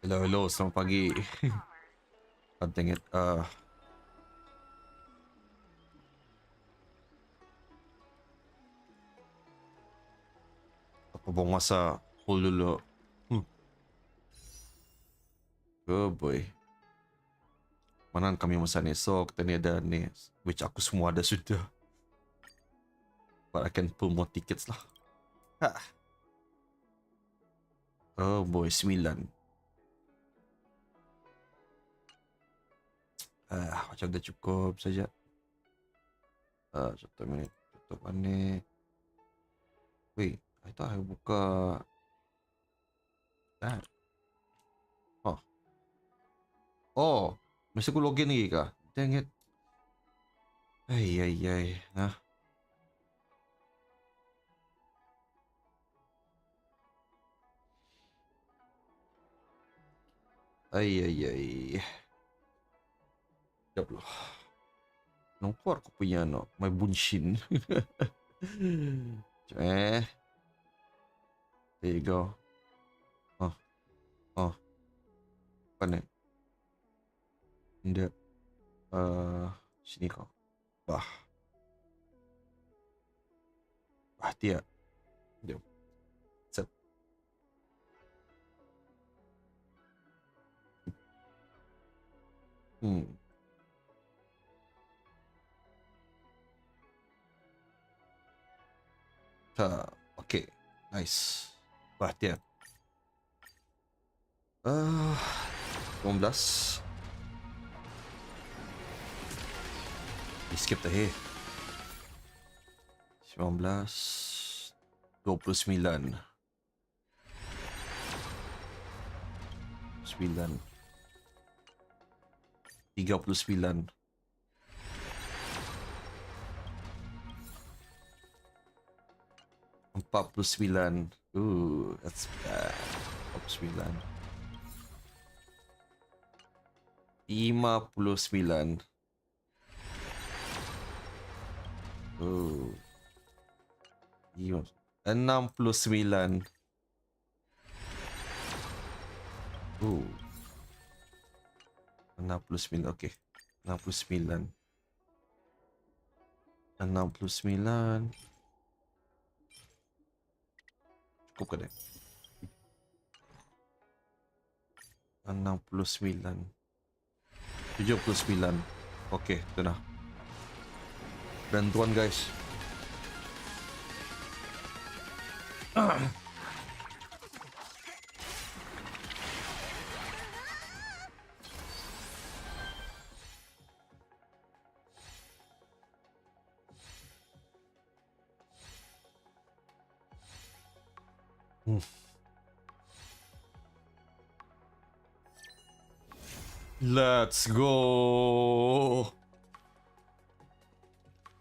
Hello, selamat pagi. God dang it. Apa bang masa hold dulu. Good boy. Mana kami masa ni? So, kita ni ada ni. Which aku semua ada sudah. But I can pull more tickets lah. Ha. Oh boy, 9. Macam dah cukup saja. Satu minit. Tutup mana? Wait, I thought I buka that. Oh, mesti aku login lagi kah? Dang it. Ay. Nah. Ay. Sekejap lah. Nampak aku punya no, my bunshin. There you go. Apa ni? Tidak. Sini kau. Bah, dia. Jom. Set. Okay. Nice. Dia. 15. Skip dah 19. 29. 9. 39. 49. Ooh, that's bad. 49. 59. Oh. 69. Oh. 69. Okay. 69. 69. Cukup ke dah? 69. 79. Okay, tu dah. Bantuan guys. Let's go.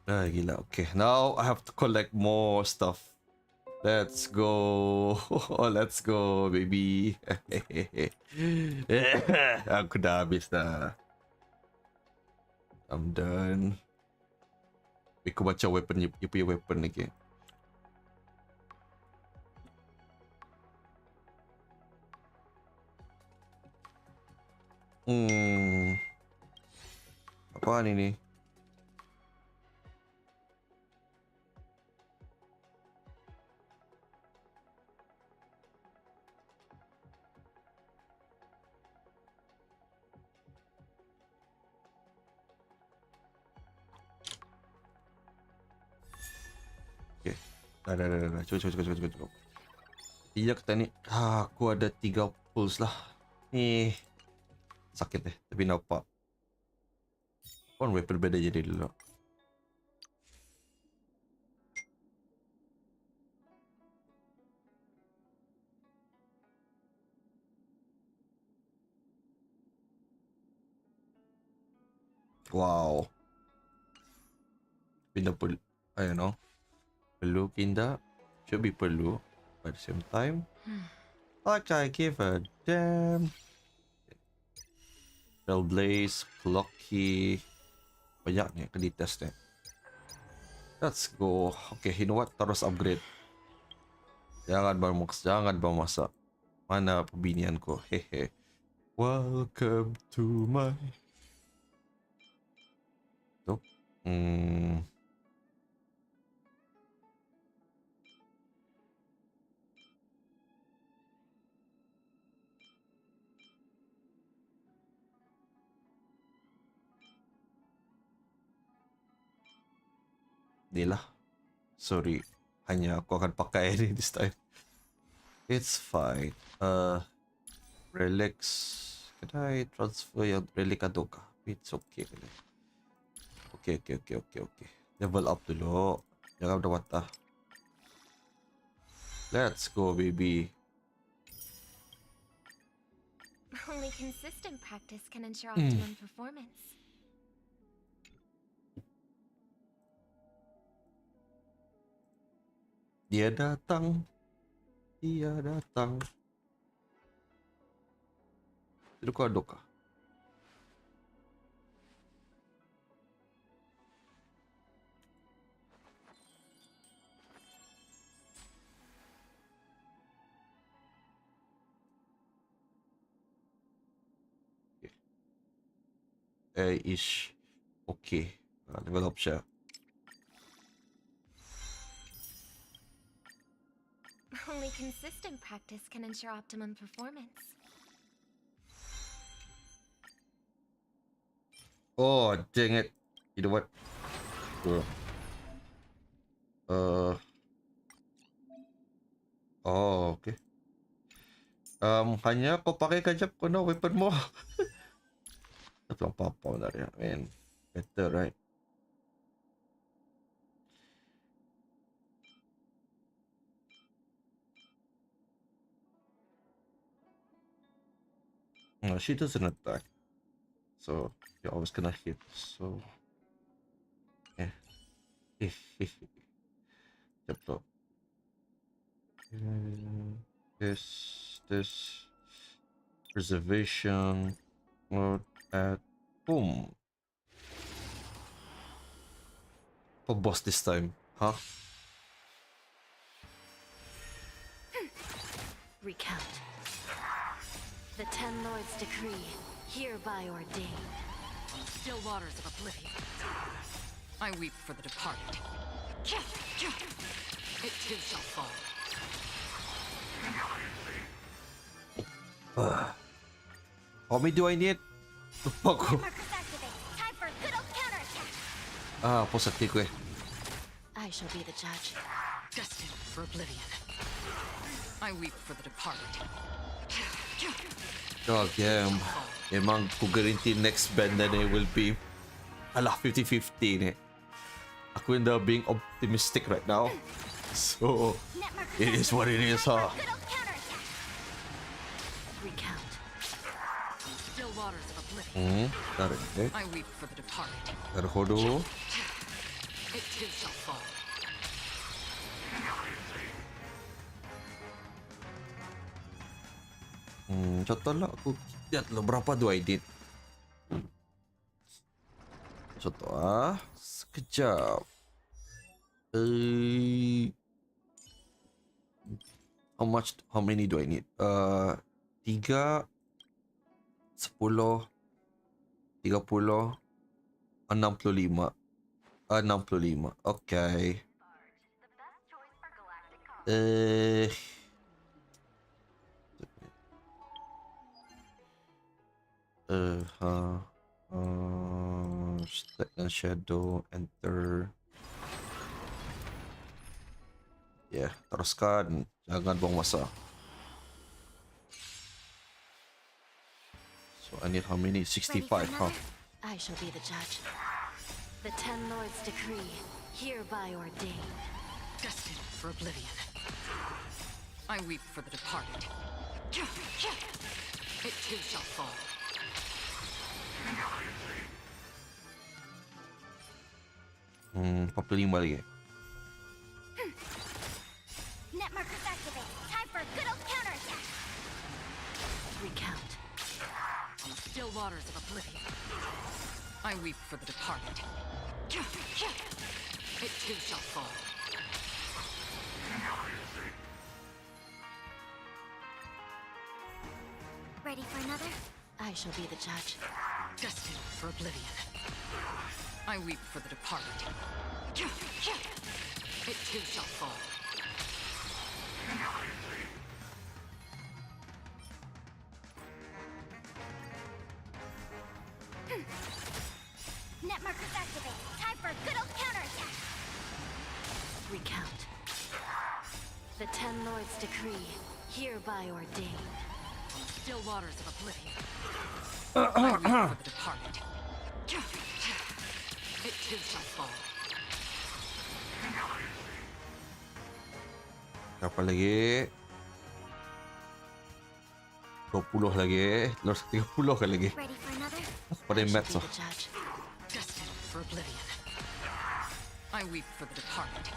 Gila. Okay, now I have to collect more stuff. Let's go. Let's go, baby. Aku dah habis dah. I'm done. Aku baca weapon, you punya weapon lagi. Apaan ini? Okay. Dah. Cukup. Iya kita ni. Aku ada 3 pulse lah. Ni sakit deh, tapi nampak. Pun weapon beda jadi dulu. Wow. Pindah perlu. I don't know. Perlu pindah. Should be perlu. At the same time. Like I give a damn. Bellblaze, Clocky. Banyak ni akan ditest ni. Let's go. Okay, you know what? Terus upgrade. Jangan bermasak. Mana pembinian ko? Hehe. Welcome to my... Ito. Di lah. Sorry. Hanya aku akan pakai ini this time. It's fine. Relics. Can I transfer yang relic atau kah? It's okay. Okay. Level up dulu. Jangan udah mata. Let's go, baby. Only consistent practice can ensure optimum performance. Dia datang. Itu kau ada kah? Ish. Okay. Level up siya. Only consistent practice can ensure optimum performance. Oh, dang it. You know what? Oh, okay. Hanya kau pakai kajap ko na weapon mo. Tapi apa-apa na rin. Man, better, right? No, she doesn't attack. So, you're always gonna hit. So, yeah. Jump. This preservation mode at boom. For boss this time, huh? Recount. The Ten Lords' decree, hereby ordained. Still waters of oblivion. I weep for the departed. It too shall fall. How many do I need? Lupa ko. Time for a good old counterattack. Posati ko eh. I shall be the judge. Destined for oblivion. I weep for the departed. God damn. Emang ku guarantee next band na it will be 50-50 eh. Ako hindi being optimistic right now. So, it is what it is, huh? Recount. Still waters of oblivion. Tarik. I weep for the departed. Terhodo. It too shall fall. Contohlah aku lihat lo berapa do I need. Contoh sekejap. How many do I need? 3, 10, 30, 65. 65. Okay. Stack and shadow, enter. Yeah, teruskan. Jangan buang masa. So I need how many? 65, huh? I shall be the judge. The Ten Lords' decree, hereby ordained. Destined for oblivion. I weep for the departed. It too shall fall. Popular lagi. Net markers activate. Time for a good old counterattack. Recount. Still waters of oblivion. I weep for the departed. It too shall fall. Ready for another? I shall be the judge. Destined for oblivion. I weep for the departed. It too shall fall. Net markers activate. Time for a good old counterattack. Recount. The Ten Lords' decree, hereby ordained. Still waters of oblivion. I weep for the departed. It too shall fall. Berapa lagi? 20 lagi. Terus 30 kan lagi. Ready for another? Pada I shall match be lah. the judge. Destined for oblivion. I weep for the departed.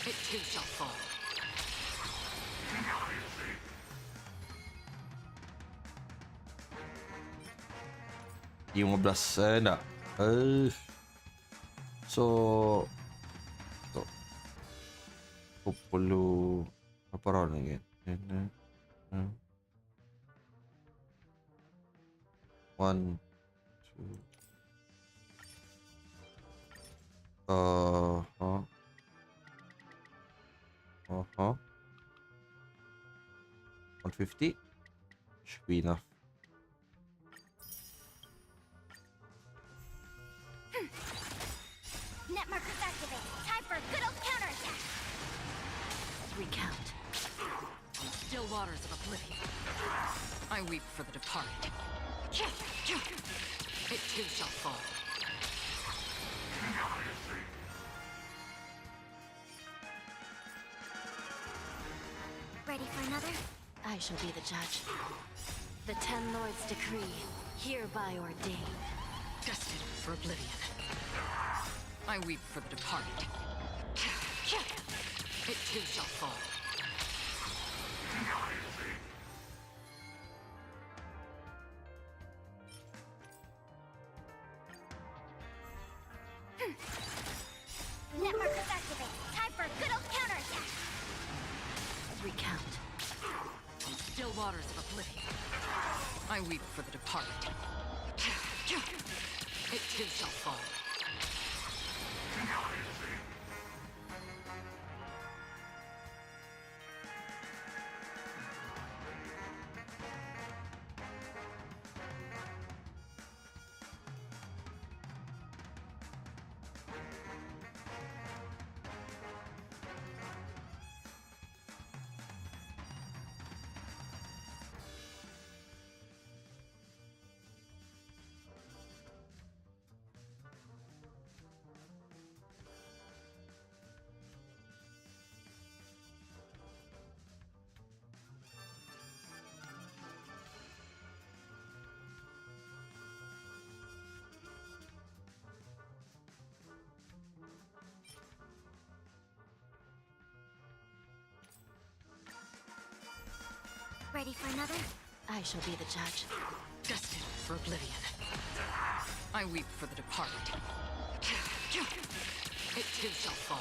It too shall fall. Yung 15 enggak. So 20 apa round lagi? 1 2 150 should be enough. Net markers activate. Time for a good old counterattack. Recount. Still waters of oblivion. I weep for the departed. It too shall fall. Ready for another? I shall be the judge. The Ten Lords' decree, hereby ordained. Destined for oblivion. I weep for the departed. It too shall fall. Net markers activate. Time for a good old counterattack. Recount. Still waters of oblivion. I weep for the departed. It too shall fall. Ready for another? I shall be the judge. Destined for oblivion. I weep for the departed. It too shall fall.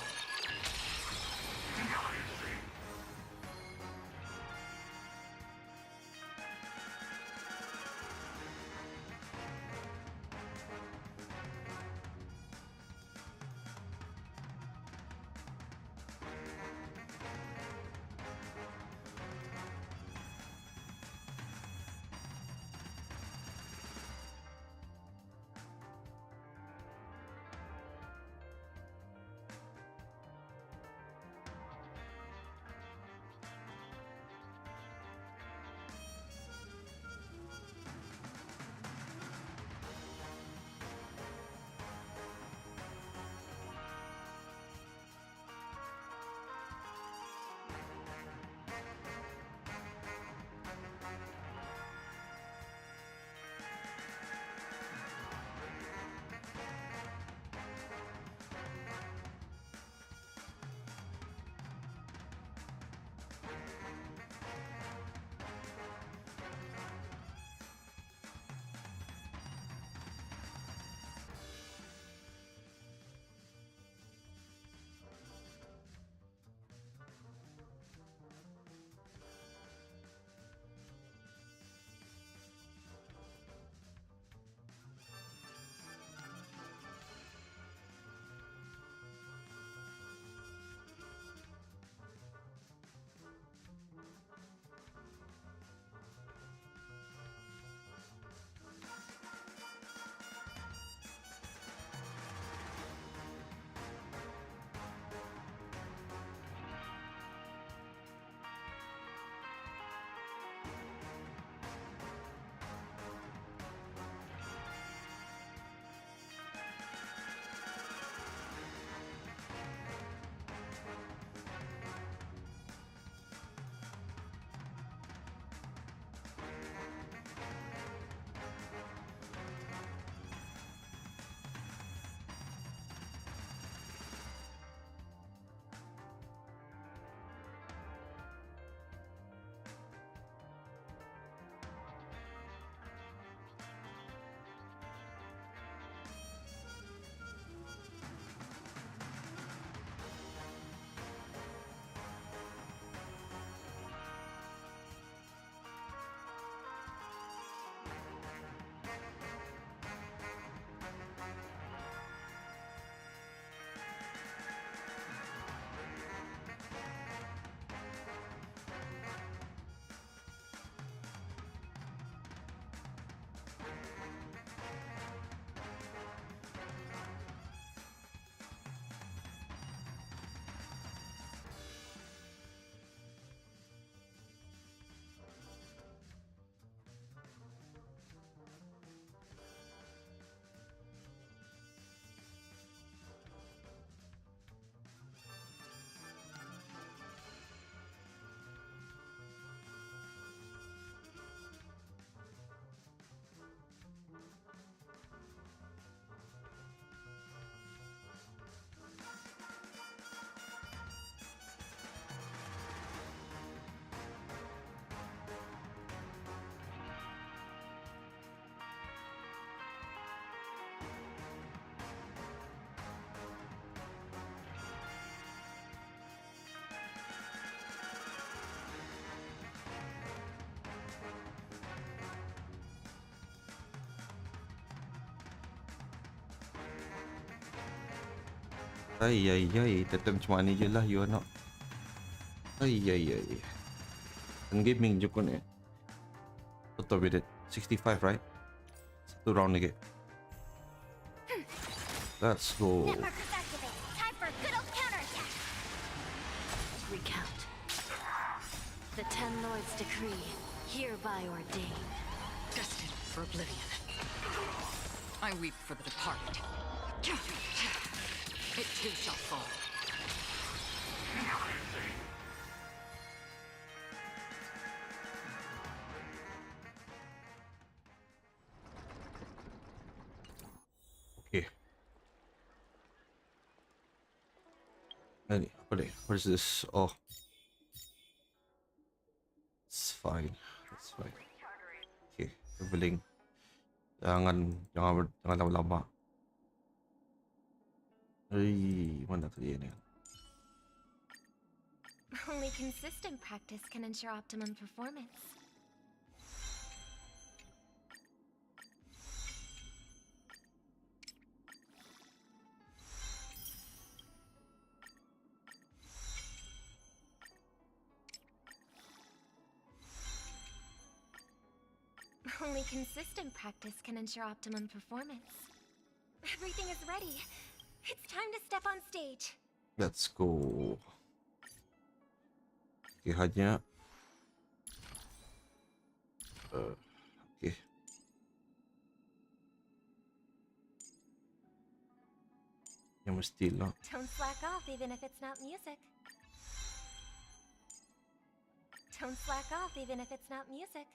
Ay. Tetap macam mana je lah you anak. Ay. Ang gaming je ko na. Betul with it. 65 right? Satu round lagi. Let's go. Net markers activate. Time for a good old counterattack. Recount. The Ten Lords' decree, hereby ordained. Destined for oblivion. I weep for the departed. It too shall fall. Okay. Ini apa ni? What is this? Oh. It's fine. It's fine. Okay, leveling. Jangan lama-lama. Mana tadi ni? Only consistent practice can ensure optimum performance. Only consistent practice can ensure optimum performance. Everything is ready. It's time to step on stage. Let's go. Okay, hanya. Okay. Yang mesti lah. Don't slack off even if it's not music. Don't slack off even if it's not music.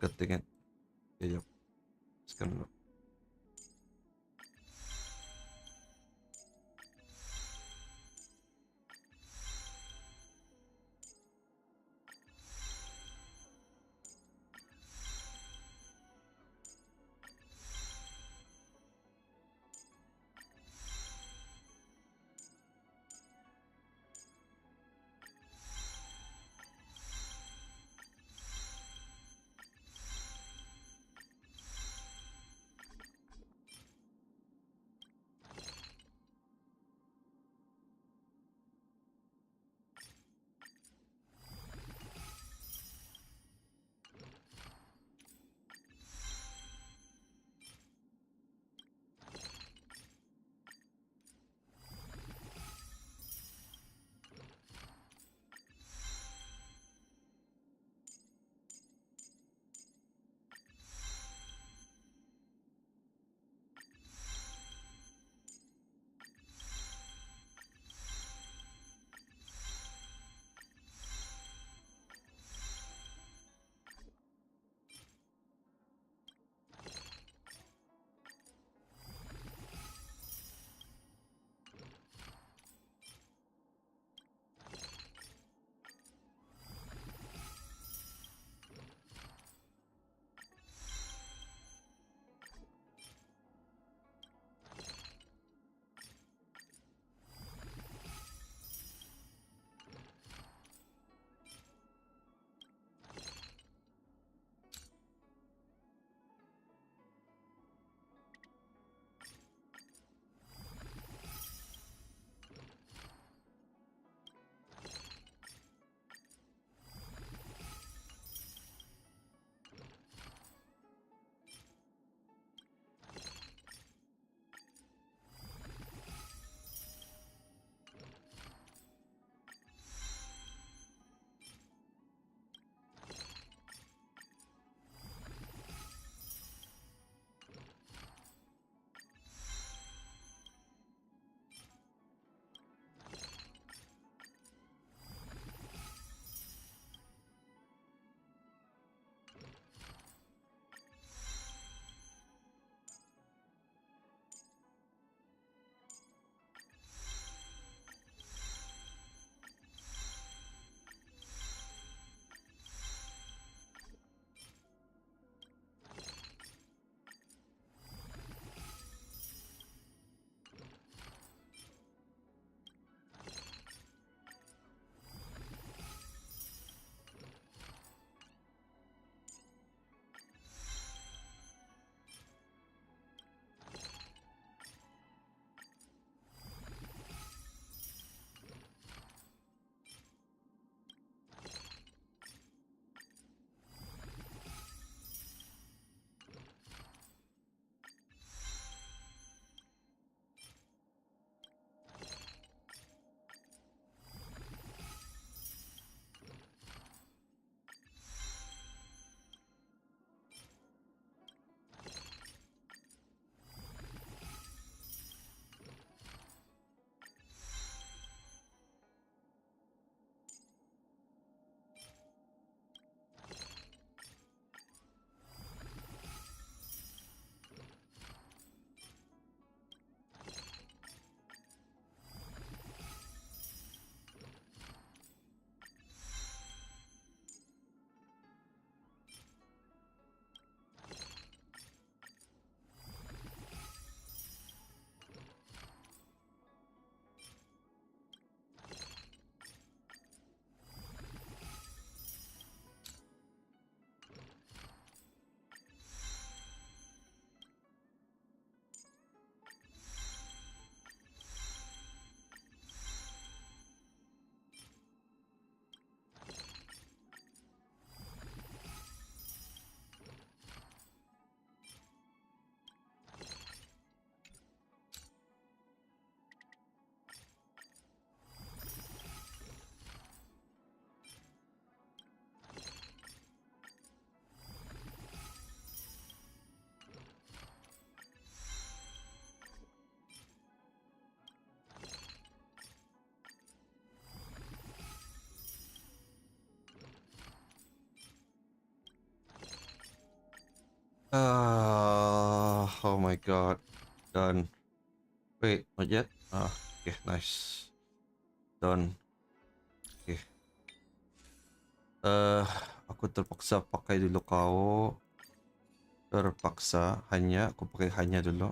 Ketingin. Kejap. Sekarang dulu. Oh my god. Done. Wait, not yet. Okay, nice. Done. Okay. Aku terpaksa pakai dulu kau. Terpaksa hanya aku pakai hanya dulu.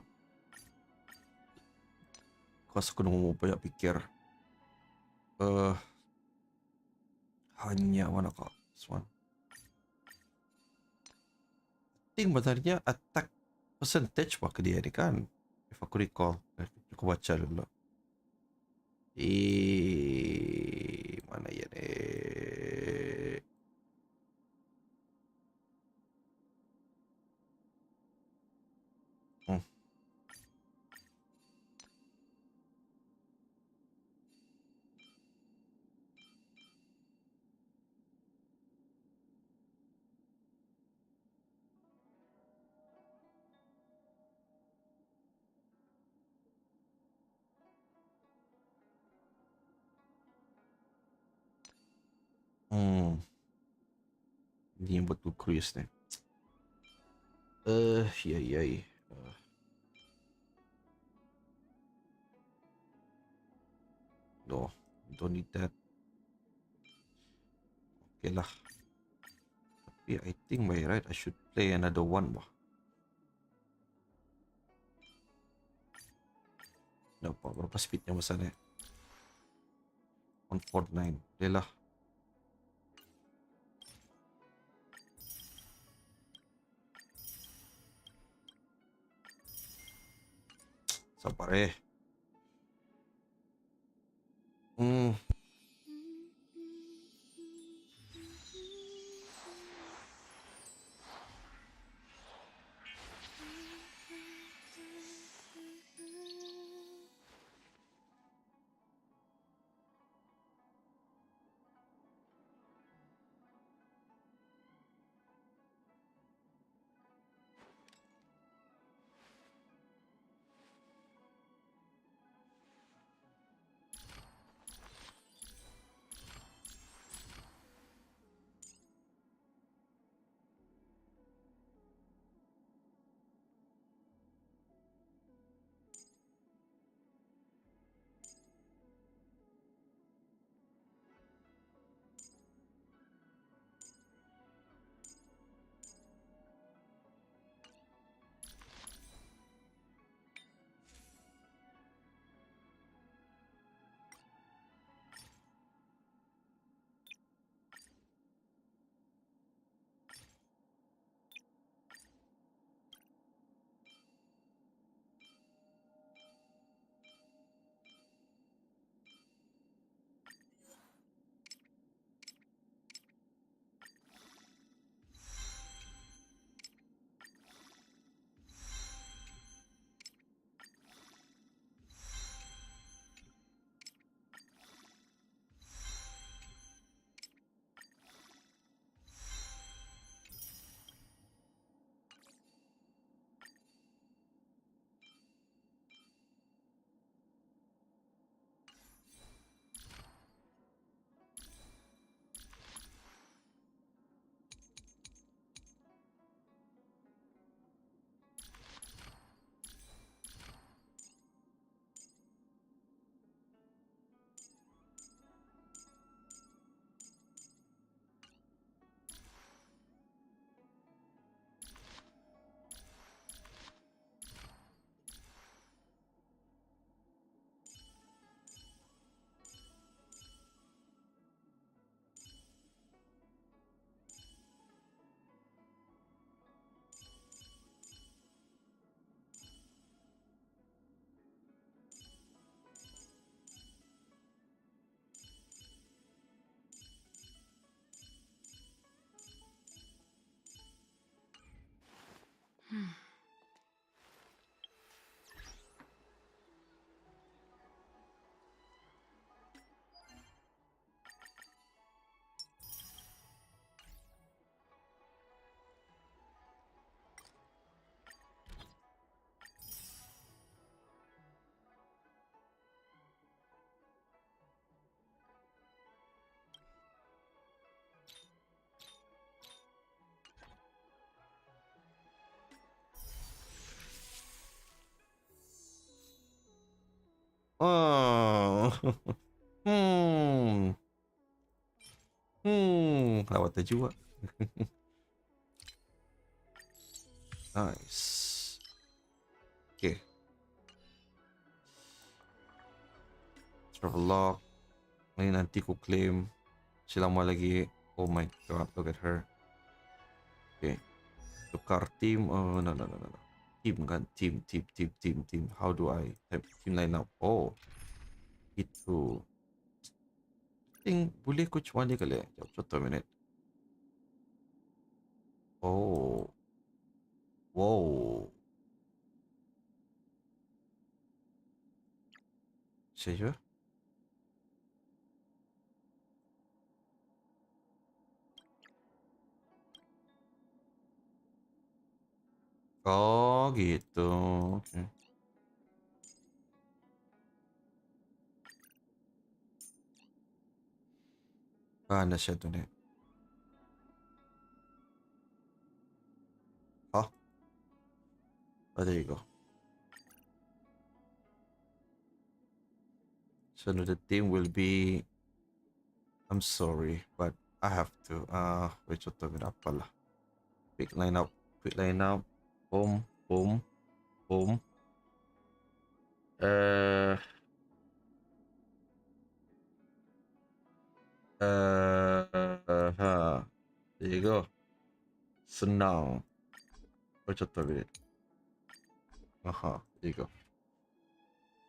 Kau aku mau banyak pikir. Hanya mana kau? This one. Think benarnya attack percentage pakai dia ni kan? If aku recall. Aku baca dulu. Mana ya ni? Ini yang buat curious ni. Ya. No, don't need that. Okay lah. Tapi I think by right I should play another one bah. Nampak berapa speednya masa ni? 149. Boleh lah. Sabar Oh. Lawat na juga. Nice. Okay. Travel lock. Ngayon nanti ko claim. Sila mo lagi. Oh my god, look at her. Okay. Tukar team. Oh, no. Team kan. Team. How do I type team line up? Oh. Itu. Think boleh ko cuma ni kali. Just a minute. Oh. Wow. Serius? Oh gitu. Okay. Paano siya dun eh? Huh? Oh, there you go. So now the team will be... I'm sorry, but I have to. Wait, ito na pala. Quick line up. Boom. Uh, there you go. Senang. Wait, ito na. There you go.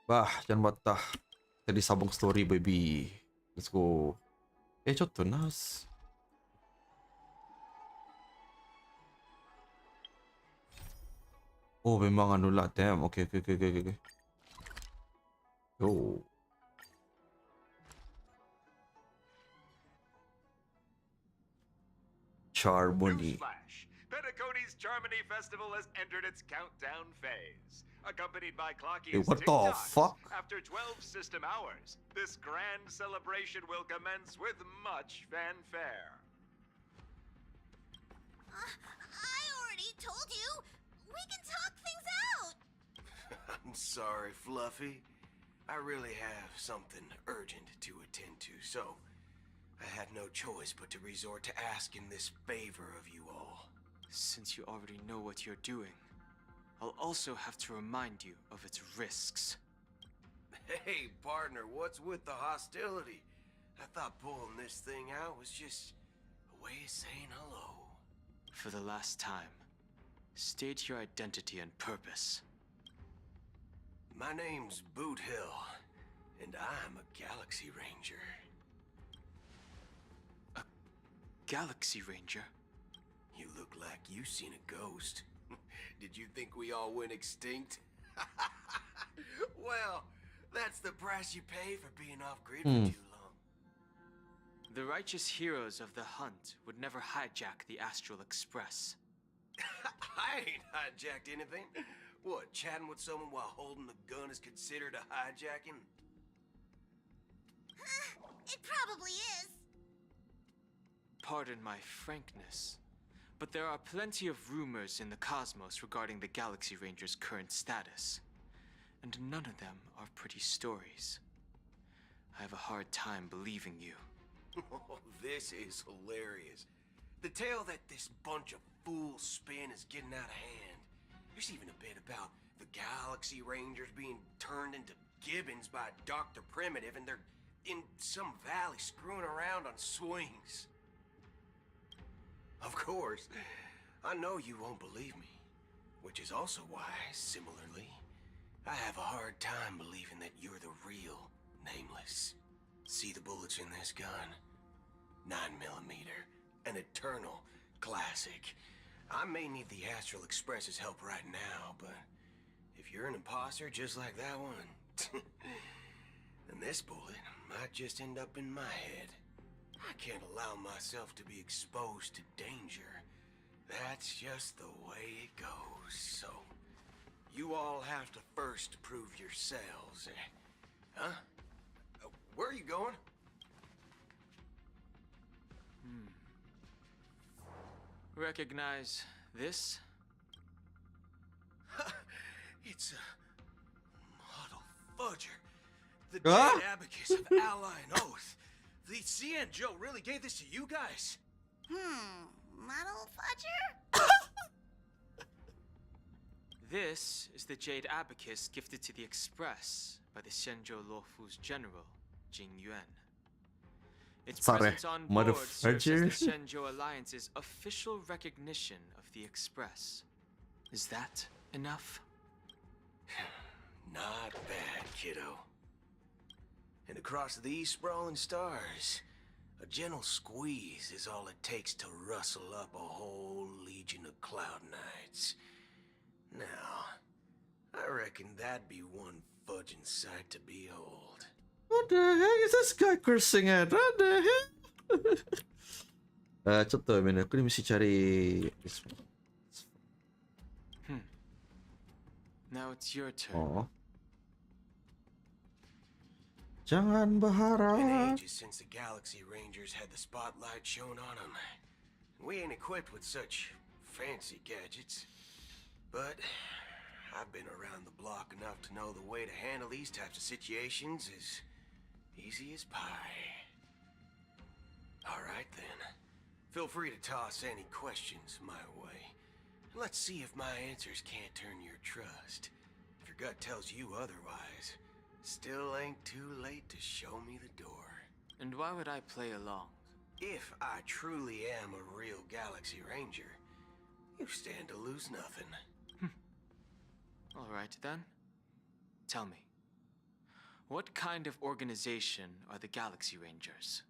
Bah, yan mata. Tadi sabong story, baby. Let's go.ちょっとナース。Oh, memang anu lah. Damn. Okay. Yo. Charmony. Newsflash! Penacony's Charmony Festival has entered its countdown phase. Accompanied by Clocky's What the TikToks, fuck? after 12 system hours, this grand celebration will commence with much fanfare. I already told you! We can talk things out! I'm sorry, Fluffy. I really have something urgent to attend to, so I had no choice but to resort to asking this favor of you all. Since you already know what you're doing, I'll also have to remind you of its risks. Hey, partner, what's with the hostility? I thought pulling this thing out was just a way of saying hello. For the last time, state your identity and purpose. My name's Boot Hill, and I'm a Galaxy Ranger. A Galaxy Ranger? You look like you seen a ghost. Did you think we all went extinct? Well, that's the price you pay for being off-grid for too long. The righteous heroes of the hunt would never hijack the Astral Express. I ain't hijacked anything. What, chatting with someone while holding the gun is considered a hijacking? It probably is. Pardon my frankness, but there are plenty of rumors in the cosmos regarding the Galaxy Ranger's current status, and none of them are pretty stories. I have a hard time believing you. Oh, this is hilarious. The tale that this bunch of fools spin is getting out of hand. There's even a bit about the Galaxy Rangers being turned into gibbons by Dr. Primitive, and they're in some valley screwing around on swings. Of course, I know you won't believe me, which is also why, similarly, I have a hard time believing that you're the real Nameless. See the bullets in this gun? 9mm, an eternal classic. I may need the Astral Express's help right now, but if you're an imposter just like that one, then this bullet might just end up in my head. I can't allow myself to be exposed to danger. That's just the way it goes, so you all have to first prove yourselves. Huh? Where are you going? Recognize this? It's a model fudger. The Ah! dead abacus of ally and oath. The CN Joe really gave this to you guys? Muddle fudger? This is the jade abacus gifted to the Express by the Shenzhou Luofu's general, Jing Yuan. Its Sorry, presence on board serves as the motherfucker. Shenzhou Alliance's official recognition of the Express. Is that enough? Not bad, kiddo. And across these sprawling stars, a gentle squeeze is all it takes to rustle up a whole legion of Cloud Knights. Now, I reckon that'd be one fudging sight to behold. What the heck is this guy cursing at? What the heck? ちょっとごめんね、aku mesti cari. Now it's your turn. Oh. Jangan Been berharap. ages since the Galaxy Rangers had the spotlight shown on them. We ain't equipped with such fancy gadgets. But I've been around the block enough to know the way to handle these types of situations is easy as pie. Alright then. Feel free to toss any questions my way. Let's see if my answers can't turn your trust. If your gut tells you otherwise, still ain't too late to show me the door. And why would I play along? If I truly am a real Galaxy Ranger, you stand to lose nothing. All right then. Tell me, what kind of organization are the Galaxy Rangers?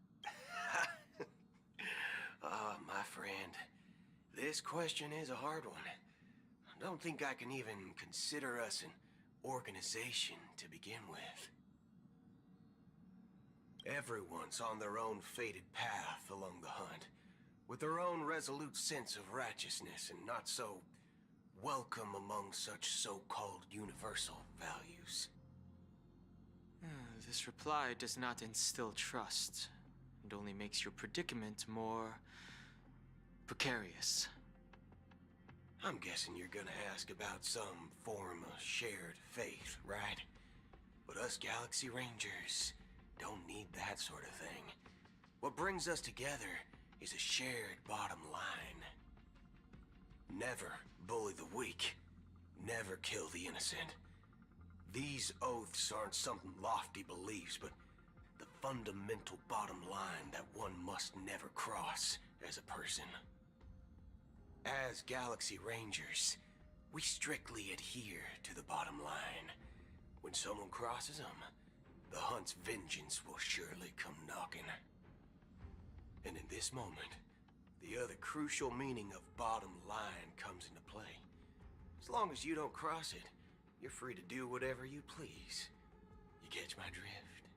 Ah, my friend, this question is a hard one. I don't think I can even consider us an organization to begin with. Everyone's on their own fated path along the hunt, with their own resolute sense of righteousness and not so welcome among such so-called universal values. This reply does not instill trust, and only makes your predicament more precarious. I'm guessing you're gonna ask about some form of shared faith, right? But us Galaxy Rangers don't need that sort of thing. What brings us together is a shared bottom line. Never bully the weak. Never kill the innocent. These oaths aren't some lofty beliefs, but the fundamental bottom line that one must never cross as a person. As Galaxy Rangers, we strictly adhere to the bottom line. When someone crosses them, the hunt's vengeance will surely come knocking. And in this moment, the other crucial meaning of bottom line comes into play. As long as you don't cross it, you're free to do whatever you please. You catch my drift?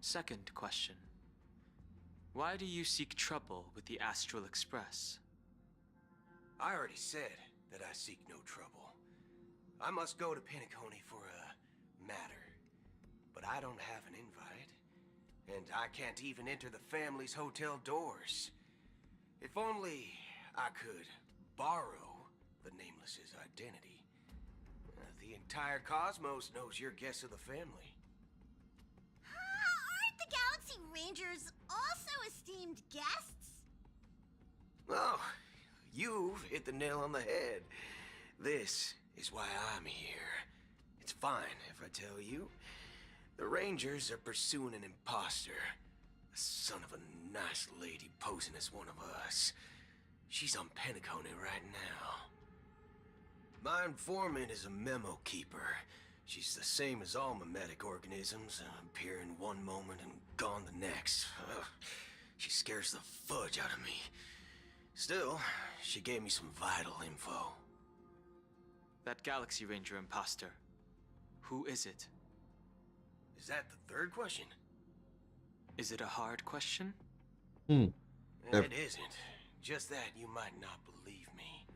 Second question. Why do you seek trouble with the Astral Express? I already said that I seek no trouble. I must go to Penacony for a matter. But I don't have an invite. And I can't even enter the family's hotel doors. If only I could borrow the Nameless's identity. The entire cosmos knows you're guests of the family. Aren't the Galaxy Rangers also esteemed guests? Oh, you've hit the nail on the head. This is why I'm here. It's fine if I tell you. The Rangers are pursuing an imposter. A son of a nice lady posing as one of us. She's on Penacony right now. My informant is a memo keeper. She's the same as all mimetic organisms, appearing one moment and gone the next. She scares the fudge out of me. Still, she gave me some vital info. That Galaxy Ranger imposter. Who is it? Is that the third question? Is it a hard question? It isn't. Just that you might not believe me.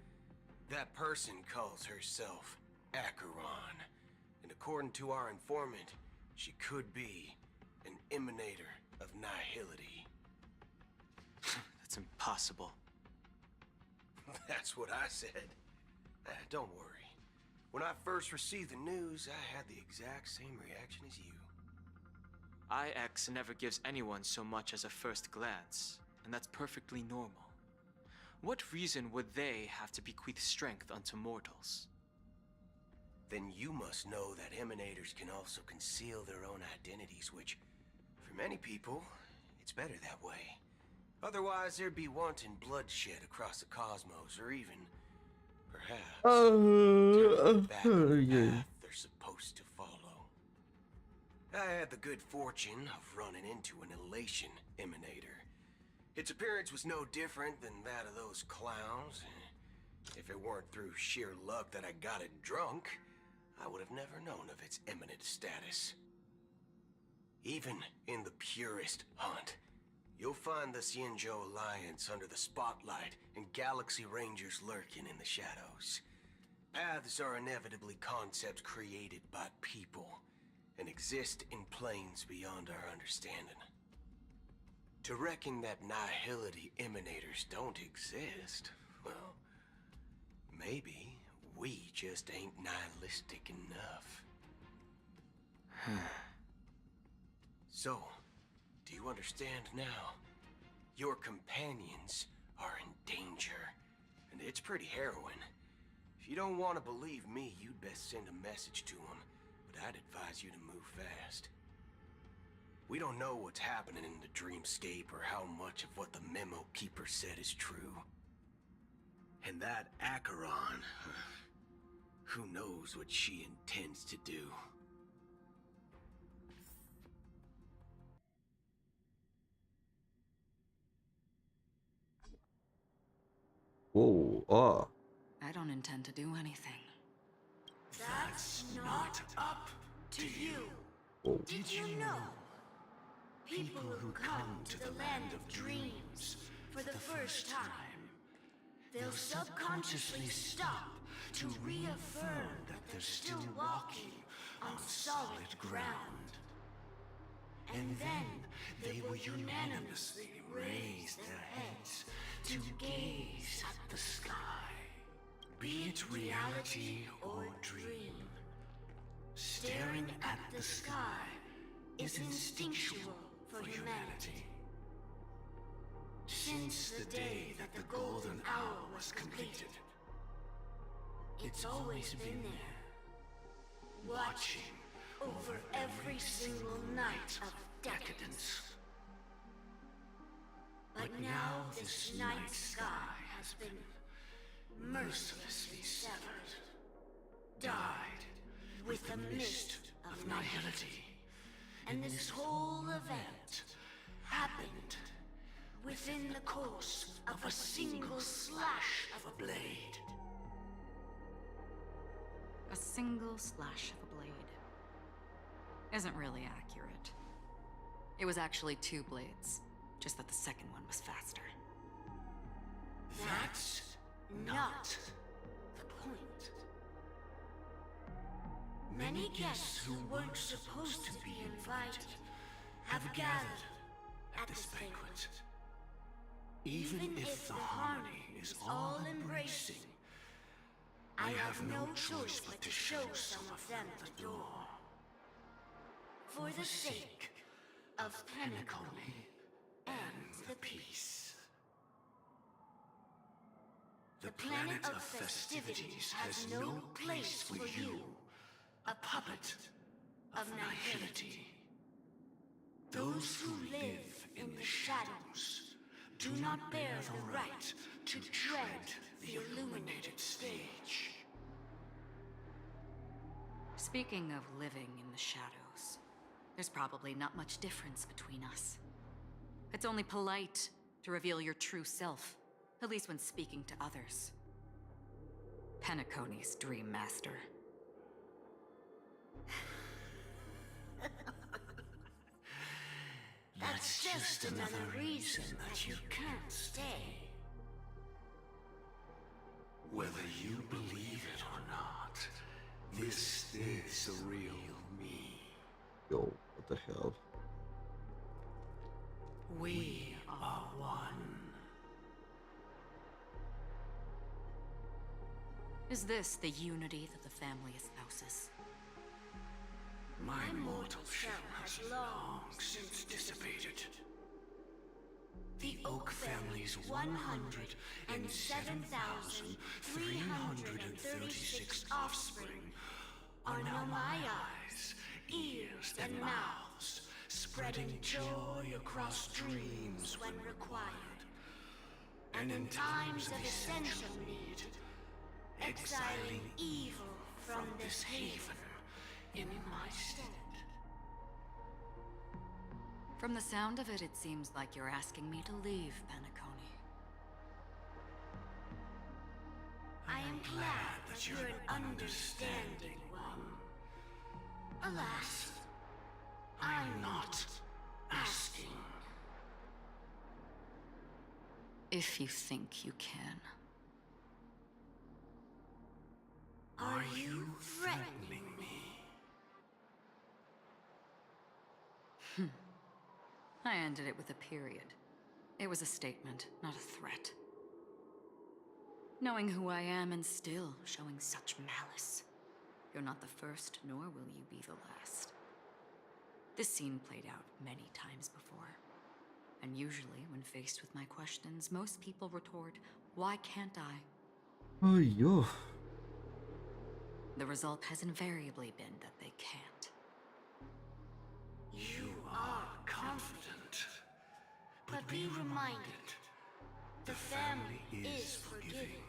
That person calls herself Acheron. And according to our informant, she could be an emanator of nihility. That's impossible. That's what I said. Don't worry. When I first received the news, I had the exact same reaction as you. IX never gives anyone so much as a first glance, and that's perfectly normal. What reason would they have to bequeath strength unto mortals? Then you must know that emanators can also conceal their own identities, which, for many people, it's better that way. Otherwise, there'd be wanton bloodshed across the cosmos, or even, perhaps, turning back on the path they're supposed to follow. I had the good fortune of running into an elation emanator. Its appearance was no different than that of those clowns. If it weren't through sheer luck that I got it drunk, I would have never known of its eminent status. Even in the purest hunt, you'll find the Xianzhou Alliance under the spotlight and Galaxy Rangers lurking in the shadows. Paths are inevitably concepts created by people and exist in planes beyond our understanding. To reckon that nihility emanators don't exist, well, maybe we just ain't nihilistic enough. So, do you understand now? Your companions are in danger, and it's pretty harrowing. If you don't want to believe me, you'd best send a message to them, but I'd advise you to move fast. We don't know what's happening in the dreamscape or how much of what the memo keeper said is true. And that Acheron, who knows what she intends to do. Whoa, oh. I don't intend to do anything. That's not up to you. Whoa. Did you know? People who come to the land of dreams for the first time, they'll subconsciously stop to reaffirm that they're still walking on solid ground. And then they will unanimously raise their heads to gaze at the sky, be it reality or dream. Staring at the sky is instinctual for humanity. Since the day that the golden hour was completed, it's always been there, watching over every single night of decadence. But now this night sky has been mercilessly severed, dyed with the mist of nihility. And this whole event happened within the course of a single slash of a blade. A single slash of a blade isn't really accurate. It was actually 2 blades, just that the second one was faster. That's not the point. Many guests who weren't supposed to be invited have gathered at this banquet. Even if the harmony is all embracing, I have no choice but to show some of them the door. For the sake of Penacony and the peace. The planet of festivities has no place for you, a puppet of nihility. Those who live in the shadows do not bear the right to tread the illuminated stage. Speaking of living in the shadows, there's probably not much difference between us. It's only polite to reveal your true self, at least when speaking to others. Penacony's Dream Master. That's just another reason that you can't stay. Whether you believe it or not, this is the real me. Yo, what the hell? We are one. Is this the unity that the family espouses? My mortal shell has long since dissipated. The Oak family's 107,336 offspring are now my eyes, ears, and mouths, spreading joy across dreams when required. And in times of essential need, exiling evil from this haven in my stead. From the sound of it, it seems like you're asking me to leave, Penacony. I am glad that you're an understanding one. Alas, I'm not asking. If you think you can. Are you threatening me? I ended it with a period. It was a statement, not a threat. Knowing who I am and still showing such malice. You're not the first, nor will you be the last. This scene played out many times before. And usually, when faced with my questions, most people retort, "Why can't I?" Ayo. The result has invariably been that they can't. You are confident, but be reminded, the family is forgiving,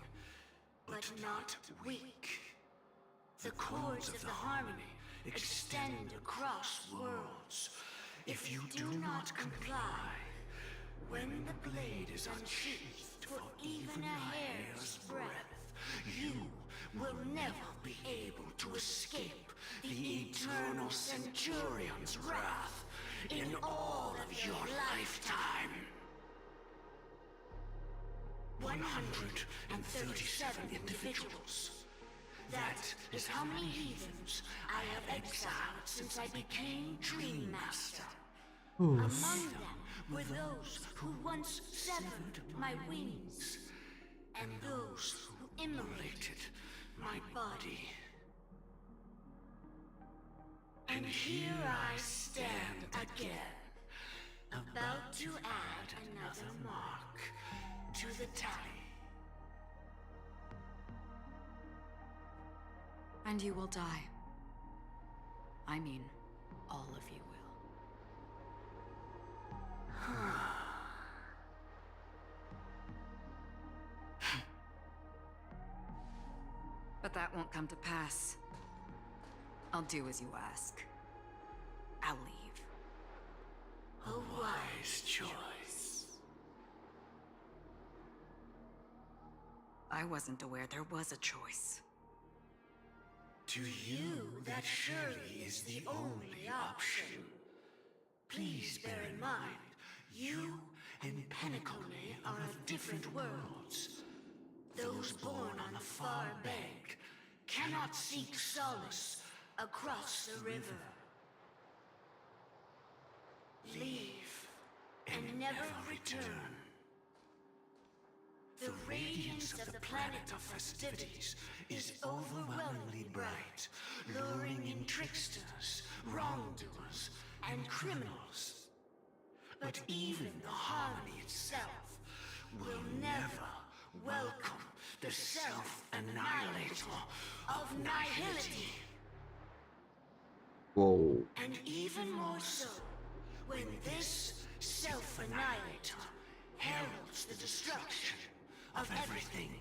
but not weak. The cords of the harmony extend across worlds. If you do not comply, when the blade is unsheathed for even a hair's breadth, you will never be able to escape the eternal Centurion's wrath in all of your lifetime. 137 individuals. That is how many heathens I have exiled since I became Dream Master. Among them were those who once severed my wings, and those who immolated my body. And here I stand again, about to add another mark to the tally. And you will die. I mean, all of you will. But that won't come to pass. I'll do as you ask. I'll leave. A wise choice. I wasn't aware there was a choice. To you, that surely is the only option. Please bear in mind, you and Penacony are of different worlds. Those born on the far bank cannot seek solace across the river. Leave and never return. The radiance of the planet of festivities is overwhelmingly bright, luring in tricksters, wrongdoers, and criminals. But even the harmony itself will never welcome the self-annihilator of nihility. Whoa. And even more so, when this self-annihilator heralds the destruction of everything.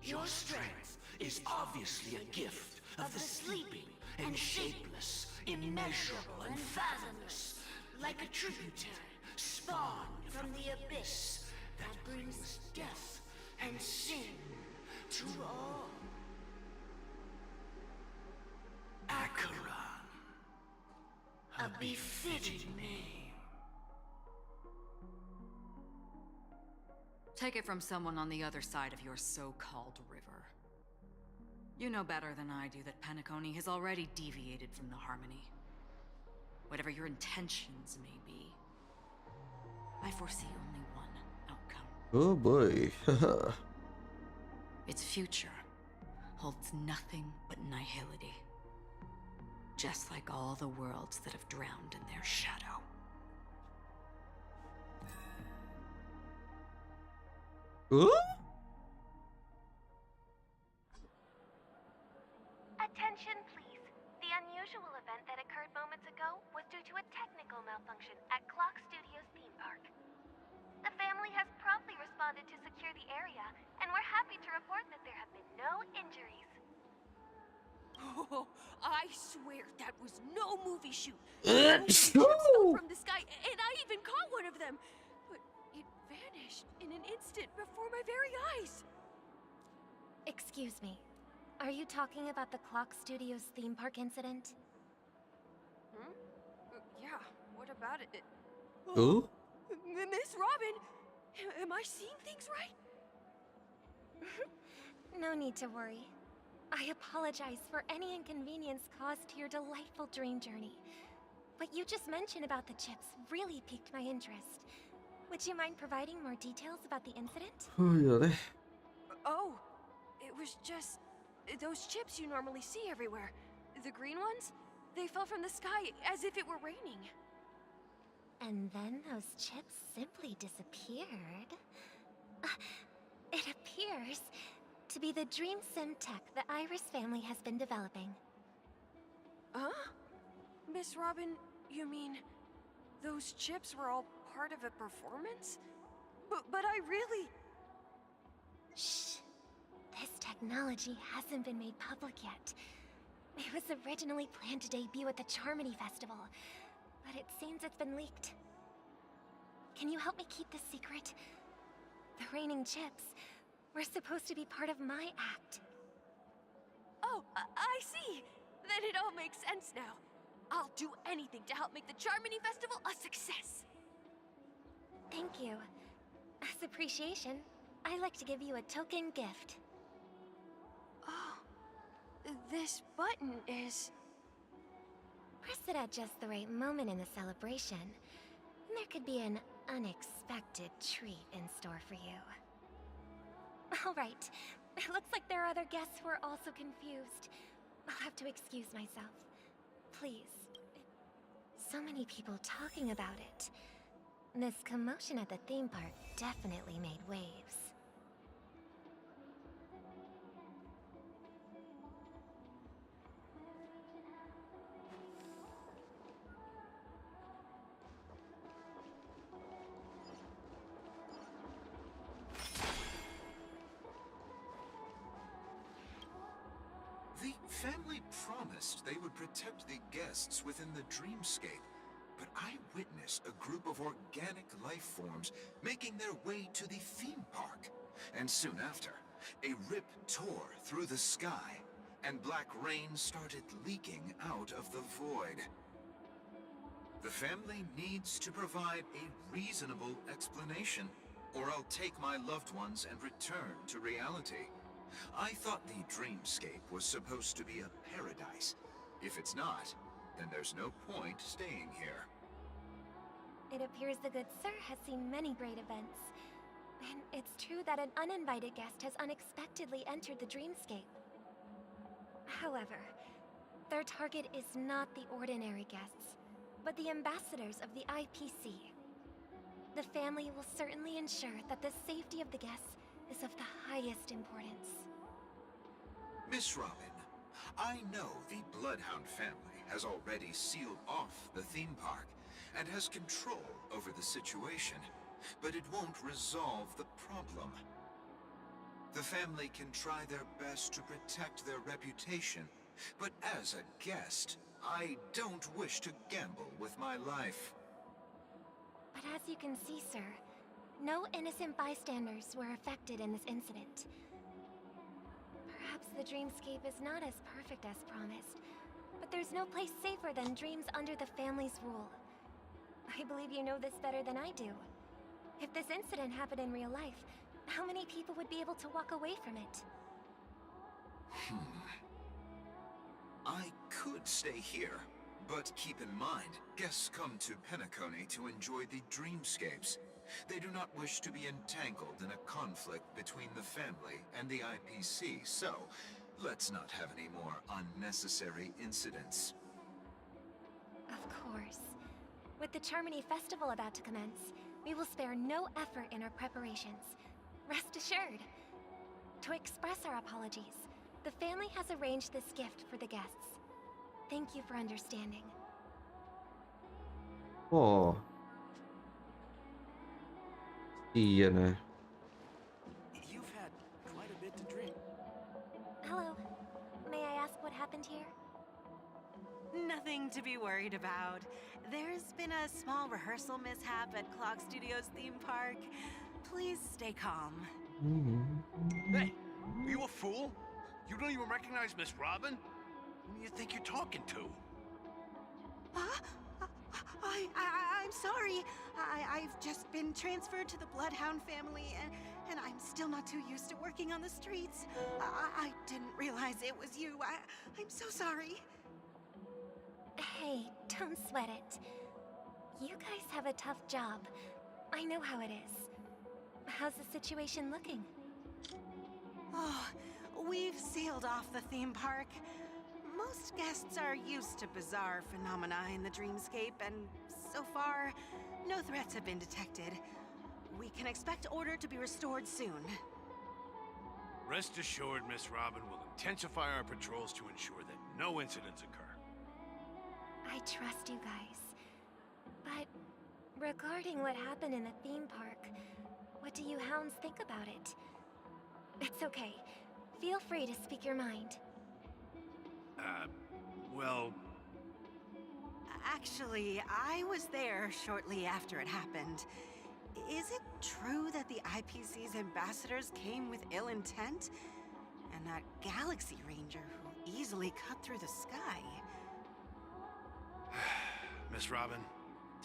Your strength is obviously a gift of the sleeping and shapeless, immeasurable and fathomless, like a tributary spawned from the abyss that brings death and sin to all. Acheron, a befitting name. Take it from someone on the other side of your so-called river. You know better than I do that Penacony has already deviated from the harmony. Whatever your intentions may be, I foresee only one outcome. Oh boy. Its future holds nothing but nihility. Just like all the worlds that have drowned in their shadow. Attention, please. The unusual event that occurred moments ago was due to a technical malfunction at Clock Studios theme park. The family has promptly responded to secure the area, and we're happy to report that there have been no injuries. Oh, I swear that was no movie shoot. Chips fell from the sky, and I even caught one of them. But it vanished in an instant before my very eyes. Excuse me. Are you talking about the Clock Studios theme park incident? Yeah, what about it? Oh? Miss Robin, am I seeing things right? No need to worry. I apologize for any inconvenience caused to your delightful dream journey. What you just mentioned about the chips really piqued my interest. Would you mind providing more details about the incident? Oh, it was just those chips you normally see everywhere. The green ones? They fell from the sky as if it were raining. And then those chips simply disappeared. It appears to be the Dream Sim tech the Iris family has been developing. Huh? Miss Robin, you mean those chips were all part of a performance? But I really... Shh. This technology hasn't been made public yet. It was originally planned to debut at the Charmony Festival, but it seems it's been leaked. Can you help me keep this secret? The raining chips were supposed to be part of my act. Oh, I see. Then it all makes sense now. I'll do anything to help make the Charmony Festival a success. Thank you. As appreciation, I'd like to give you a token gift. Oh, this button is... Press it at just the right moment in the celebration. There could be an unexpected treat in store for you. All right. It looks like there are other guests who are also confused. I'll have to excuse myself. Please. So many people talking about it. This commotion at the theme park definitely made waves. The family promised they would protect the guests within the dreamscape, but I witnessed a group of organic life forms making their way to the theme park. And soon after, a rip tore through the sky, and black rain started leaking out of the void. The family needs to provide a reasonable explanation, or I'll take my loved ones and return to reality. I thought the dreamscape was supposed to be a paradise. If it's not, then there's no point staying here. It appears the good sir has seen many great events. And it's true that an uninvited guest has unexpectedly entered the dreamscape. However, their target is not the ordinary guests, but the ambassadors of the IPC. The family will certainly ensure that the safety of the guests is of the highest importance. Miss Robin, I know the Bloodhound family has already sealed off the theme park and has control over the situation, but it won't resolve the problem. The family can try their best to protect their reputation, but as a guest, I don't wish to gamble with my life. But as you can see, sir, no innocent bystanders were affected in this incident. Perhaps the dreamscape is not as perfect as promised, but there's no place safer than dreams under the family's rule. I believe you know this better than I do. If this incident happened in real life, how many people would be able to walk away from it? I could stay here, but keep in mind, guests come to Penacony to enjoy the dreamscapes. They do not wish to be entangled in a conflict between the family and the IPC, so Let's not have any more unnecessary incidents. Of course. With the Charmony Festival about to commence, we will spare no effort in our preparations. Rest assured. To express our apologies, the family has arranged this gift for the guests. Thank you for understanding. Oh. Iya na. You've had quite a bit to drink. Hello. May I ask what happened here? Nothing to be worried about. There's been a small rehearsal mishap at Clock Studios theme park. Please stay calm. Hey, are you a fool? You don't even recognize Miss Robin? Who do you think you're talking to? Huh? I'm sorry. I've just been transferred to the Bloodhound family, and I'm still not too used to working on the streets. I didn't realize it was you. I'm so sorry. Hey, don't sweat it. You guys have a tough job. I know how it is. How's the situation looking? Oh, we've sealed off the theme park. Most guests are used to bizarre phenomena in the dreamscape, and so far, no threats have been detected. We can expect order to be restored soon. Rest assured, Miss Robin will intensify our patrols to ensure that no incidents occur. I trust you guys. But regarding what happened in the theme park, what do you hounds think about it? It's okay. Feel free to speak your mind. Well... Actually, I was there shortly after it happened. Is it true that the IPC's ambassadors came with ill intent? And that Galaxy Ranger who easily cut through the sky? Miss Robin,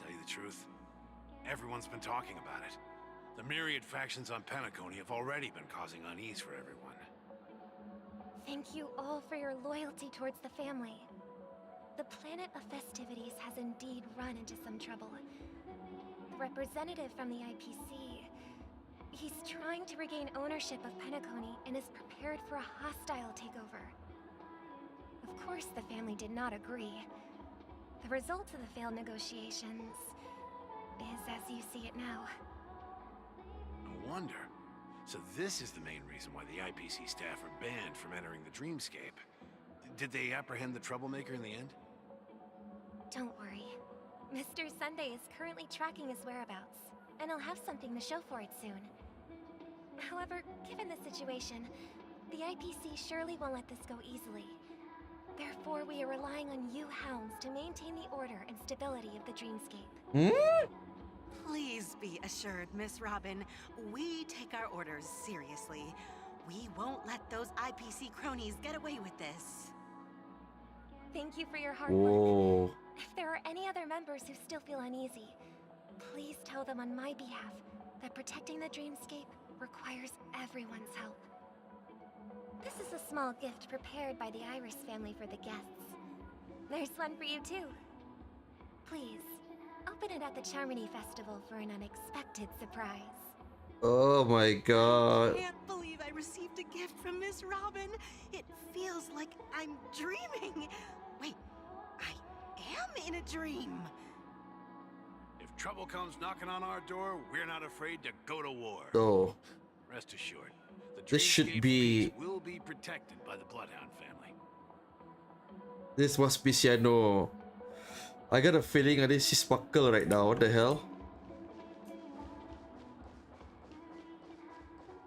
tell you the truth, everyone's been talking about it. The myriad factions on Penacony have already been causing unease for everyone. Thank you all for your loyalty towards the family. The planet of festivities has indeed run into some trouble. The representative from the IPC... he's trying to regain ownership of Penacony and is prepared for a hostile takeover. Of course, the family did not agree. The result of the failed negotiations is as you see it now. No wonder. So this is the main reason why the IPC staff are banned from entering the dreamscape. Did they apprehend the troublemaker in the end? Don't worry. Mr. Sunday is currently tracking his whereabouts, and he'll have something to show for it soon. However, given the situation, the IPC surely won't let this go easily. Therefore, we are relying on you hounds to maintain the order and stability of the dreamscape. Please be assured, Miss Robin, we take our orders seriously. We won't let those IPC cronies get away with this. Thank you for your hard work. If there are any other members who still feel uneasy, please tell them on my behalf that protecting the dreamscape requires everyone's help. This is a small gift prepared by the Iris family for the guests. There's one for you too. Please, open it at the Charmony Festival for an unexpected surprise. Oh my god. I can't believe I received a gift from Miss Robin. It feels like I'm dreaming. Wait, I am in a dream. If trouble comes knocking on our door, we're not afraid to go to war. Oh. Rest assured, the This should dreamscape be... peace will be protected by the Bloodhound family. This must be Ciano. I got a feeling this is Sparkle right now. What the hell?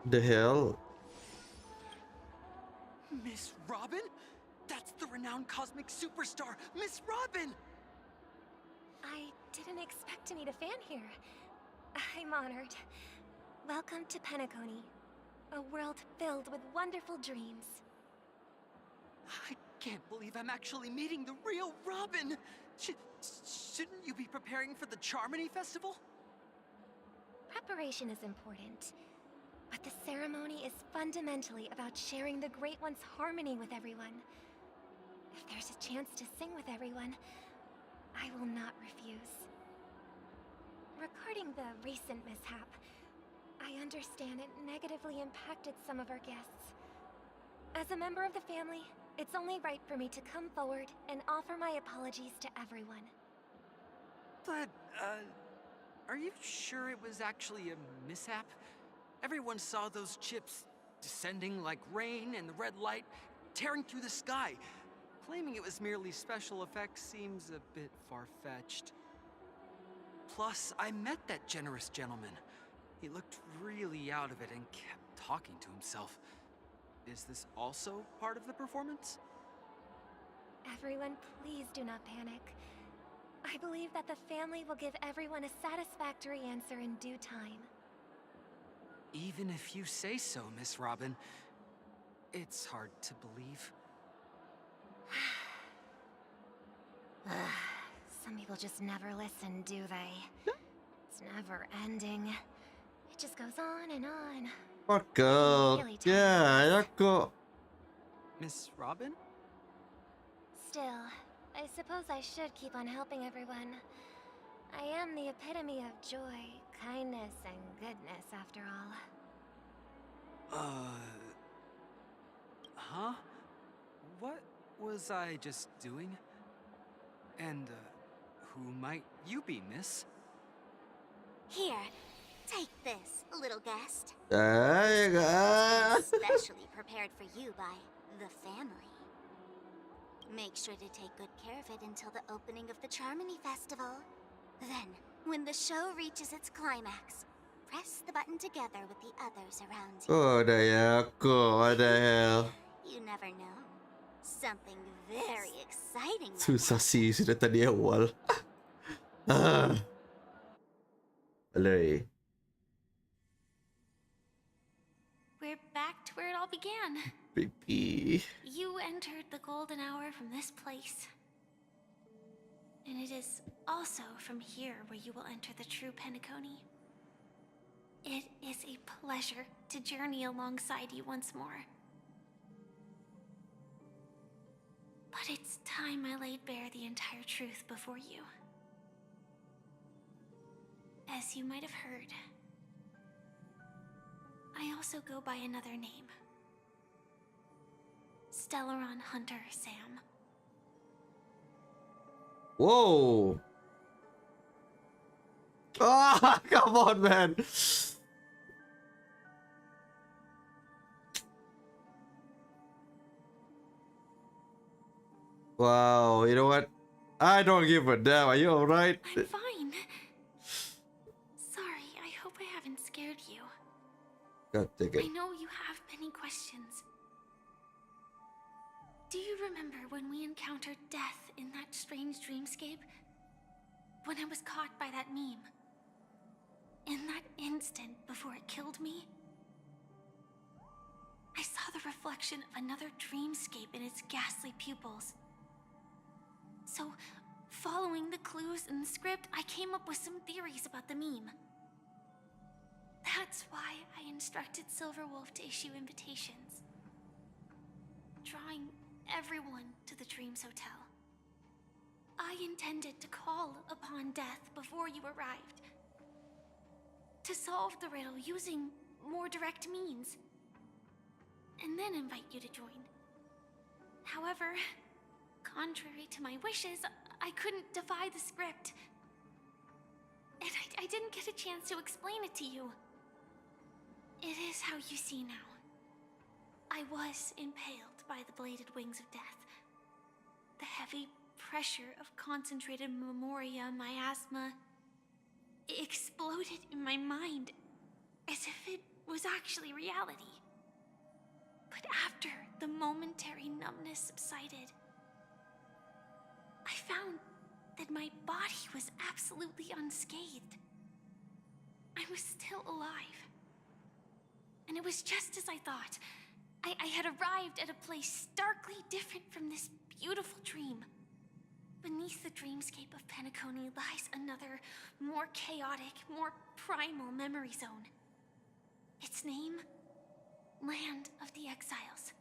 The hell? Miss Robin? That's the renowned cosmic superstar, Miss Robin! I didn't expect to meet a fan here. I'm honored. Welcome to Penacony, a world filled with wonderful dreams. I can't believe I'm actually meeting the real Robin! Shouldn't you be preparing for the Charmony Festival? Preparation is important, but the ceremony is fundamentally about sharing the Great One's harmony with everyone. If there's a chance to sing with everyone, I will not refuse. Regarding the recent mishap, I understand it negatively impacted some of our guests. As a member of the family, it's only right for me to come forward and offer my apologies to everyone. But, are you sure it was actually a mishap? Everyone saw those chips descending like rain and the red light tearing through the sky. Claiming it was merely special effects seems a bit far-fetched. Plus, I met that generous gentleman. He looked really out of it and kept talking to himself. Is this also part of the performance? Everyone, please do not panic. I believe that the family will give everyone a satisfactory answer in due time. Even if you say so, Miss Robin, it's hard to believe. Some people just never listen, do they? It's never ending. It just goes on and on. What girl? Really Yeah, Yako. Miss Robin? Still, I suppose I should keep on helping everyone. I am the epitome of joy, kindness, and goodness, after all. Huh? What was I just doing? And, who might you be, miss? Here, take this, little guest. There you go. Specially prepared for you by the family. Make sure to take good care of it until the opening of the Charmony Festival. Then, when the show reaches its climax, press the button together with the others around you. Oh, the Yako. What the hell? You never know. Something very exciting. Susah sih sudah tadi awal. Alay. We're back to where it all began. Baby. You entered the golden hour from this place. And it is also from here where you will enter the true Penacony. It is a pleasure to journey alongside you once more. But it's time I laid bare the entire truth before you. As you might have heard, I also go by another name. Stellaron Hunter Sam. Whoa. Ah, come on, man. Wow, you know what? I don't give a damn. Are you alright? I'm fine. Sorry, I hope I haven't scared you. God take it. I know you have many questions. Do you remember when we encountered death in that strange dreamscape? When I was caught by that meme? In that instant before it killed me? I saw the reflection of another dreamscape in its ghastly pupils. So, following the clues in the script, I came up with some theories about the meme. That's why I instructed Silverwolf to issue invitations, drawing everyone to the Dreams Hotel. I intended to call upon death before you arrived, to solve the riddle using more direct means, and then invite you to join. However, contrary to my wishes, I couldn't defy the script. And I didn't get a chance to explain it to you. It is how you see now. I was impaled by the bladed wings of death. The heavy pressure of concentrated memoria miasma exploded in my mind as if it was actually reality. But after the momentary numbness subsided, I found that my body was absolutely unscathed. I was still alive. And it was just as I thought. I had arrived at a place starkly different from this beautiful dream. Beneath the dreamscape of Penacony lies another, more chaotic, more primal memory zone. Its name? Land of the Exiles.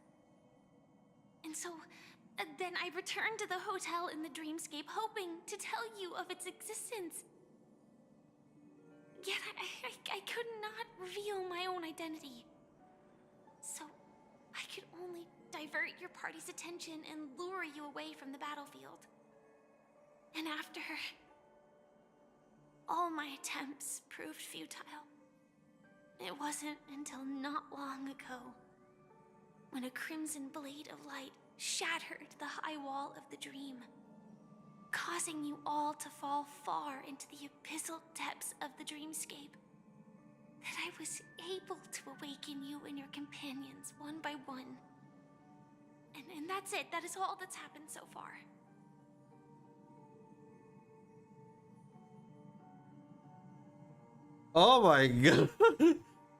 And so, then I returned to the hotel in the dreamscape, hoping to tell you of its existence. Yet I could not reveal my own identity. So, I could only divert your party's attention and lure you away from the battlefield. And after all my attempts proved futile, it wasn't until not long ago when a crimson blade of light shattered the high wall of the dream, causing you all to fall far into the abyssal depths of the dreamscape, that I was able to awaken you and your companions one by one. And that's it. That is all that's happened so far. Oh my god.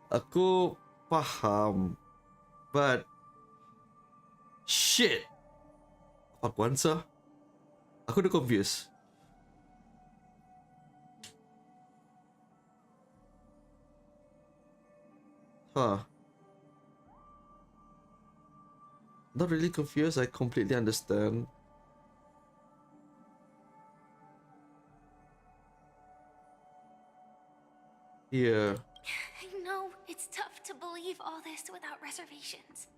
Aku paham. But shit. Apa answer? Aku udah confused. Huh. Not really confused. I completely understand. Yeah. I know it's tough to believe all this without reservations.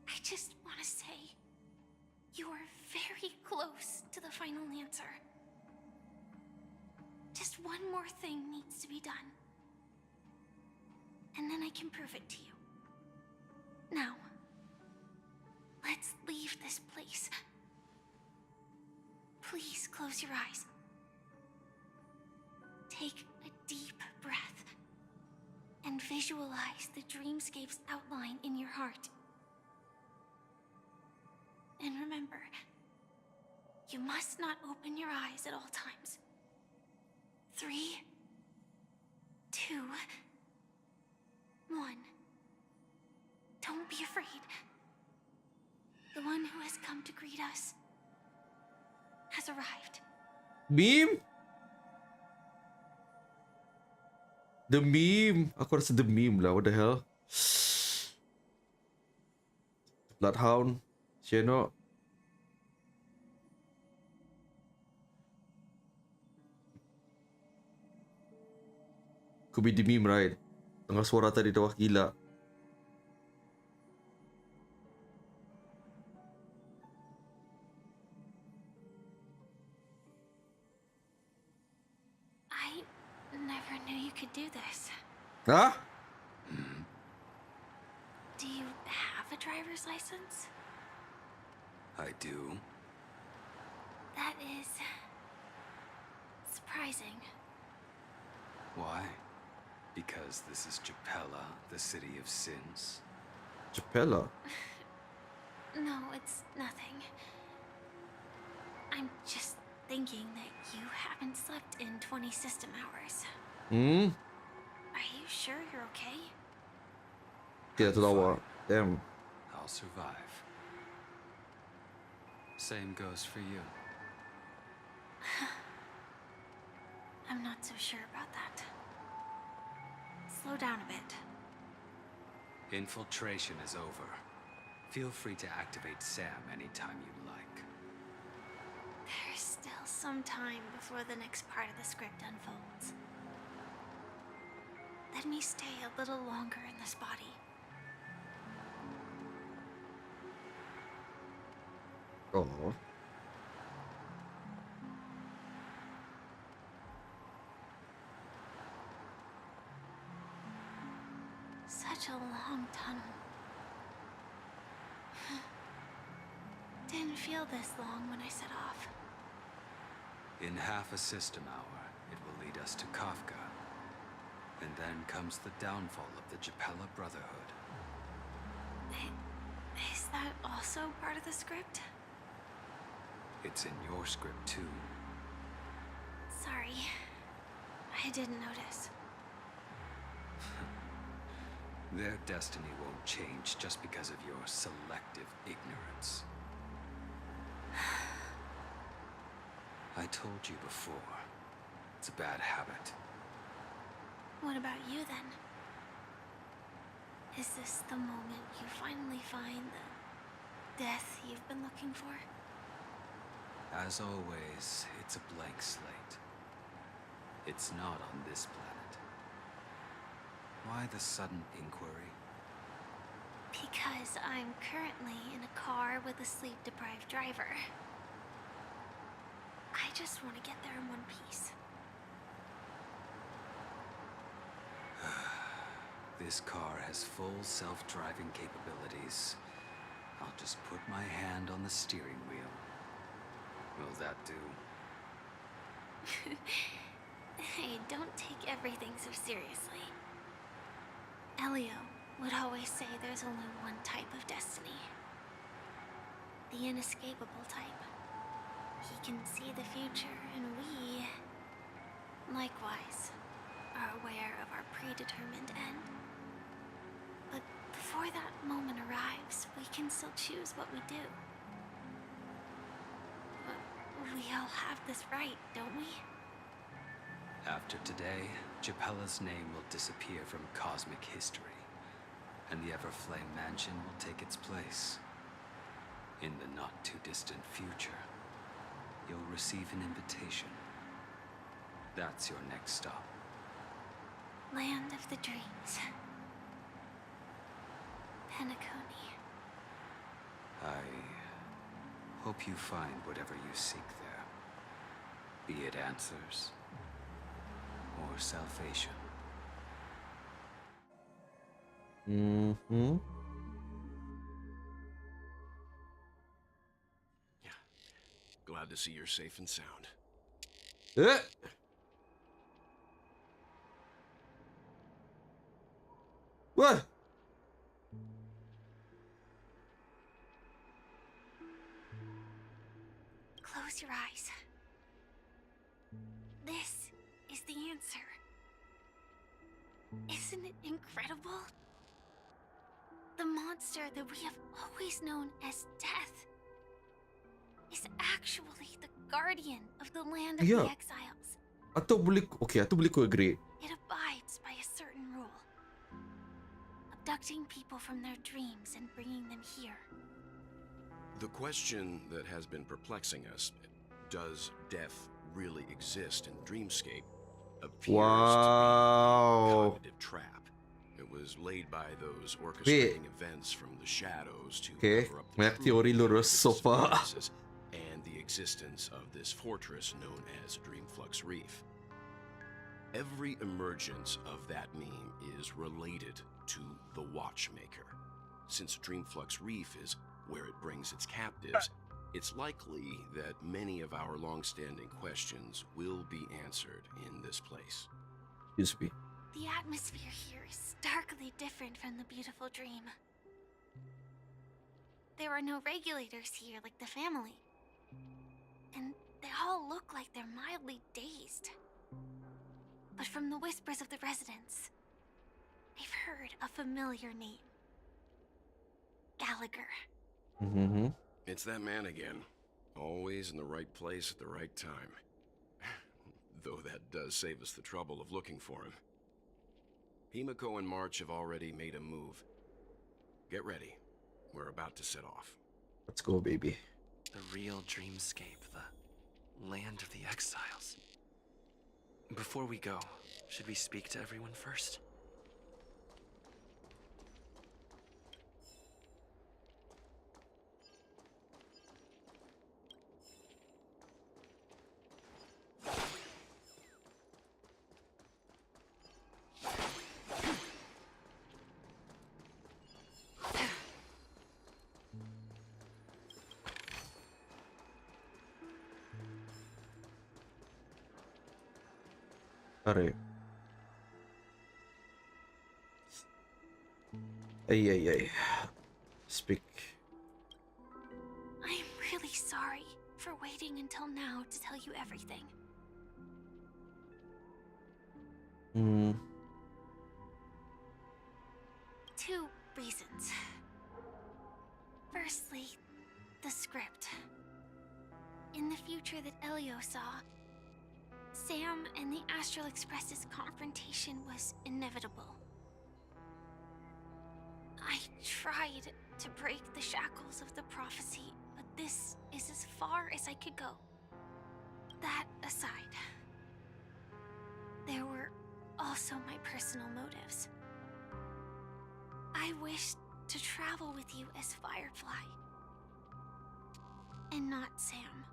I just want to say, you are very close to the final answer. Just one more thing needs to be done. And then I can prove it to you. Now, let's leave this place. Please close your eyes. Take a deep breath and visualize the dreamscape's outline in your heart. And remember, you must not open your eyes at all times. 3, 2, 1. Don't be afraid. The one who has come to greet us has arrived. Meme? The meme. Aku rasa the meme lah. What the hell? Bloodhound. Sheno. Could be the meme, right? Tengah suara tadi dah gila. I never knew you could do this. Huh? Do you have a driver's license? I do. That is surprising. Why? Because this is Japella, the city of sins. Japella? No, it's nothing. I'm just thinking that you haven't slept in 20 system hours. Hmm? Are you sure you're okay? Tidak tahu. Damn. I'll survive. Same goes for you. I'm not so sure about that. Slow down a bit. Infiltration is over. Feel free to activate Sam anytime you like. There's still some time before the next part of the script unfolds. Let me stay a little longer in this body. Oh. Such a long tunnel. Didn't feel this long when I set off. In half a system hour, it will lead us to Kafka. And then comes the downfall of the Japella Brotherhood. Is that also part of the script? It's in your script too. Sorry. I didn't notice. Their destiny won't change just because of your selective ignorance. I told you before, it's a bad habit. What about you then? Is this the moment you finally find the death you've been looking for? As always, it's a blank slate. It's not on this planet. Why the sudden inquiry? Because I'm currently in a car with a sleep-deprived driver. I just want to get there in one piece. This car has full self-driving capabilities. I'll just put my hand on the steering wheel. Will that do? Hey, don't take everything so seriously. Elio would always say there's only one type of destiny. The inescapable type. He can see the future, and we, likewise, are aware of our predetermined end. But before that moment arrives, we can still choose what we do. We all have this right, don't we? After today, Japella's name will disappear from cosmic history, and the Everflame Mansion will take its place. In the not-too-distant future, you'll receive an invitation. That's your next stop. Land of the Dreams. Penacony. I hope you find whatever you seek there. Be it answers or salvation. Mm-hmm. Yeah. Glad to see you're safe and sound. What? Close your eyes. This is the answer. Isn't it incredible? The monster that we have always known as Death is actually the guardian of the land of the exiles. Atau boleh ko agree. It abides by a certain rule. Abducting people from their dreams and bringing them here. The question that has been perplexing us, does death really exist in Dreamscape, appears to be a cognitive trap. It was laid by those orchestrating events from the shadows to cover up the teori lurus so far. And the existence of this fortress known as Dreamflux Reef. Every emergence of that meme is related to the Watchmaker. Since Dreamflux Reef is where it brings its captives, it's likely that many of our long-standing questions will be answered in this place. Excuse me. The atmosphere here is starkly different from the beautiful dream. There are no regulators here like the family. And they all look like they're mildly dazed. But from the whispers of the residents, they've heard a familiar name. Gallagher. Mm-hmm. It's that man again. Always in the right place at the right time. Though that does save us the trouble of looking for him. Himiko and March have already made a move. Get ready. We're about to set off. Let's go, baby. The real dreamscape, the land of the exiles. Before we go, should we speak to everyone first? Sorry. Ay. Speak. I'm really sorry for waiting until now to tell you everything. Two reasons. Firstly, the script. In the future that Elio saw, Sam and the Astral Express's confrontation was inevitable. I tried to break the shackles of the prophecy, but this is as far as I could go. That aside, there were also my personal motives. I wished to travel with you as Firefly. And not Sam.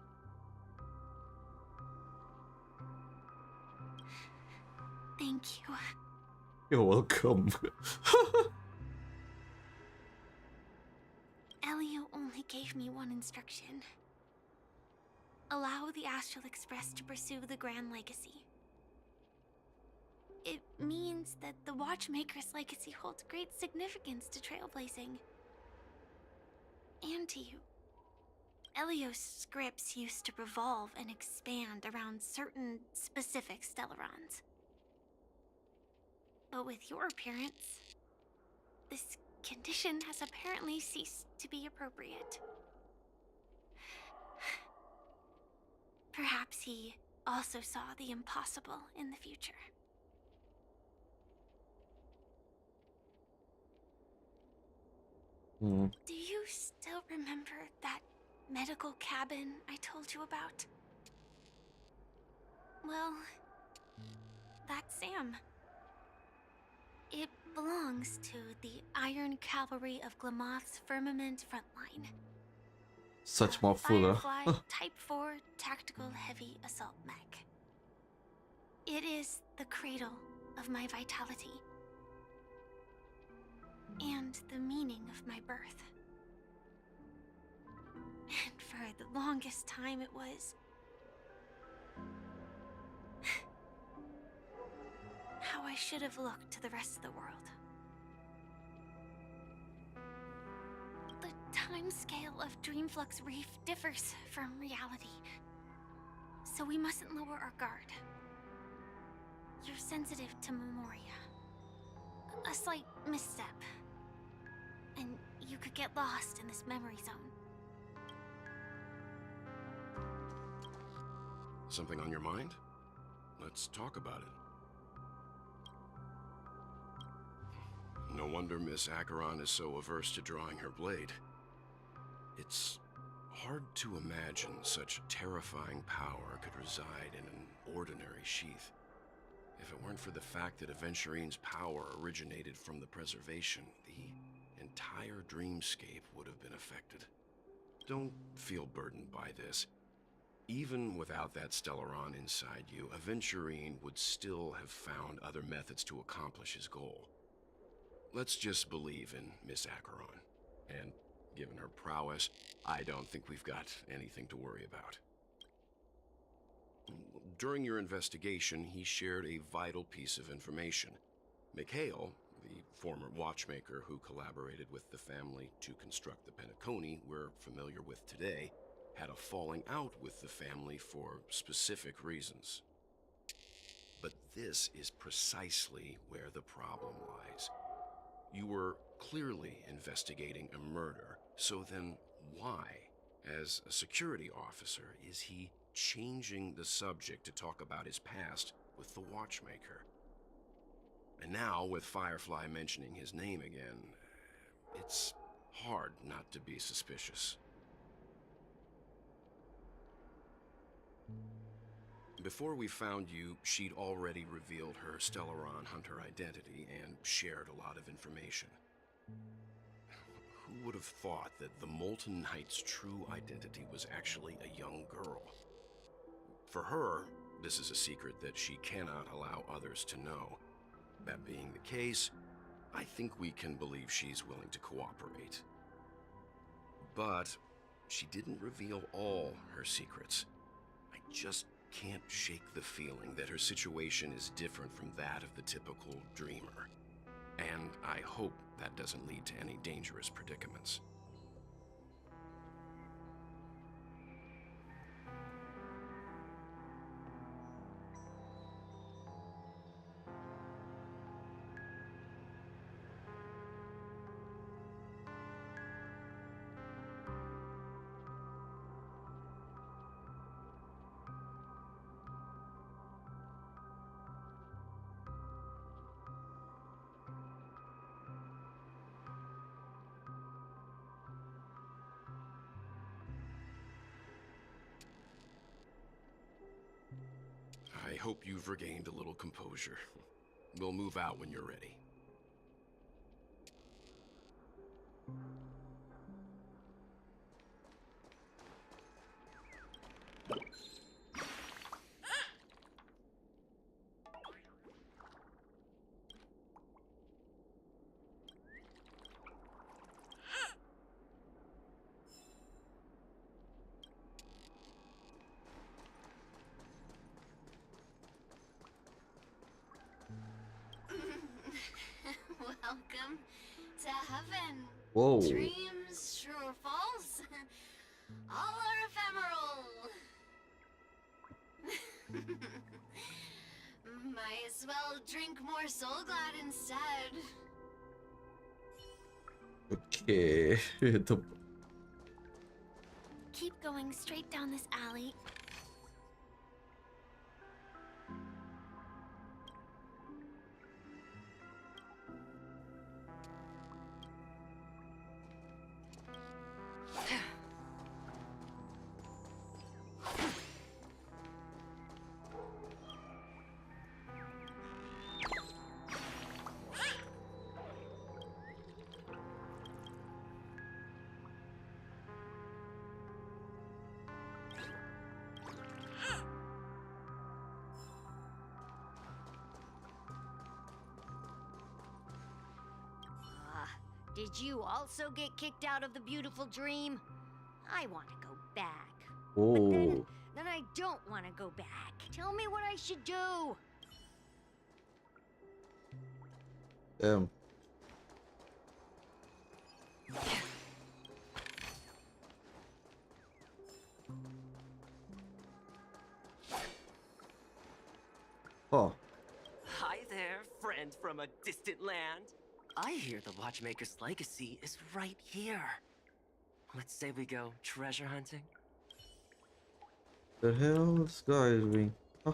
Thank you. You're welcome. Elio only gave me one instruction. Allow the Astral Express to pursue the Grand Legacy. It means that the Watchmaker's legacy holds great significance to trailblazing. And to you. Elio's scripts used to revolve and expand around certain specific Stellarons. But with your appearance, this condition has apparently ceased to be appropriate. Perhaps he also saw the impossible in the future. Do you still remember that medical cabin I told you about? Well, that's Sam. It belongs to the Iron Cavalry of Glamoth's Firmament Frontline. Such more fuller. Firefly Type 4 Tactical Heavy Assault Mech. It is the cradle of my vitality. And the meaning of my birth. And for the longest time it was... how I should have looked to the rest of the world. The timescale of Dreamflux Reef differs from reality, so we mustn't lower our guard. You're sensitive to Memoria. A slight misstep, and you could get lost in this memory zone. Something on your mind? Let's talk about it. No wonder Miss Acheron is so averse to drawing her blade. It's hard to imagine such terrifying power could reside in an ordinary sheath. If it weren't for the fact that Aventurine's power originated from the preservation, the entire dreamscape would have been affected. Don't feel burdened by this. Even without that Stellaron inside you, Aventurine would still have found other methods to accomplish his goal. Let's just believe in Miss Acheron. And given her prowess, I don't think we've got anything to worry about. During your investigation, he shared a vital piece of information. Mikhail, the former watchmaker who collaborated with the family to construct the Penacony we're familiar with today, had a falling out with the family for specific reasons. But this is precisely where the problem lies. You were clearly investigating a murder, so then why, as a security officer, is he changing the subject to talk about his past with the watchmaker? And now, with Firefly mentioning his name again, it's hard not to be suspicious. Before we found you, she'd already revealed her Stellaron hunter identity and shared a lot of information. Who would have thought that the Molten Knight's true identity was actually a young girl? For her, this is a secret that she cannot allow others to know. That being the case, I think we can believe she's willing to cooperate. But she didn't reveal all her secrets. I just can't shake the feeling that her situation is different from that of the typical dreamer. And I hope that doesn't lead to any dangerous predicaments. I hope you've regained a little composure. We'll move out when you're ready. to heaven. Whoa. Dreams, true or false, all are ephemeral. Might as well drink more Soul Glad instead. Okay. Keep going straight down this alley. Did you also get kicked out of the beautiful dream? I want to go back. Oh. But then I don't want to go back. Tell me what I should do. Oh. Hi there, friend from a distant land. I hear the Watchmaker's legacy is right here. Let's say we go treasure hunting. The hell this guy is doing? Huh?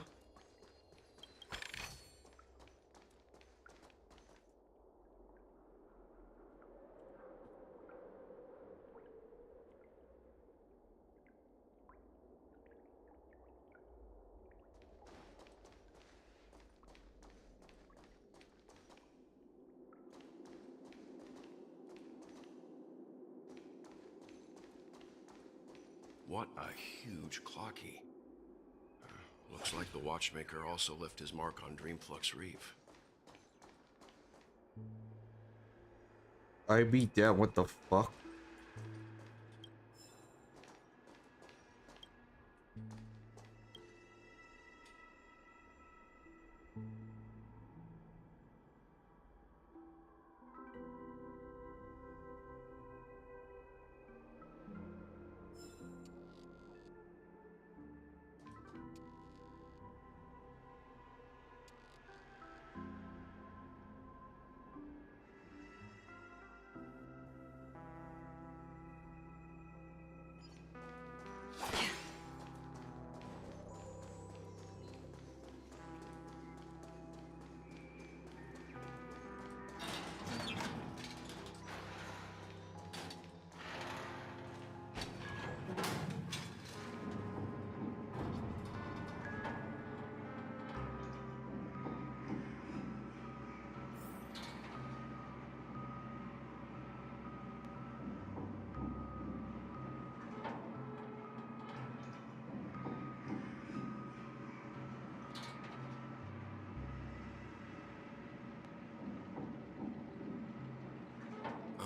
What a huge clocky. Looks like the Watchmaker also left his mark on Dreamflux Reef. I beat that. What the fuck?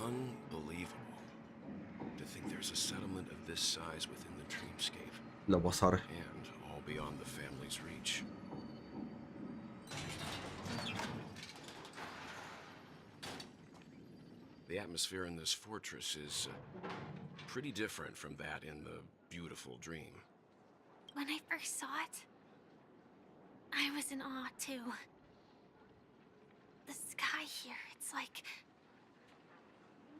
Unbelievable. To think there's a settlement of this size within the dreamscape. La basar. And all beyond the family's reach. The atmosphere in this fortress is pretty different from that in the beautiful dream. When I first saw it, I was in awe too. The sky here, it's like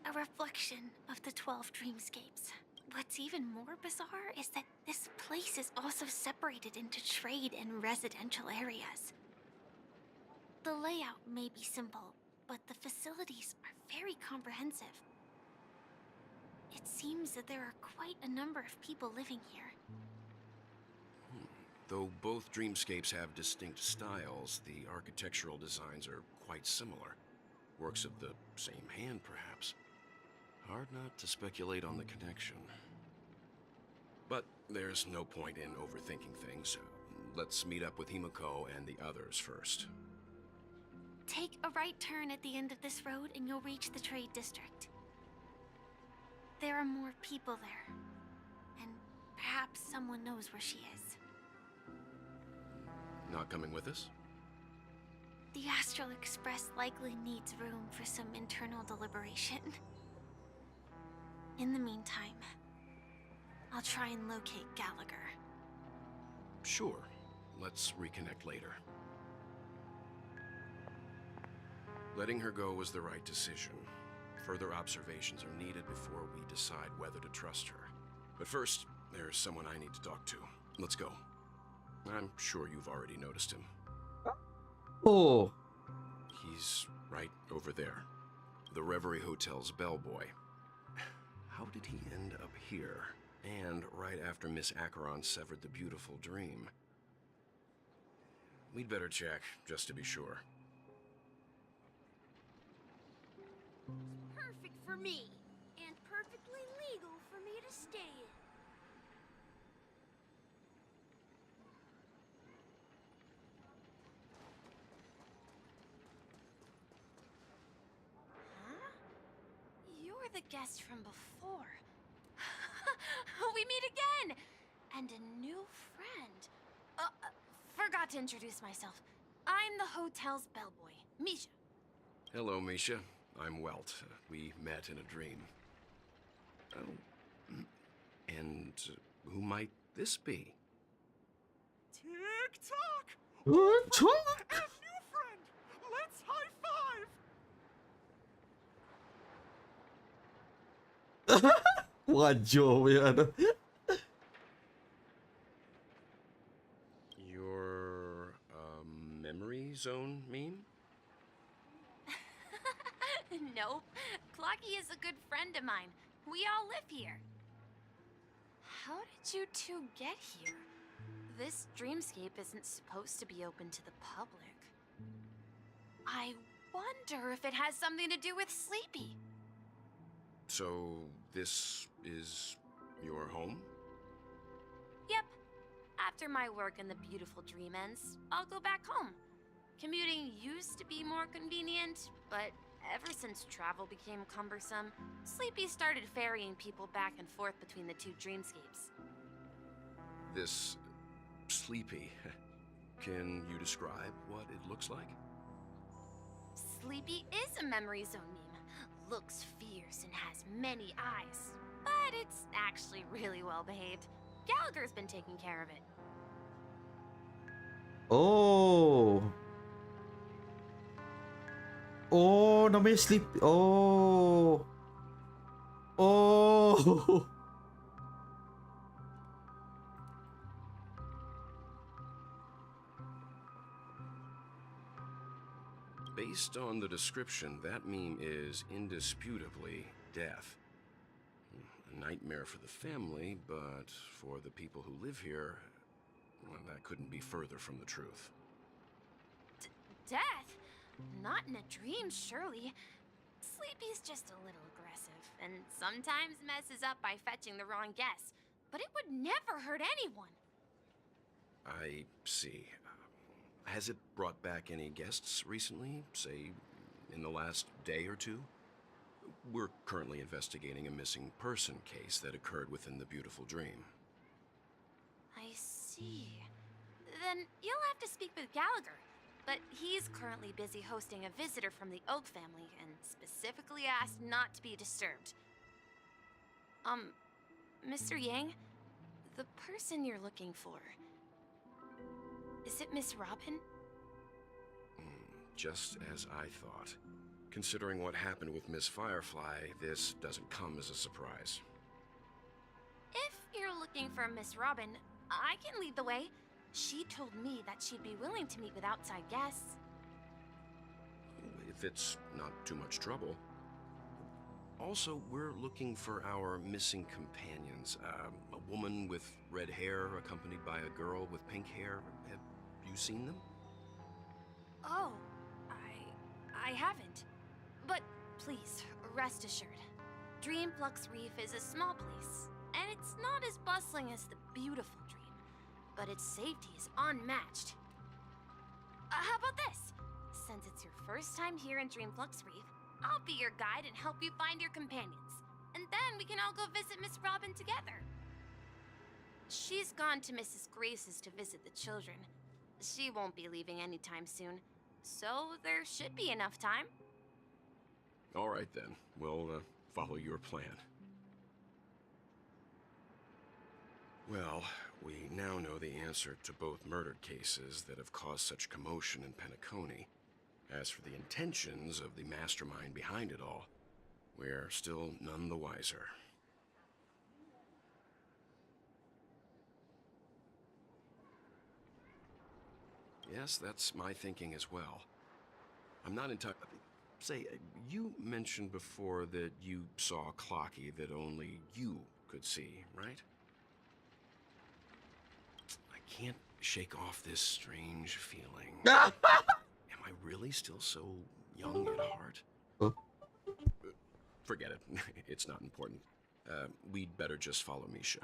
a reflection of the 12 dreamscapes. What's even more bizarre is that this place is also separated into trade and residential areas. The layout may be simple, but the facilities are very comprehensive. It seems that there are quite a number of people living here. Though both dreamscapes have distinct styles, the architectural designs are quite similar. Works of the same hand, perhaps. Hard not to speculate on the connection. But there's no point in overthinking things. Let's meet up with Himiko and the others first. Take a right turn at the end of this road and you'll reach the trade district. There are more people there. And perhaps someone knows where she is. Not coming with us? The Astral Express likely needs room for some internal deliberation. In the meantime, I'll try and locate Gallagher. Sure. Let's reconnect later. Letting her go was the right decision. Further observations are needed before we decide whether to trust her. But first, there's someone I need to talk to. Let's go. I'm sure you've already noticed him. Oh. He's right over there. The Reverie Hotel's bellboy. How did he end up here? And right after Miss Acheron severed the beautiful dream. We'd better check, just to be sure. Perfect for me, and perfectly legal for me to stay in. Huh? You're the guest from before. We meet again! And a new friend. Forgot to introduce myself. I'm the hotel's bellboy, Misha. Hello, Misha. I'm Welt. We met in a dream. Oh. And who might this be? Tick-tock! Tick-tock! And new friend! Let's high-five! Wajo ya ano. Your, memory zone meme? Nope. Clocky is a good friend of mine. We all live here. How did you two get here? This dreamscape isn't supposed to be open to the public. I wonder if it has something to do with Sleepy. So, this is your home? Yep. After my work in the beautiful dream ends, I'll go back home. Commuting used to be more convenient, but ever since travel became cumbersome, Sleepy started ferrying people back and forth between the two dreamscapes. This Sleepy. Can you describe what it looks like? Sleepy is a memory zone meme. Looks fierce and has many eyes, but it's actually really well behaved. Gallagher's been taking care of it. Oh. Oh, namanya sleep. Oh. Oh. Based on the description, that meme is indisputably death. A nightmare for the family, but for the people who live here, well, that couldn't be further from the truth. Death? Not in a dream, surely. Sleepy's just a little aggressive, and sometimes messes up by fetching the wrong guess. But it would never hurt anyone. I see. Has it brought back any guests recently? Say, in the last day or two? We're currently investigating a missing person case that occurred within the beautiful dream. I see. Then you'll have to speak with Gallagher. But he's currently busy hosting a visitor from the Oak family and specifically asked not to be disturbed. Mr. Yang, the person you're looking for, is it Miss Robin? Just as I thought. Considering what happened with Miss Firefly, this doesn't come as a surprise. If you're looking for Miss Robin, I can lead the way. She told me that she'd be willing to meet with outside guests. If it's not too much trouble. Also, we're looking for our missing companions. A woman with red hair accompanied by a girl with pink hair. Have you seen them? Oh, I haven't. But please, rest assured. Dreamflux Reef is a small place, and it's not as bustling as the beautiful dream, but its safety is unmatched. How about this? Since it's your first time here in Dreamflux Reef, I'll be your guide and help you find your companions. And then we can all go visit Miss Robin together. She's gone to Mrs. Grace's to visit the children. She won't be leaving anytime soon, so there should be enough time. All right then, we'll follow your plan. Well, we now know the answer to both murder cases that have caused such commotion in Penacony. As for the intentions of the mastermind behind it all, we're still none the wiser. Yes, that's my thinking as well. I'm not entirely... Say, you mentioned before that you saw a Clocky that only you could see, right? I can't shake off this strange feeling. Am I really still so young at heart? Huh? Forget it. It's not important. We'd better just follow Misha.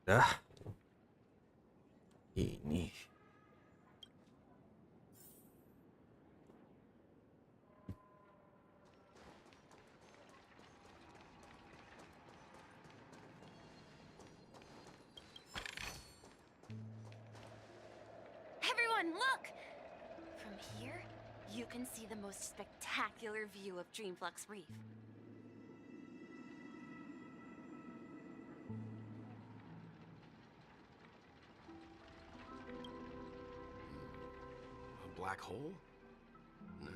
Dah. Ini. Everyone, look! From here, you can see the most spectacular view of Dreamflux Reef. A black hole? No.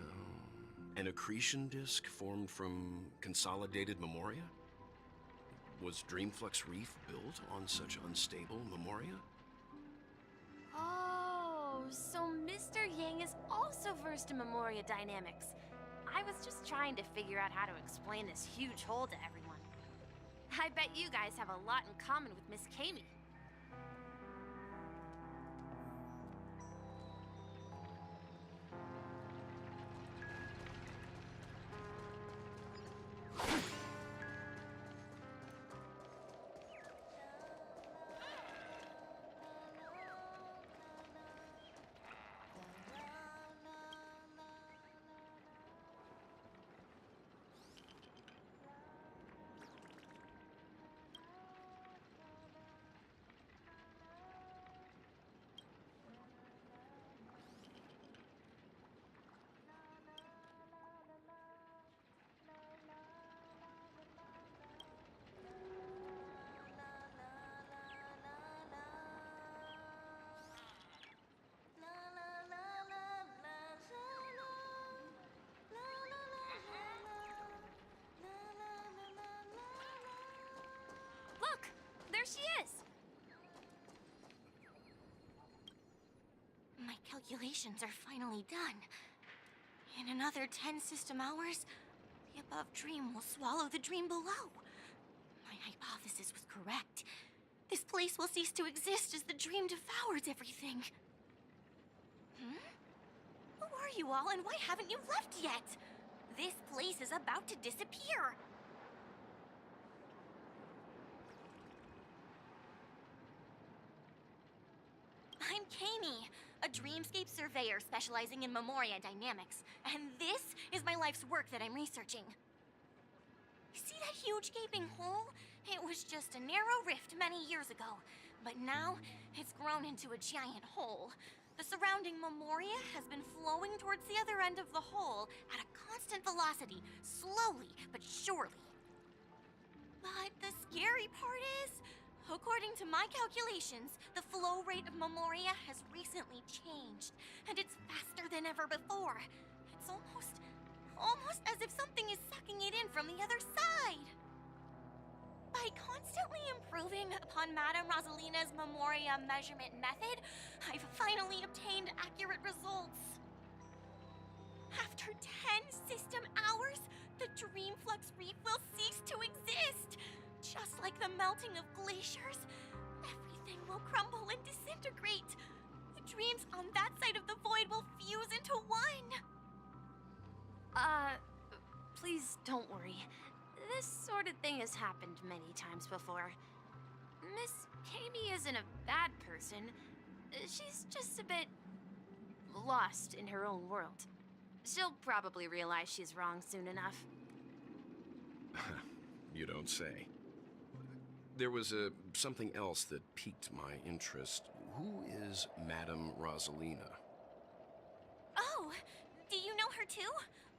An accretion disk formed from consolidated memoria? Was Dreamflux Reef built on such unstable memoria? Oh, so Mr. Yang is also versed in Memoria dynamics. I was just trying to figure out how to explain this huge hole to everyone. I bet you guys have a lot in common with Miss Kami. Look! There she is! My calculations are finally done. In another 10 system hours, the above dream will swallow the dream below. My hypothesis was correct. This place will cease to exist as the dream devours everything. Who are you all, and why haven't you left yet? This place is about to disappear. I'm Kami, a dreamscape surveyor specializing in Memoria dynamics, and this is my life's work that I'm researching. See that huge gaping hole? It was just a narrow rift many years ago, but now it's grown into a giant hole. The surrounding Memoria has been flowing towards the other end of the hole at a constant velocity, slowly but surely. But the scary part is, according to my calculations, the flow rate of Memoria has recently changed, and it's faster than ever before. It's almost as if something is sucking it in from the other side. By constantly improving upon Madame Rosalina's Memoria measurement method, I've finally obtained accurate results. After 10 system hours, the Dreamflux Reef will cease to exist. Just like the melting of glaciers, everything will crumble and disintegrate. The dreams on that side of the void will fuse into one. Please don't worry. This sort of thing has happened many times before. Miss Kami isn't a bad person. She's just a bit lost in her own world. She'll probably realize she's wrong soon enough. You don't say. There was something else that piqued my interest. Who is Madame Rosalina? Oh, do you know her too?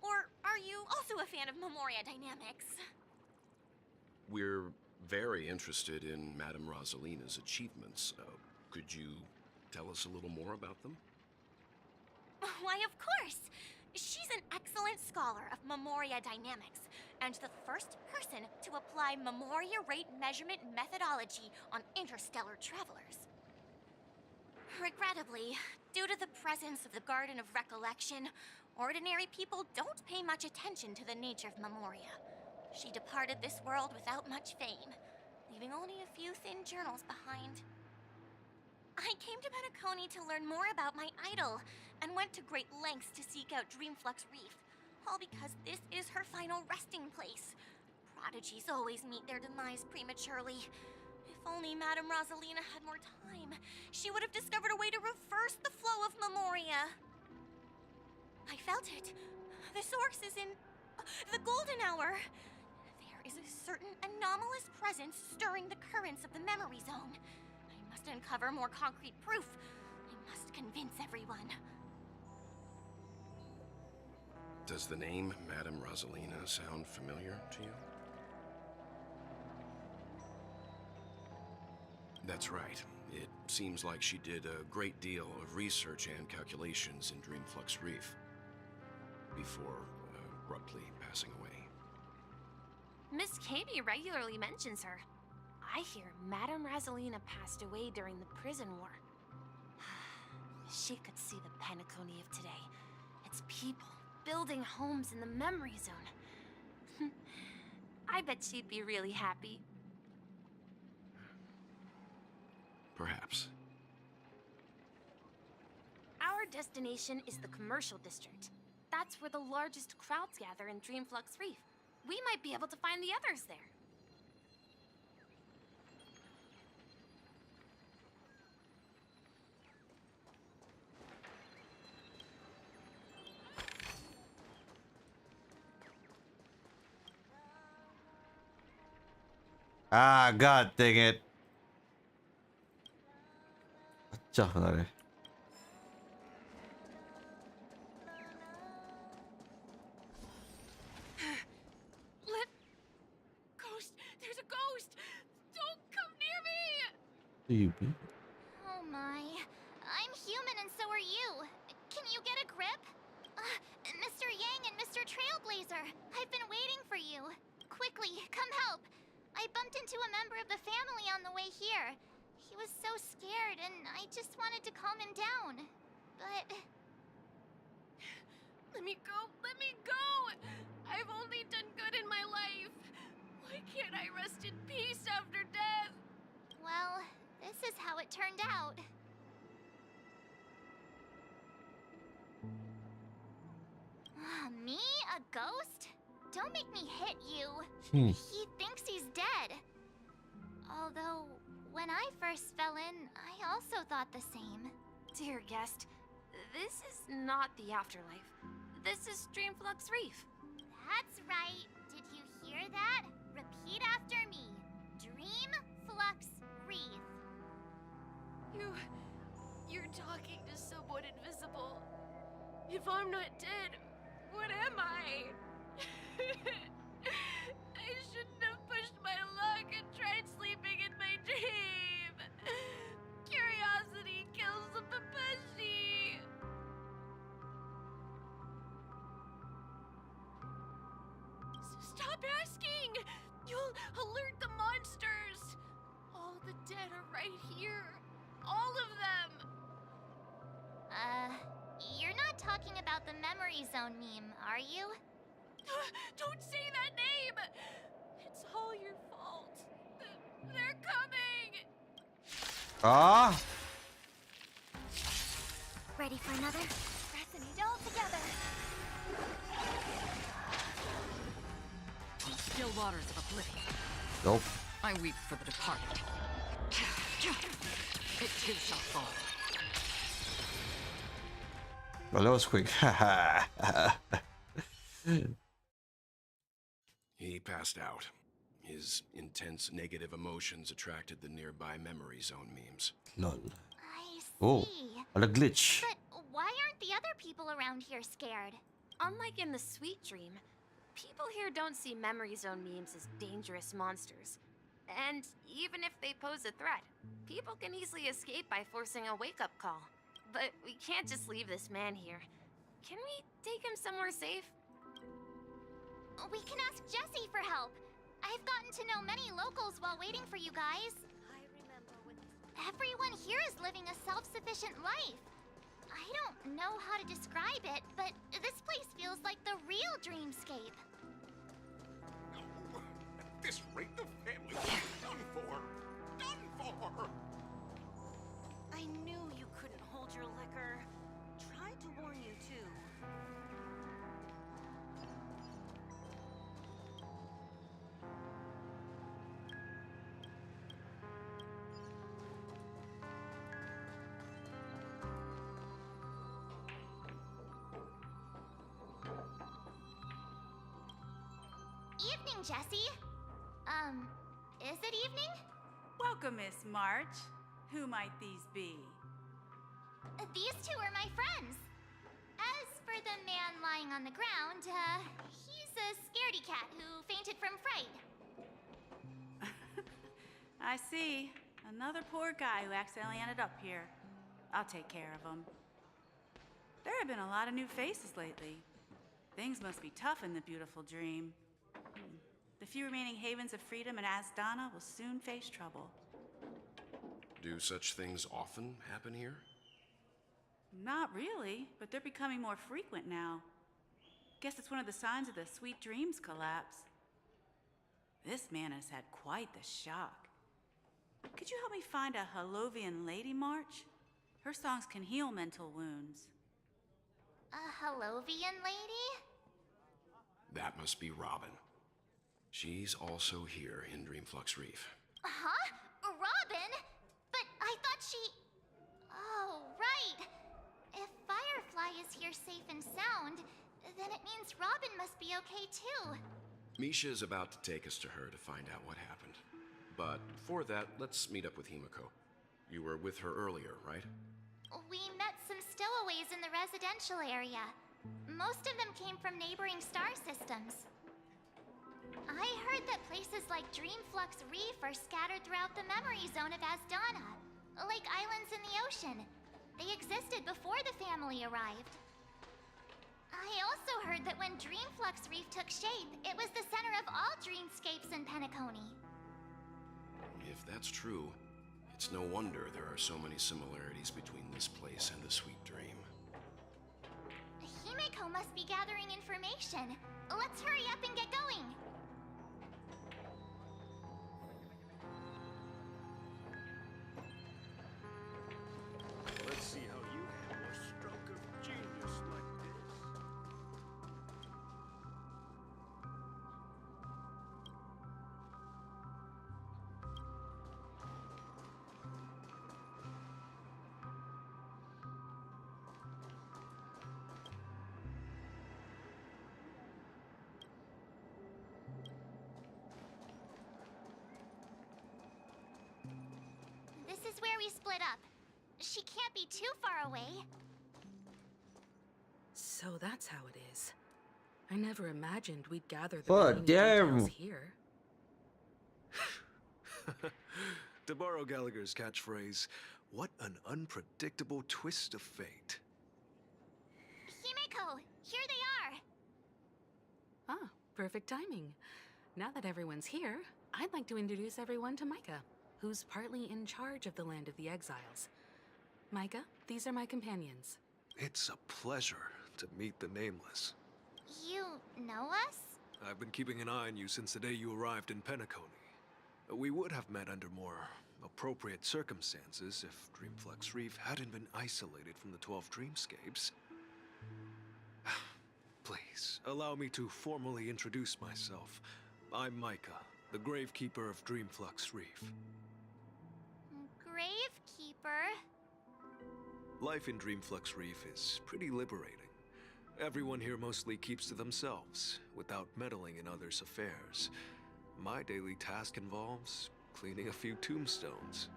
Or are you also a fan of Memoria dynamics? We're very interested in Madame Rosalina's achievements. Could you tell us a little more about them? Why, of course! She's an excellent scholar of Memoria dynamics, and the first person to apply Memoria rate measurement methodology on interstellar travelers. Regrettably, due to the presence of the Garden of Recollection, ordinary people don't pay much attention to the nature of Memoria. She departed this world without much fame, leaving only a few thin journals behind. I came to Penacony to learn more about my idol, and went to great lengths to seek out Dreamflux Reef, all because this is her final resting place. Prodigies always meet their demise prematurely. If only Madame Rosalina had more time, she would have discovered a way to reverse the flow of Memoria. I felt it. The source is in the Golden Hour. There is a certain anomalous presence stirring the currents of the memory zone. I must uncover more concrete proof. I must convince everyone. Does the name Madame Rosalina sound familiar to you? That's right. It seems like she did a great deal of research and calculations in Dreamflux Reef before abruptly passing away. Miss Katie regularly mentions her. I hear Madame Rosalina passed away during the prison war. She could see the Penacony of today. Its people building homes in the memory zone. I bet she'd be really happy. Perhaps. Our destination is the commercial district. That's where the largest crowds gather in Dreamflux Reef. We might be able to find the others there. Ah, god dang it. अच्छा बना रहे. Ghost! There's a ghost! Don't come near me! Who you be? Oh my. I'm human and so are you. Can you get a grip? Mr. Yang and Mr. Trailblazer, I've been waiting for you. Quickly, come help. I bumped into a member of the family on the way here. He was so scared and I just wanted to calm him down. But... Let me go! Let me go! I've only done good in my life. Why can't I rest in peace after death? well, this is how it turned out. Me? A ghost? Don't make me hit you. He thinks he's dead. Although, when I first fell in, I also thought the same. Dear guest, this is not the afterlife. This is Dreamflux Reef. That's right. Did you hear that? Repeat after me. Dreamflux Reef. You're talking to someone invisible. If I'm not dead, what am I? I shouldn't have pushed my luck and tried sleeping in my dream. Curiosity kills the papashi. Stop asking! You'll alert the monsters. All the dead are right here. All of them. You're not talking about the memory zone meme, are you? Don't say that name! It's all your fault. They're coming! Ah! Ready for another? Resonate all together. On the still waters of oblivion, Nope. I weep for the departed. It too shall fall. Well, that was quick. He passed out. His intense negative emotions attracted the nearby memory zone memes. Lol. I see. Oh, a glitch. But why aren't the other people around here scared? Unlike in the Sweet Dream, people here don't see memory zone memes as dangerous monsters. And even if they pose a threat, people can easily escape by forcing a wake-up call. But we can't just leave this man here. Can we take him somewhere safe? We can ask Jessie for help. I've gotten to know many locals while waiting for you guys. I remember when Everyone here is living a self-sufficient life. I don't know how to describe it, but this place feels like the real dreamscape. At this rate, the family will be done for. Done for! I knew you couldn't hold your liquor. Tried to warn you too. evening, Jessie. Is it evening? Welcome, Miss March. Who might these be? These two are my friends. As for the man lying on the ground, he's a scaredy cat who fainted from fright. I see. Another poor guy who accidentally ended up here. I'll take care of him. There have been a lot of new faces lately. Things must be tough in the beautiful dream. The few remaining havens of freedom in Asdana will soon face trouble. Do such things often happen here? Not really, but they're becoming more frequent now. Guess it's one of the signs of the Sweet Dreams collapse. This man has had quite the shock. Could you help me find a Halovian lady, March? Her songs can heal mental wounds. A Halovian lady? That must be Robin. She's also here in Dreamflux Reef. Huh? Robin? But I thought she... Oh, right. If Firefly is here safe and sound, then it means Robin must be okay too. Misha is about to take us to her to find out what happened. But before that, let's meet up with Himiko. You were with her earlier, right? We met some stowaways in the residential area. Most of them came from neighboring star systems. I heard that places like Dreamflux Reef are scattered throughout the memory zone of Asdana, like islands in the ocean. They existed before the family arrived. I also heard that when Dreamflux Reef took shape, it was the center of all dreamscapes in Penacony. If that's true, it's no wonder there are so many similarities between this place and the Sweet Dream. Himiko must be gathering information. Let's hurry up and get going. Let's see how you handle a stroke of genius like this. This is where we split up. She can't be too far away. So that's how it is. I never imagined we'd gather the But remaining damn. details here. To borrow Gallagher's catchphrase, what an unpredictable twist of fate. Himiko, here they are. Ah, perfect timing. Now that everyone's here, I'd like to introduce everyone to Micah, who's partly in charge of the Land of the Exiles. Micah, these are my companions. It's a pleasure to meet the Nameless. You know us? I've been keeping an eye on you since the day you arrived in Penacony. We would have met under more appropriate circumstances if Dreamflux Reef hadn't been isolated from the 12 dreamscapes. Please, allow me to formally introduce myself. I'm Micah, the Gravekeeper of Dreamflux Reef. Gravekeeper? Life in Dreamflux Reef is pretty liberating. Everyone here mostly keeps to themselves, without meddling in others' affairs. My daily task involves cleaning a few tombstones.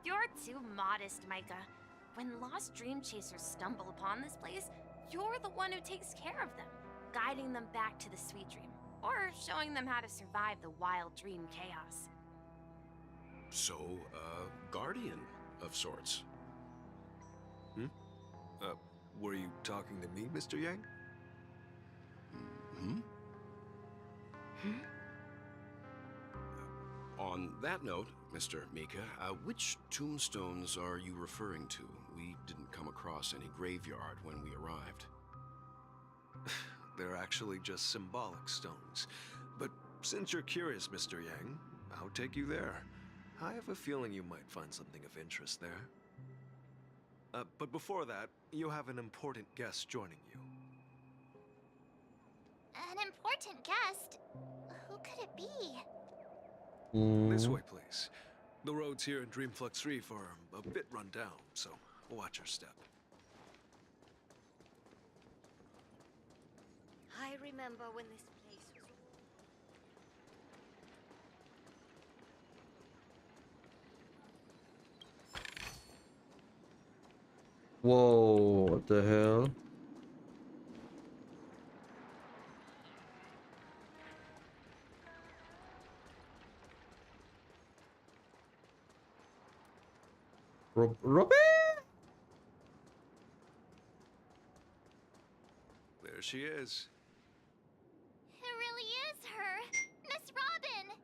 You're too modest, Micah. When lost dream chasers stumble upon this place, you're the one who takes care of them, guiding them back to the Sweet Dream, or showing them how to survive the wild dream chaos. So, guardian of sorts. Were you talking to me, Mr. Yang? On that note, Mr. Mika, which tombstones are you referring to? We didn't come across any graveyard when we arrived. They're actually just symbolic stones. But since you're curious, Mr. Yang, I'll take you there. I have a feeling you might find something of interest there. But before that, you have an important guest joining you. An important guest? Who could it be? This way, please. The roads here in Dreamflux Reef are a bit run down, so watch your step. I remember when this place was... Whoa, what the hell? Robin? There she is. It really is her! Miss Robin!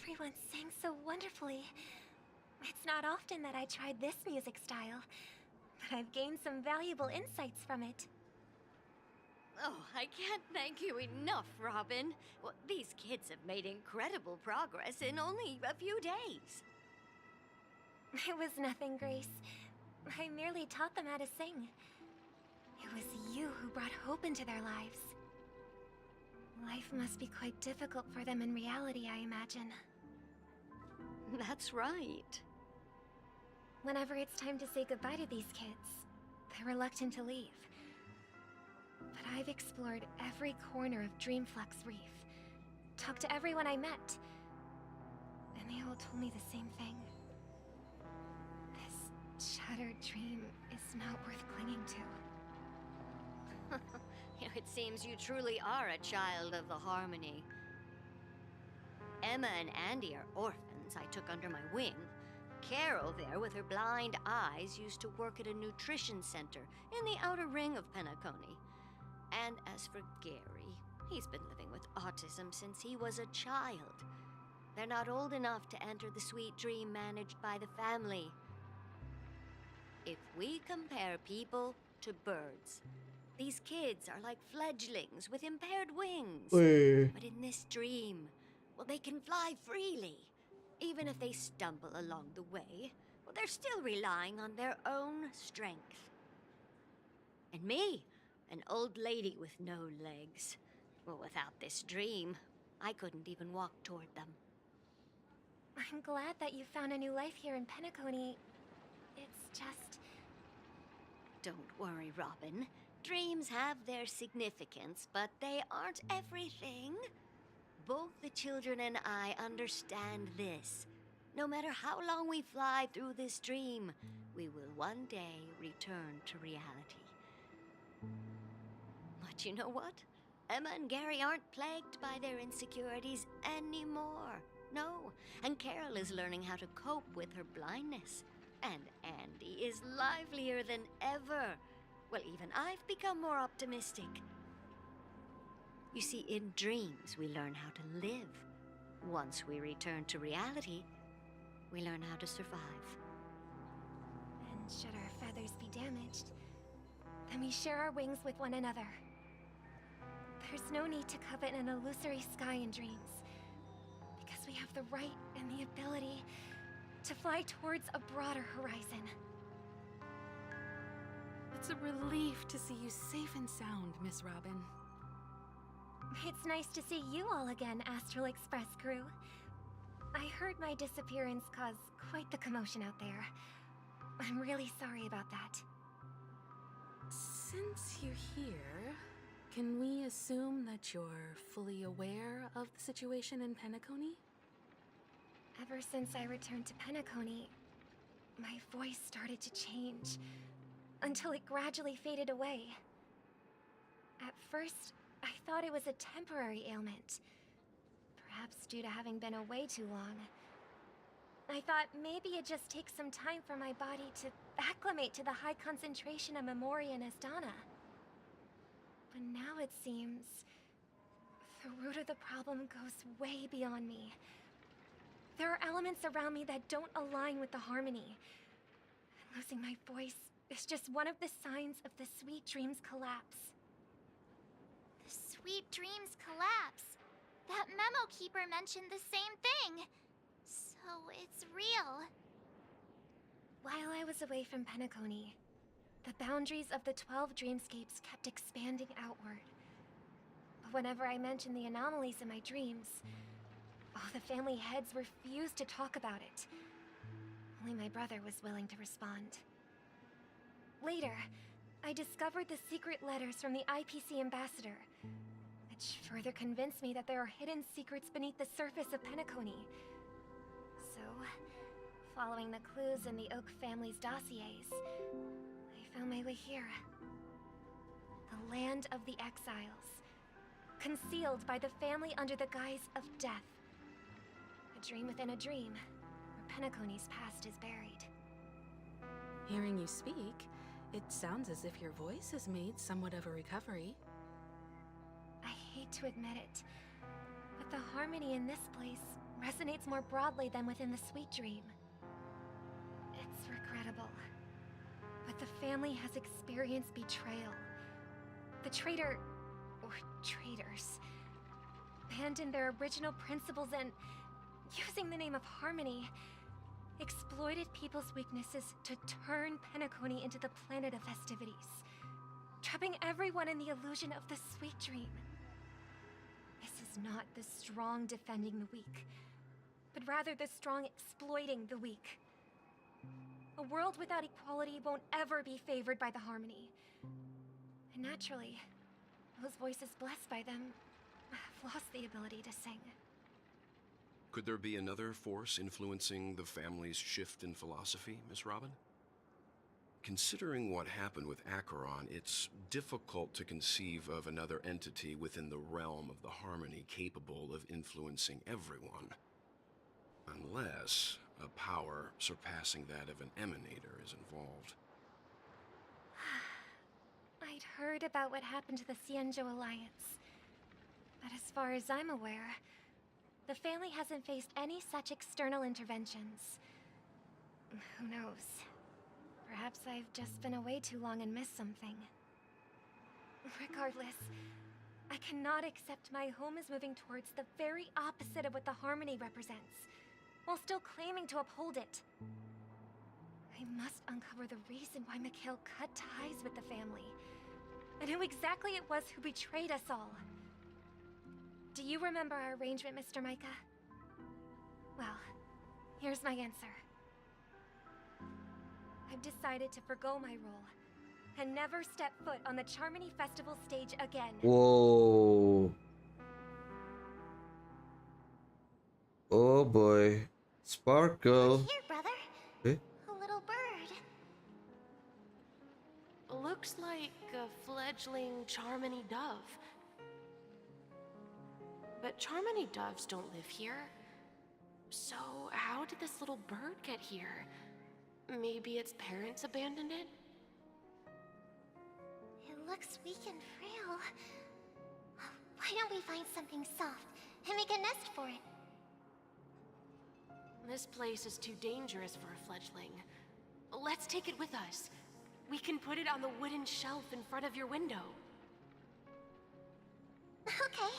Everyone sang so wonderfully. It's not often that I tried this music style, but I've gained some valuable insights from it. Oh, I can't thank you enough, Robin. Well, these kids have made incredible progress in only a few days. It was nothing, Grace. I merely taught them how to sing. It was you who brought hope into their lives. Life must be quite difficult for them in reality, I imagine. That's right. Whenever it's time to say goodbye to these kids, they're reluctant to leave. But I've explored every corner of Dreamflux Reef, talked to everyone I met, and they all told me the same thing. This shattered dream is not worth clinging to. It seems you truly are a child of the Harmony. Emma and Andy are orphans I took under my wing. Carol there, with her blind eyes, used to work at a nutrition center in the outer ring of Penacony. And as for Gary, he's been living with autism since he was a child. They're not old enough to enter the sweet dream managed by the family. If we compare people to birds, these kids are like fledglings with impaired wings. But in this dream, well, they can fly freely. Even if they stumble along the way, well, they're still relying on their own strength. And me, an old lady with no legs. Well, without this dream, I couldn't even walk toward them. I'm glad that you found a new life here in Penacony. It's just... Don't worry, Robin. Dreams have their significance, but they aren't everything. Both the children and I understand this. No matter how long we fly through this dream, we will one day return to reality. But you know what? Emma and Gary aren't plagued by their insecurities anymore. No, and Carol is learning how to cope with her blindness. And Andy is livelier than ever. Well, even I've become more optimistic. You see, in dreams, we learn how to live. Once we return to reality, we learn how to survive. And should our feathers be damaged, then we share our wings with one another. There's no need to covet an illusory sky in dreams, because we have the right and the ability to fly towards a broader horizon. It's a relief to see you safe and sound, Miss Robin. It's nice to see you all again, Astral Express crew. I heard my disappearance caused quite the commotion out there. I'm really sorry about that. Since you're here, can we assume that you're fully aware of the situation in Penacony? Ever since I returned to Penacony, my voice started to change, until it gradually faded away. At first, I thought it was a temporary ailment, perhaps due to having been away too long. I thought maybe it just takes some time for my body to acclimate to the high concentration of Memoria and Asdana. But now it seems the root of the problem goes way beyond me. There are elements around me that don't align with the harmony. Losing my voice is just one of the signs of the Sweet Dreams collapse. The Sweet Dreams collapse. That memo keeper mentioned the same thing. So it's real. While I was away from Penacony, the boundaries of the 12 dreamscapes kept expanding outward. But whenever I mentioned the anomalies in my dreams, all the family heads refused to talk about it. Only my brother was willing to respond. Later, I discovered the secret letters from the IPC ambassador. A which further convinced me that there are hidden secrets beneath the surface of Penacony. So, following the clues in the Oak family's dossiers, I found my way here. The land of the exiles, concealed by the family under the guise of death. A dream within a dream, where Penacony's past is buried. Hearing you speak, it sounds as if your voice has made somewhat of a recovery. I hate to admit it, but the harmony in this place resonates more broadly than within the Sweet Dream. It's regrettable, but the family has experienced betrayal. The traitor, or traitors, abandoned their original principles and, using the name of harmony, exploited people's weaknesses to turn Penacony into the planet of festivities, trapping everyone in the illusion of the Sweet Dream. This is not the strong defending the weak, but rather the strong exploiting the weak. A world without equality won't ever be favored by the harmony. And naturally, those voices blessed by them have lost the ability to sing. Could there be another force influencing the family's shift in philosophy, Miss Robin? Considering what happened with Acheron, it's difficult to conceive of another entity within the realm of the harmony capable of influencing everyone. Unless a power surpassing that of an emanator is involved. I'd heard about what happened to the Xianzhou Alliance, but as far as I'm aware, the family hasn't faced any such external interventions. Who knows? Perhaps I've just been away too long and missed something. Regardless, I cannot accept my home is moving towards the very opposite of what the harmony represents, while still claiming to uphold it. I must uncover the reason why Mikhail cut ties with the family, and who exactly it was who betrayed us all. Do you remember our arrangement, Mr. Micah? Well, here's my answer. I've decided to forgo my role, and never step foot on the Charmony Festival stage again. Whoa. Oh boy. Sparkle. Here, brother. Eh? A little bird. Looks like a fledgling Charmony dove. But Charmony doves don't live here. So how did this little bird get here? Maybe its parents abandoned it? It looks weak and frail. Why don't we find something soft and make a nest for it? This place is too dangerous for a fledgling. Let's take it with us. We can put it on the wooden shelf in front of your window. Okay.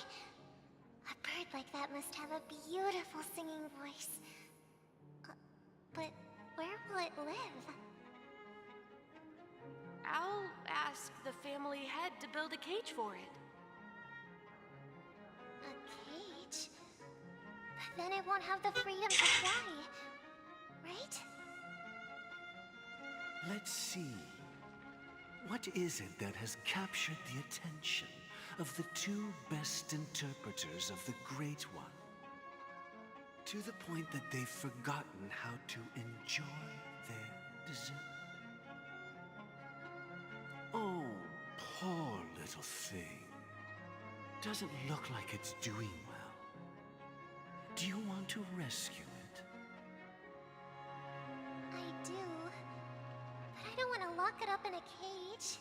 A bird like that must have a beautiful singing voice. But where will it live? I'll ask the family head to build a cage for it. A cage? But then it won't have the freedom to fly, right? Let's see. What is it that has captured the attention of the two best interpreters of the Great One? To the point that they've forgotten how to enjoy their dessert. Oh, poor little thing. Doesn't look like it's doing well. Do you want to rescue it? I do. But I don't want to lock it up in a cage.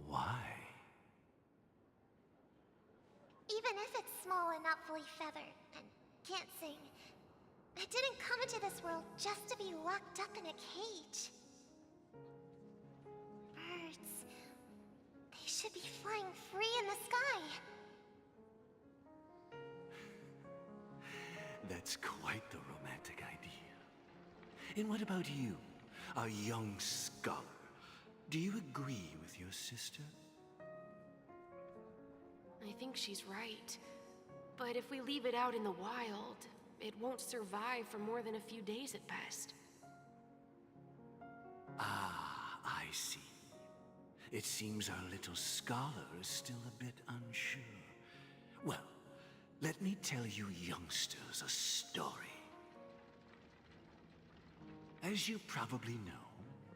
Why? Even if it's small and not fully feathered, and can't sing, it didn't come into this world just to be locked up in a cage. Birds, they should be flying free in the sky. That's quite the romantic idea. And what about you, a young scholar? Do you agree with your sister? I think she's right. But if we leave it out in the wild, it won't survive for more than a few days at best. Ah, I see. It seems our little scholar is still a bit unsure. Well, let me tell you youngsters a story. As you probably know,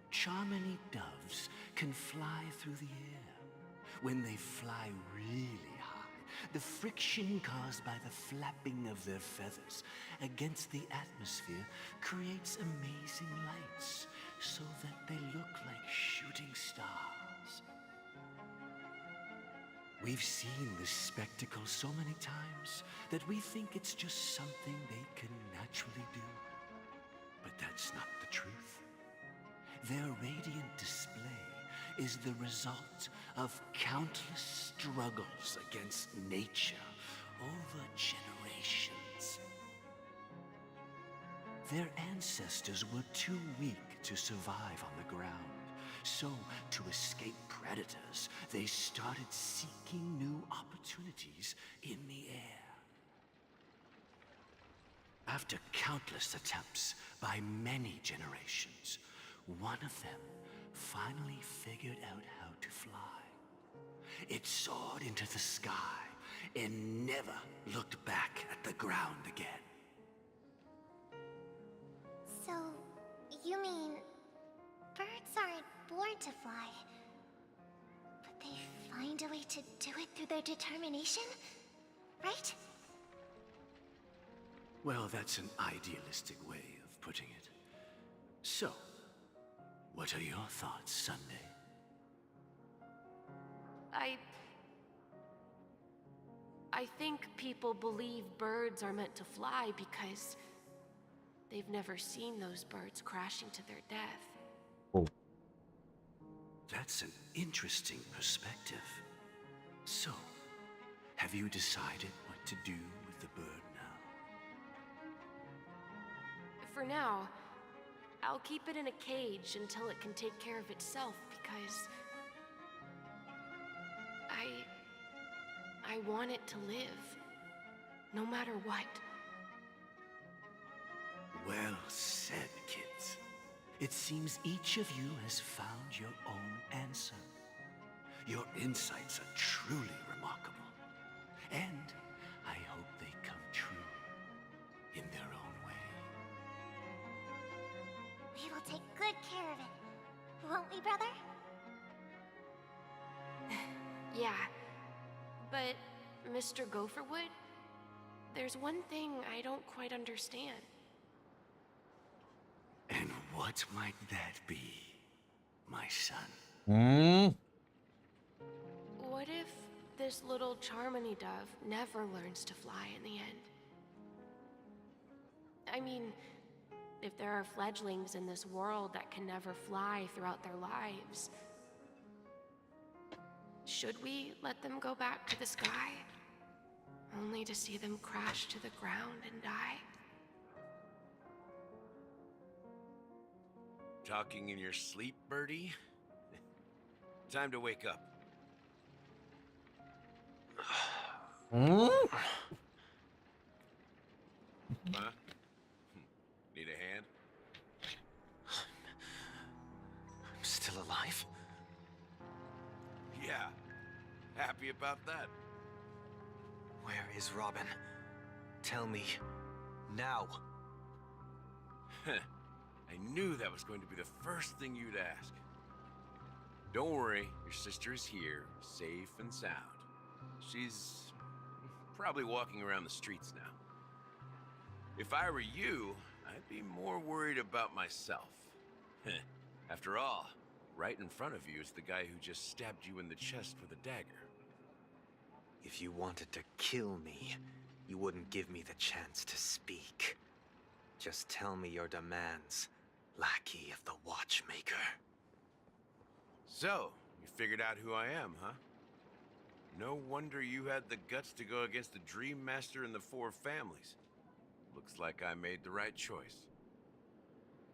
Charmony doves can fly through the air. When they fly really high, the friction caused by the flapping of their feathers against the atmosphere creates amazing lights so that they look like shooting stars. We've seen this spectacle so many times that we think it's just something they can naturally do. But that's not the truth. Their radiant display is the result of countless struggles against nature over generations. Their ancestors were too weak to survive on the ground, so to escape predators, they started seeking new opportunities in the air. After countless attempts by many generations, one of them finally figured out how to fly. It soared into the sky and never looked back at the ground again. So, you mean birds aren't born to fly, but they find a way to do it through their determination, right? Well, that's an idealistic way of putting it. So, what are your thoughts, Sunday? I think people believe birds are meant to fly because they've never seen those birds crashing to their death. Oh. That's an interesting perspective. So, have you decided what to do with the bird now? For now, I'll keep it in a cage until it can take care of itself because I want it to live, no matter what. Well said, kids. It seems each of you has found your own answer. Your insights are truly remarkable, and I hope they come true in their own way. We will take good care of it, won't we, brother? Yeah, but Mr. Gopherwood, there's one thing I don't quite understand. And what might that be, my son? What if this little Charmony dove never learns to fly in the end? I mean, if there are fledglings in this world that can never fly throughout their lives, should we let them go back to the sky, only to see them crash to the ground and die? Talking in your sleep, Birdie? Time to wake up. Huh? Need a hand? I'm still alive? Yeah. Happy about that. Where is Robin? Tell me. Now. I knew that was going to be the first thing you'd ask. Don't worry, your sister is here, safe and sound. She's probably walking around the streets now. If I were you, I'd be more worried about myself. After all, right in front of you is the guy who just stabbed you in the chest with a dagger. If you wanted to kill me, you wouldn't give me the chance to speak. Just tell me your demands, lackey of the Watchmaker. So, you figured out who I am, huh? No wonder you had the guts to go against the Dream Master and the Four Families. Looks like I made the right choice.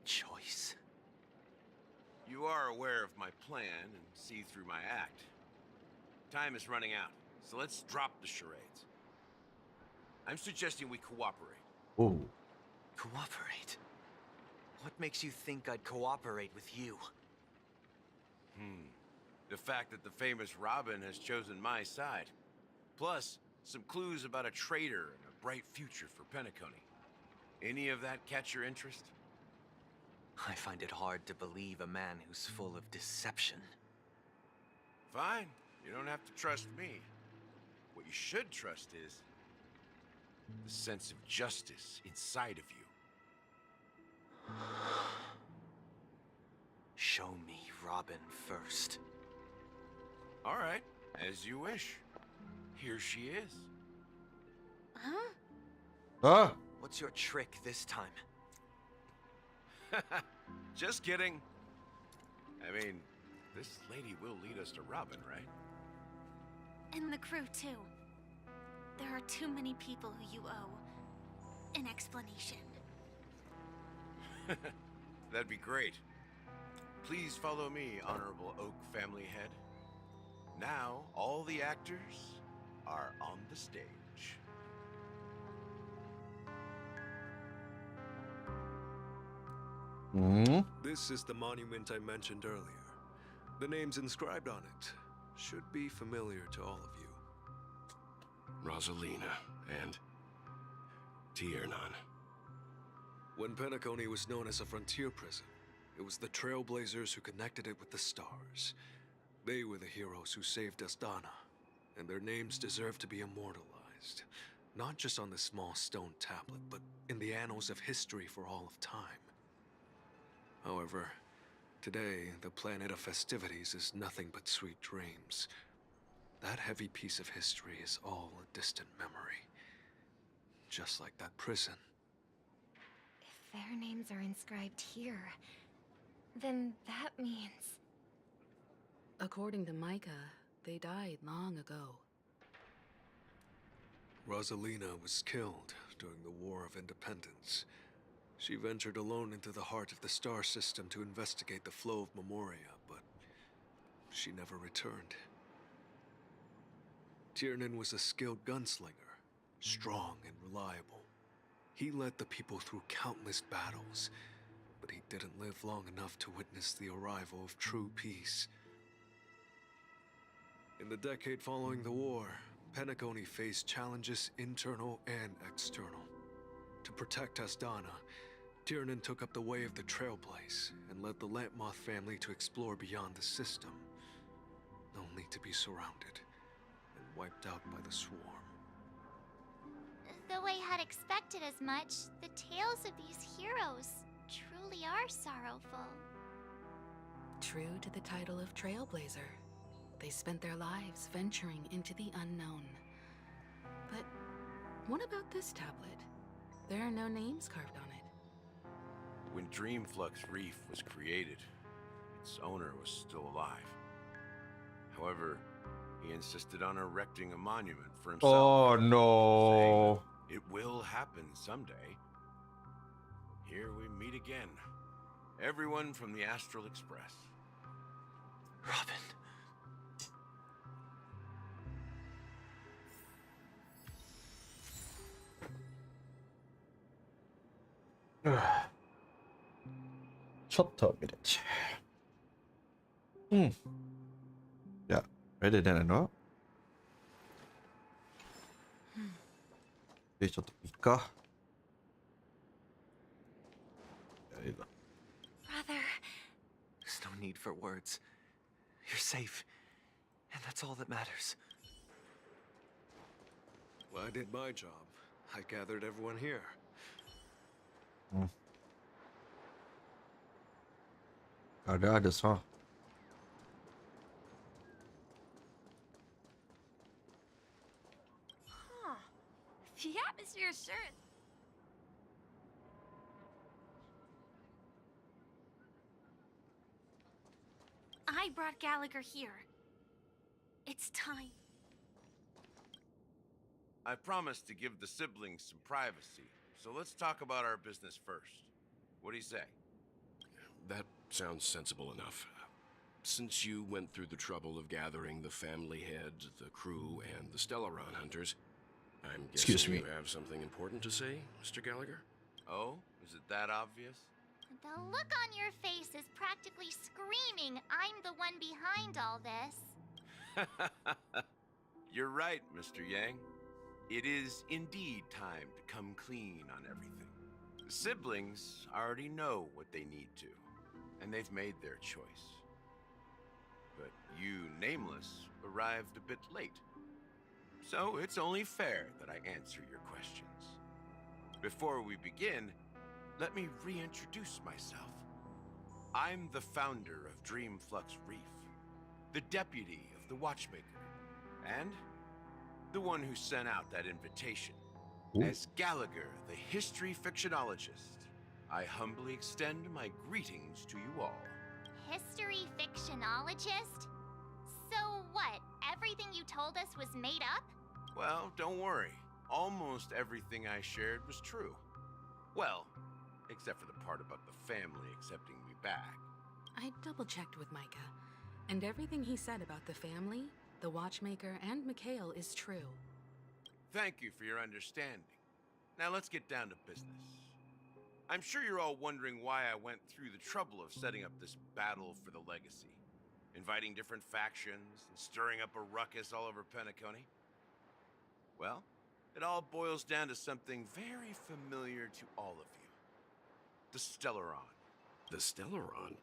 Choice? You are aware of my plan and see through my act. Time is running out, so let's drop the charades. I'm suggesting we cooperate. Oh. Cooperate? What makes you think I'd cooperate with you? The fact that the famous Robin has chosen my side. Plus, some clues about a traitor and a bright future for Penacony. Any of that catch your interest? I find it hard to believe a man who's full of deception. Fine. You don't have to trust me. What you should trust is the sense of justice inside of you. Show me Robin first. All right, as you wish. Here she is. Huh? Ah! What's your trick this time? Just kidding. I mean, this lady will lead us to Robin, right? And the crew, too. There are too many people who you owe an explanation. That'd be great. Please follow me, Honorable Oak Family Head. Now, all the actors are on the stage. This is the monument I mentioned earlier. The names inscribed on it should be familiar to all of you. Rosalina and Tiernan. When Penacony was known as a frontier prison, it was the Trailblazers who connected it with the stars. They were the heroes who saved Asdana, and their names deserve to be immortalized. Not just on this small stone tablet, but in the annals of history for all of time. However, today, the planet of festivities is nothing but sweet dreams. That heavy piece of history is all a distant memory. Just like that prison. If their names are inscribed here, then that means... According to Micah, they died long ago. Rosalina was killed during the War of Independence. She ventured alone into the heart of the star system to investigate the flow of Memoria, but she never returned. Tiernan was a skilled gunslinger, strong and reliable. He led the people through countless battles, but he didn't live long enough to witness the arrival of true peace. In the decade following the war, Penacony faced challenges internal and external. To protect Asdana, Tiernan took up the way of the Trailblaze and led the Lampmoth family to explore beyond the system, only to be surrounded and wiped out by the Swarm. Though I had expected as much, the tales of these heroes truly are sorrowful. True to the title of Trailblazer, they spent their lives venturing into the unknown. But what about this tablet? There are no names carved on it. When Dreamflux Reef was created, its owner was still alive. However, he insisted on erecting a monument for himself. Oh no. Saying, it will happen someday. Here we meet again. Everyone from the Astral Express. Robin.ちょっと見れちゃう。うん。Ja, ready then, no? で、ちょっといいか。いいな。Brother. There's no need for words. You're safe, and that's all that matters. Well, I did my job. I gathered everyone here. あれあれさ。Huh. The atmosphere is sure. I brought Gallagher here. It's time. I promised to give the siblings some privacy, so let's talk about our business first. What do you say? That sounds sensible enough. Since you went through the trouble of gathering the family head, the crew, and the Stellaron hunters, I'm guessing you have something important to say, Mr. Gallagher? Oh, is it that obvious? The look on your face is practically screaming I'm the one behind all this. You're right, Mr. Yang. It is indeed time to come clean on everything. The siblings already know what they need to, and they've made their choice. But you, Nameless, arrived a bit late. So it's only fair that I answer your questions. Before we begin, let me reintroduce myself. I'm the founder of Dreamflux Reef, the deputy of the Watchmaker, and the one who sent out that invitation. As Gallagher, the history fictionologist, I humbly extend my greetings to you all. History fictionologist? So what, everything you told us was made up? Well, don't worry. Almost everything I shared was true. Well, except for the part about the family accepting me back. I double-checked with Micah, and everything he said about the family, the Watchmaker, and Mikhail is true. Thank you for your understanding. Now let's get down to business. I'm sure you're all wondering why I went through the trouble of setting up this battle for the legacy, inviting different factions and stirring up a ruckus all over Penacony. Well, it all boils down to something very familiar to all of you. The Stellaron. The Stellaron?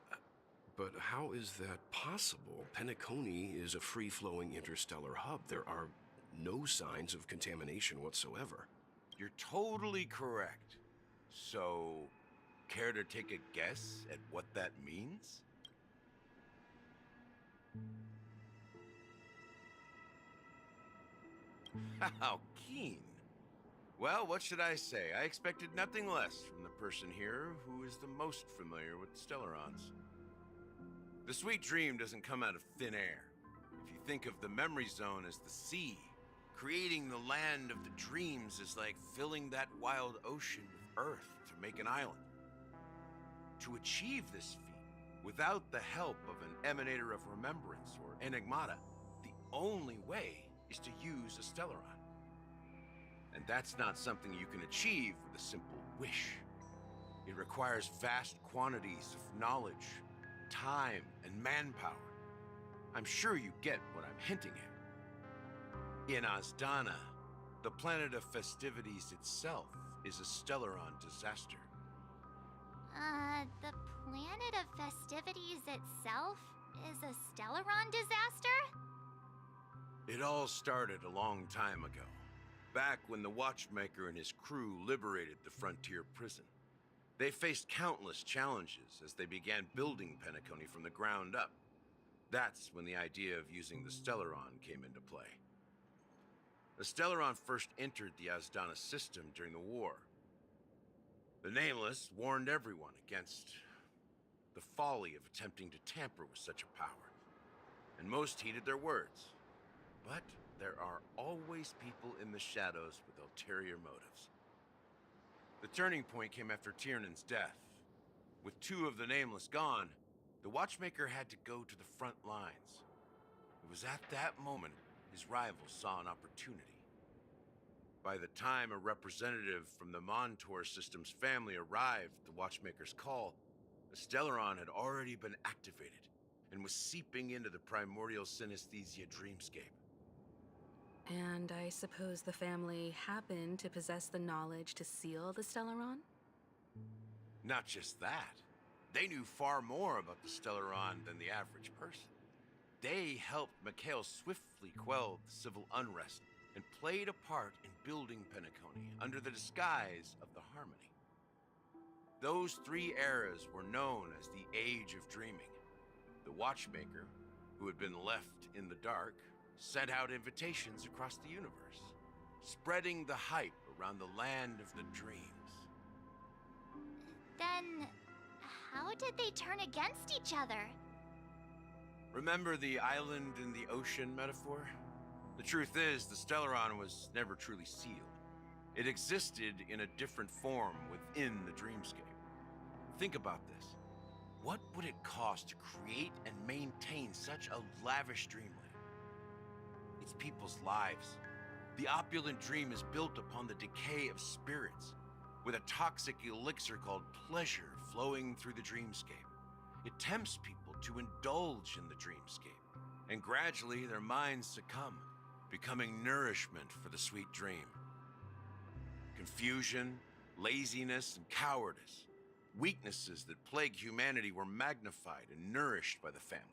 But how is that possible? Penacony is a free-flowing interstellar hub. There are no signs of contamination whatsoever. You're totally correct. So, care to take a guess at what that means? How keen. Well, what should I say? I expected nothing less from the person here who is the most familiar with Stellarons. The sweet dream doesn't come out of thin air. If you think of the memory zone as the sea, creating the land of the dreams is like filling that wild ocean with earth to make an island. To achieve this feat, without the help of an emanator of remembrance or enigmata, the only way is to use a Stellaron. And that's not something you can achieve with a simple wish. It requires vast quantities of knowledge, time, and manpower. I'm sure you get what I'm hinting at. In Azdana, the planet of festivities itself is a Stellaron disaster. The planet of festivities itself is a Stellaron disaster? It all started a long time ago, back when the Watchmaker and his crew liberated the frontier prison. They faced countless challenges as they began building Penacony from the ground up. That's when the idea of using the Stellaron came into play. The Stellaron first entered the Azdana system during the war. The Nameless warned everyone against the folly of attempting to tamper with such a power, and most heeded their words. But there are always people in the shadows with ulterior motives. The turning point came after Tiernan's death. With two of the Nameless gone, the Watchmaker had to go to the front lines. It was at that moment his rivals saw an opportunity. By the time a representative from the Montour Systems family arrived at the Watchmaker's call, the Stellaron had already been activated and was seeping into the primordial synesthesia dreamscape. And I suppose the family happened to possess the knowledge to seal the Stellaron? Not just that. They knew far more about the Stellaron than the average person. They helped Mikhail swiftly quell the civil unrest and played a part in building Penacony under the disguise of the Harmony. Those three eras were known as the Age of Dreaming. The Watchmaker, who had been left in the dark, sent out invitations across the universe, spreading the hype around the land of the dreams. Then, how did they turn against each other? Remember the island in the ocean metaphor? The truth is, the Stellaron was never truly sealed. It existed in a different form within the dreamscape. Think about this. What would it cost to create and maintain such a lavish dreamland? It's people's lives. The opulent dream is built upon the decay of spirits, with a toxic elixir called pleasure flowing through the dreamscape. It tempts people to indulge in the dreamscape, and gradually their minds succumb, becoming nourishment for the sweet dream. Confusion, laziness, and cowardice, weaknesses that plague humanity, were magnified and nourished by the family.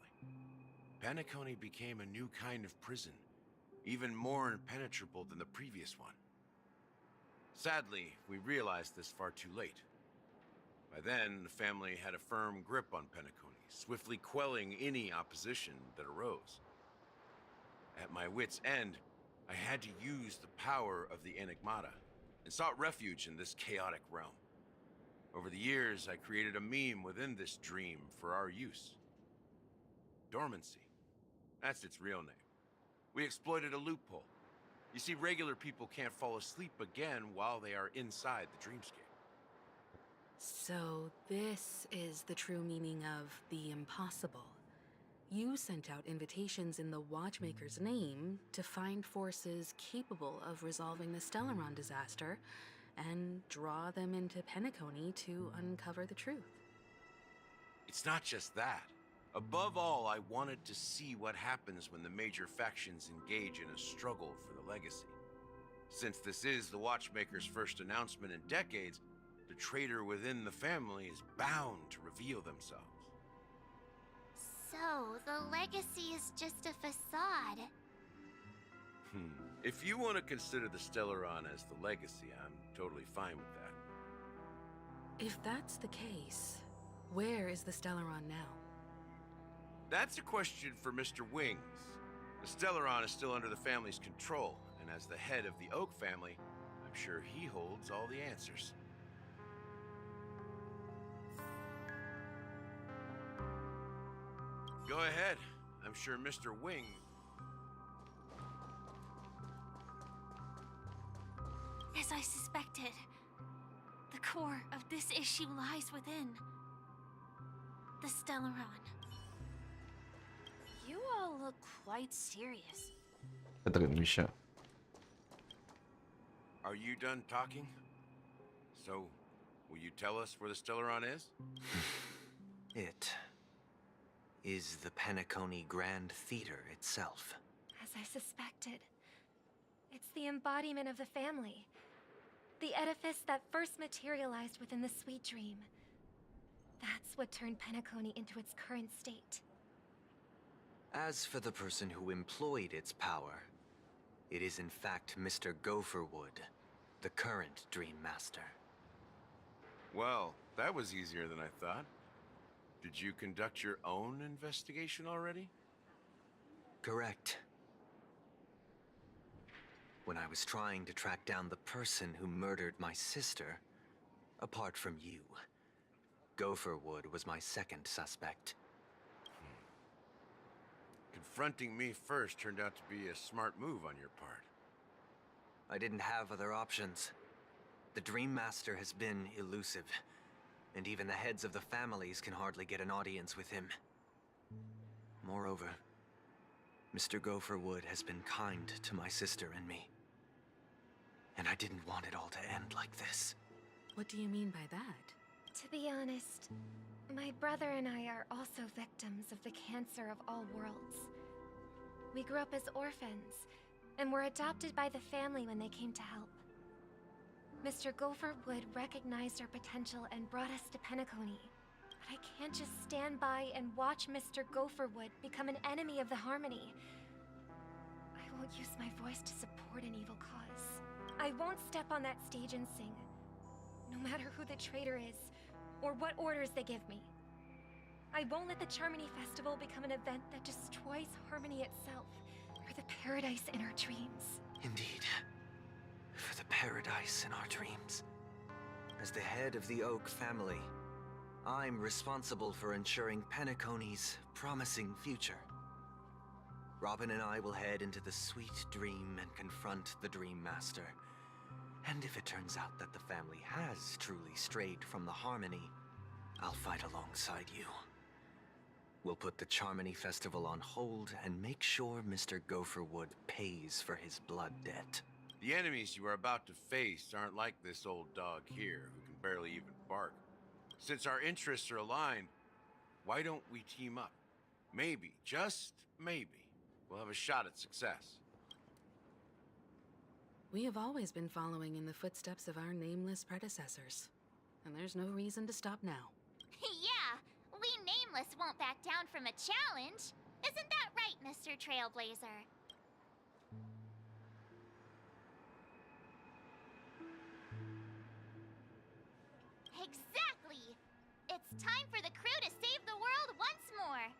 Penacony became a new kind of prison, even more impenetrable than the previous one. Sadly, we realized this far too late. By then, the family had a firm grip on Penacony, swiftly quelling any opposition that arose. At my wit's end, I had to use the power of the Enigmata, and sought refuge in this chaotic realm. Over the years, I created a meme within this dream for our use. Dormancy. That's its real name. We exploited a loophole. You see, regular people can't fall asleep again while they are inside the dreamscape. So this is the true meaning of the impossible. You sent out invitations in the Watchmaker's name to find forces capable of resolving the Stellaron disaster and draw them into Penacony to uncover the truth. It's not just that. Above all, I wanted to see what happens when the major factions engage in a struggle for the legacy. Since this is the Watchmaker's first announcement in decades, the traitor within the family is bound to reveal themselves. So, the legacy is just a facade. If you want to consider the Stellaron as the legacy, I'm totally fine with that. If that's the case, where is the Stellaron now? That's a question for Mr. Wings. The Stellaron is still under the family's control, and as the head of the Oak family, I'm sure he holds all the answers. Go ahead. I'm sure Mr. Wing... As I suspected, the core of this issue lies within the Stellaron. You all look quite serious. Это Миша. Are you done talking? So, will you tell us where the Stellaron is? It is the Penacony Grand Theater itself. As I suspected. It's the embodiment of the family. The edifice that first materialized within the Sweet Dream. That's what turned Penacony into its current state. As for the person who employed its power, it is in fact Mr. Gopherwood, the current Dream Master. Well, that was easier than I thought. Did you conduct your own investigation already? Correct. When I was trying to track down the person who murdered my sister, apart from you, Gopherwood was my second suspect. Confronting me first turned out to be a smart move on your part. I didn't have other options. The Dream Master has been elusive, and even the heads of the families can hardly get an audience with him. Moreover, Mr. Gopherwood has been kind to my sister and me. And I didn't want it all to end like this. What do you mean by that? To be honest, my brother and I are also victims of the cancer of all worlds. We grew up as orphans, and were adopted by the family when they came to help. Mr. Gopherwood recognized our potential and brought us to Penacony. But I can't just stand by and watch Mr. Gopherwood become an enemy of the Harmony. I won't use my voice to support an evil cause. I won't step on that stage and sing, no matter who the traitor is, or what orders they give me. I won't let the Charmony Festival become an event that destroys Harmony itself, or the paradise in our dreams. Indeed. For the paradise in our dreams. As the head of the Oak family, I'm responsible for ensuring Penacony's promising future. Robin and I will head into the Sweet Dream and confront the Dream Master. And if it turns out that the family has truly strayed from the Harmony, I'll fight alongside you. We'll put the Charmony Festival on hold and make sure Mr. Gopherwood pays for his blood debt. The enemies you are about to face aren't like this old dog here, who can barely even bark. Since our interests are aligned, why don't we team up? Maybe, just maybe, we'll have a shot at success. We have always been following in the footsteps of our nameless predecessors, and there's no reason to stop now. Yeah, we Nameless won't back down from a challenge. Isn't that right, Mr. Trailblazer? Exactly! It's time for the crew to save the world once more!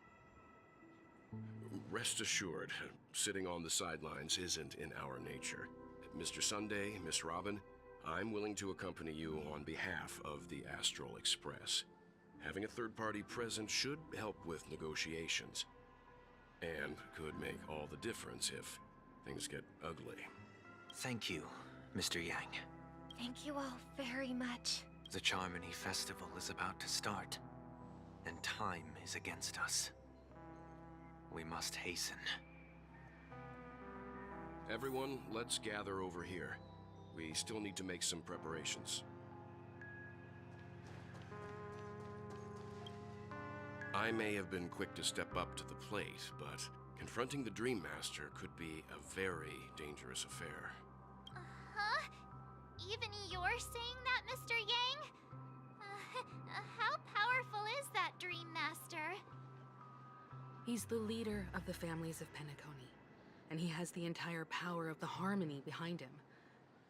Rest assured, sitting on the sidelines isn't in our nature. Mr. Sunday, Miss Robin, I'm willing to accompany you on behalf of the Astral Express. Having a third party present should help with negotiations, and could make all the difference if things get ugly. Thank you, Mr. Yang. Thank you all very much. The Charmony Festival is about to start, and time is against us. We must hasten. Everyone, let's gather over here. We still need to make some preparations. I may have been quick to step up to the plate, but confronting the Dream Master could be a very dangerous affair. Huh? Even you're saying that, Mr. Yang? How powerful is that Dream Master? He's the leader of the families of Penacony, and he has the entire power of the Harmony behind him.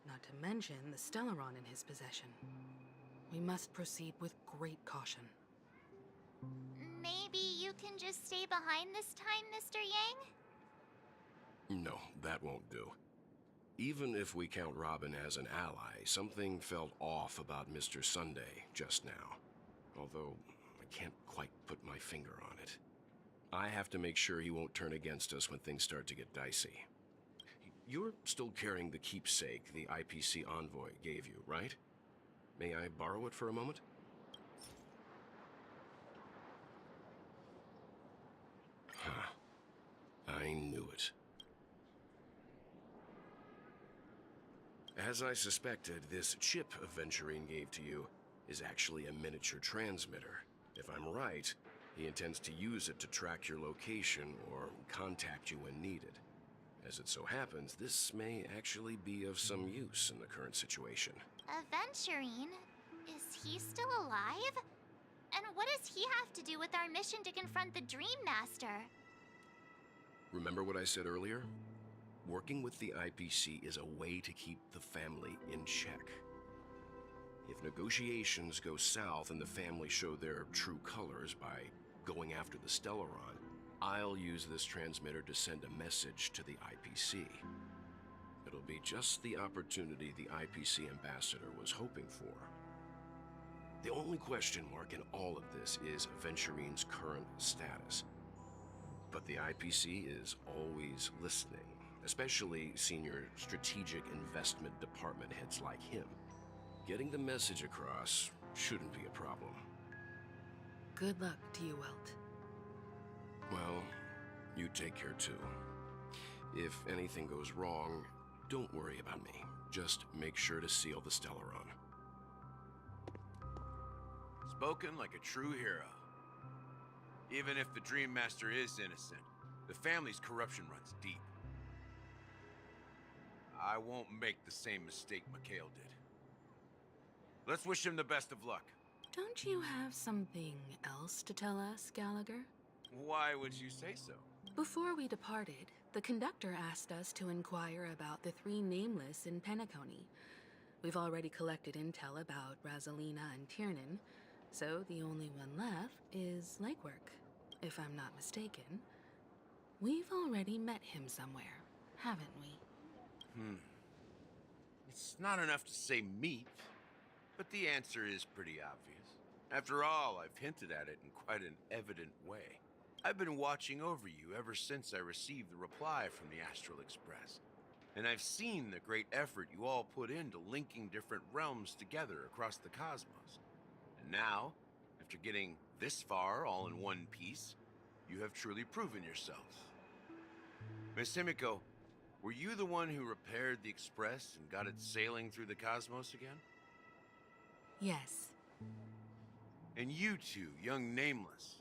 Not to mention the Stellaron in his possession. We must proceed with great caution. Maybe you can just stay behind this time, Mr. Yang? No, that won't do. Even if we count Robin as an ally, something felt off about Mr. Sunday just now. Although, I can't quite put my finger on it. I have to make sure he won't turn against us when things start to get dicey. You're still carrying the keepsake the IPC envoy gave you, right? May I borrow it for a moment? Huh. I knew it. As I suspected, this chip Aventurine gave to you is actually a miniature transmitter. If I'm right, he intends to use it to track your location or contact you when needed. As it so happens, this may actually be of some use in the current situation. Aventurine? Is he still alive? And what does he have to do with our mission to confront the Dream Master? Remember what I said earlier? Working with the IPC is a way to keep the family in check. If negotiations go south and the family show their true colors by going after the Stellaron, I'll use this transmitter to send a message to the IPC. It'll be just the opportunity the IPC ambassador was hoping for. The only question mark in all of this is Aventurine's current status. But the IPC is always listening, especially senior strategic investment department heads like him. Getting the message across shouldn't be a problem. Good luck to you, Welt. Well, you take care too. If anything goes wrong, don't worry about me. Just make sure to seal the Stellaron. Spoken like a true hero. Even if the Dream Master is innocent, the family's corruption runs deep. I won't make the same mistake Mikhail did. Let's wish him the best of luck. Don't you have something else to tell us, Gallagher? Why would you say so? Before we departed, the conductor asked us to inquire about the three Nameless in Penacony. We've already collected intel about Rosalina and Tiernan, so the only one left is Legwork, if I'm not mistaken. We've already met him somewhere, haven't we? It's not enough to say meet, but the answer is pretty obvious. After all, I've hinted at it in quite an evident way. I've been watching over you ever since I received the reply from the Astral Express. And I've seen the great effort you all put into linking different realms together across the cosmos. And now, after getting this far all in one piece, you have truly proven yourselves. Miss Himiko, were you the one who repaired the Express and got it sailing through the cosmos again? Yes. And you two, young Nameless,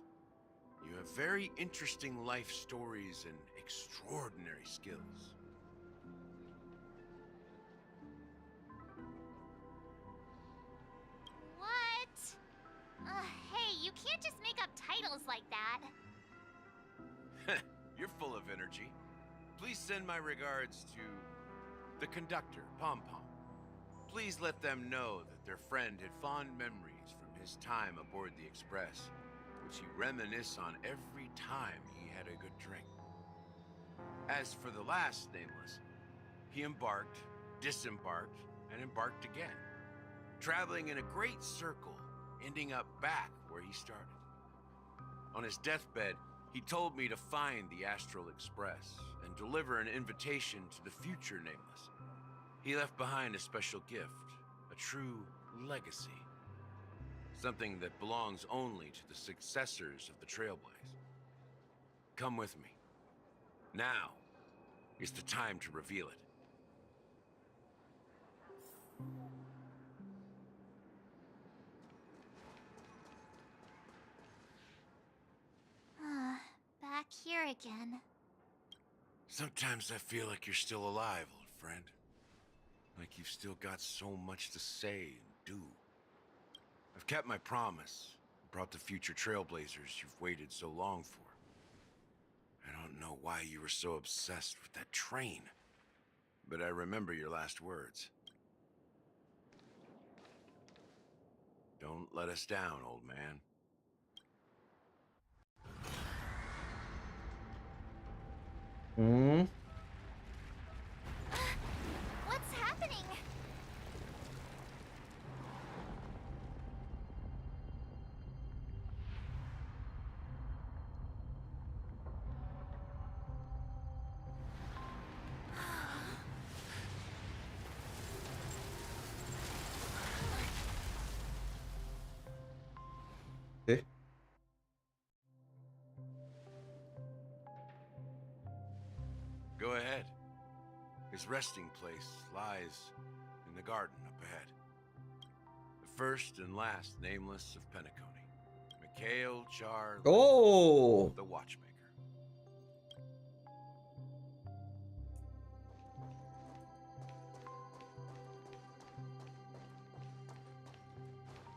you have very interesting life stories and extraordinary skills. What? Hey, you can't just make up titles like that. You're full of energy. Please send my regards to the conductor, Pom Pom. Please let them know that their friend had fond memories from his time aboard the Express, which he reminisced on every time he had a good drink. As for the last Nameless, he embarked, disembarked, and embarked again, traveling in a great circle, ending up back where he started. On his deathbed, he told me to find the Astral Express and deliver an invitation to the future Nameless. He left behind a special gift, a true legacy. Something that belongs only to the successors of the Trailblaze. Come with me. Now is the time to reveal it. Back here again. Sometimes I feel like you're still alive, old friend. Like you've still got so much to say and do. I've kept my promise, brought the future Trailblazers you've waited so long for. I don't know why you were so obsessed with that train, but I remember your last words. Don't let us down, old man. What's happening? Okay. Go ahead. His resting place lies in the garden up ahead. The first and last Nameless of Penacony. Mikhail Char... Oh! The Watchmaker.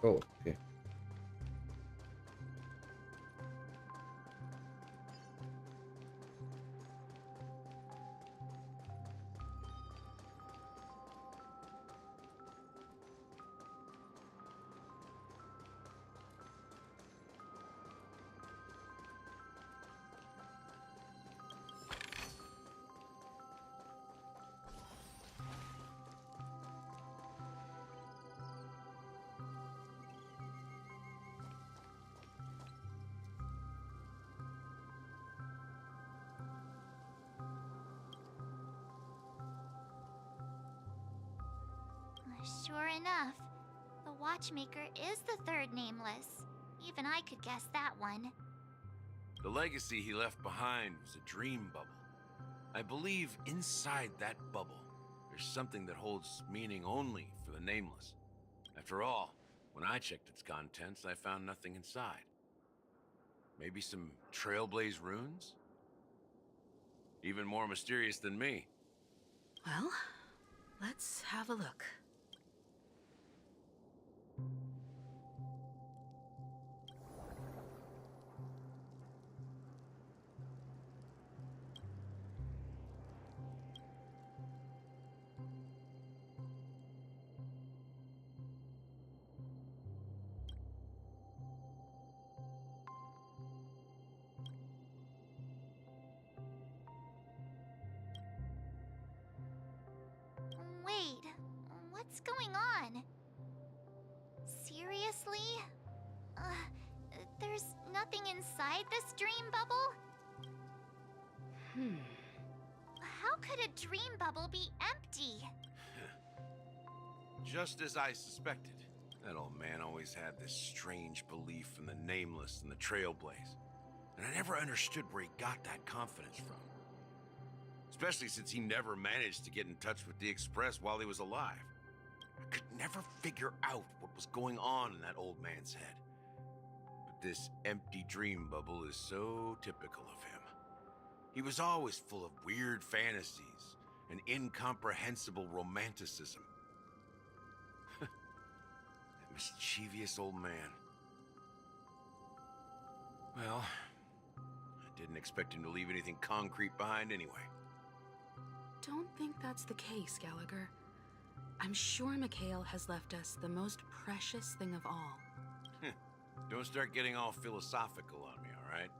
Oh, okay. Sure enough, the Watchmaker is the third Nameless. Even I could guess that one. The legacy he left behind was a dream bubble. I believe inside that bubble, there's something that holds meaning only for the Nameless. After all, when I checked its contents, I found nothing inside. Maybe some Trailblaze runes? Even more mysterious than me. Well, let's have a look. Wait, what's going on? Seriously? There's nothing inside this dream bubble? How could a dream bubble be empty? Just as I suspected. That old man always had this strange belief in the Nameless and the Trailblaze. And I never understood where he got that confidence from. Especially since he never managed to get in touch with the Express while he was alive. I could never figure out what was going on in that old man's head. This empty dream bubble is so typical of him. He was always full of weird fantasies and incomprehensible romanticism. That mischievous old man. Well, I didn't expect him to leave anything concrete behind anyway. Don't think that's the case, Gallagher. I'm sure Mikhail has left us the most precious thing of all. Don't start getting all philosophical on me, all right?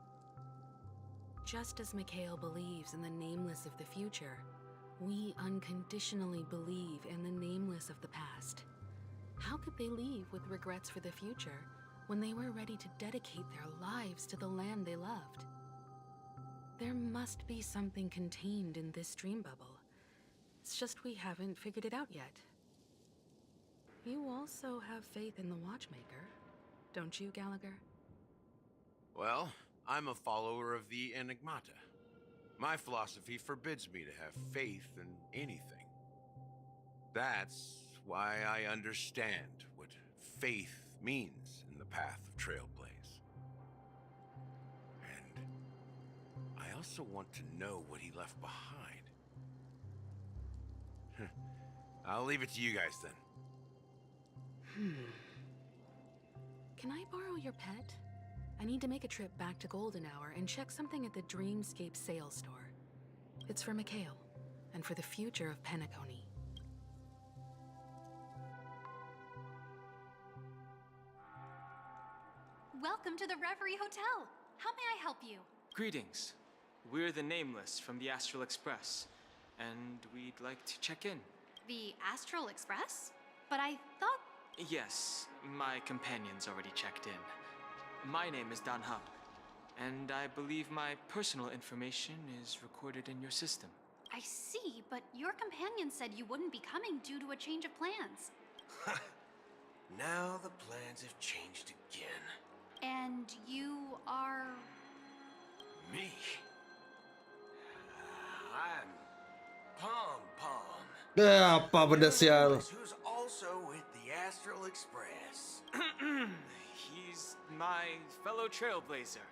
Just as Mikhail believes in the nameless of the future, we unconditionally believe in the nameless of the past. How could they leave with regrets for the future when they were ready to dedicate their lives to the land they loved? There must be something contained in this dream bubble. It's just we haven't figured it out yet. You also have faith in the Watchmaker, don't you, Gallagher? Well, I'm a follower of the Enigmata. My philosophy forbids me to have faith in anything. That's why I understand what faith means in the path of Trailblaze. And I also want to know what he left behind. I'll leave it to you guys then. Can I borrow your pet? I need to make a trip back to Golden Hour and check something at the Dreamscape sales store. It's for Mikhail, and for the future of Penacony. Welcome to the Reverie Hotel. How may I help you? Greetings. We're the Nameless from the Astral Express, and we'd like to check in. The Astral Express? But I thought... Yes, my companion's already checked in. My name is Dan Hao, and I believe my personal information is recorded in your system. I see, but your companion said you wouldn't be coming due to a change of plans. Now the plans have changed again. And you are... Me? I'm Pom Pom. Apa benda sial? Who's also with the Astral Express. He's my fellow trailblazer.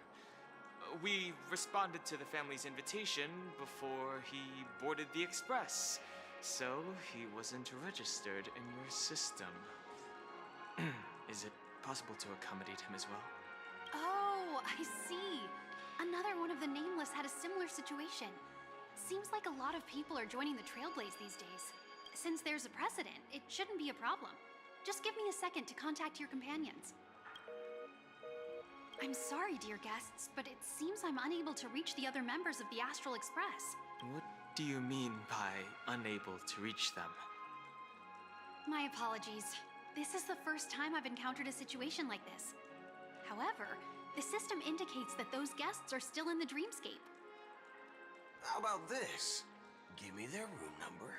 We responded to the family's invitation before he boarded the express, so he wasn't registered in your system. Is it possible to accommodate him as well? Oh, I see. Another one of the Nameless had a similar situation. Seems like a lot of people are joining the Trailblaze these days. Since there's a precedent, it shouldn't be a problem. Just give me a second to contact your companions. I'm sorry, dear guests, but it seems I'm unable to reach the other members of the Astral Express. What do you mean by unable to reach them? My apologies. This is the first time I've encountered a situation like this. However, the system indicates that those guests are still in the Dreamscape. How about this? Give me their room number,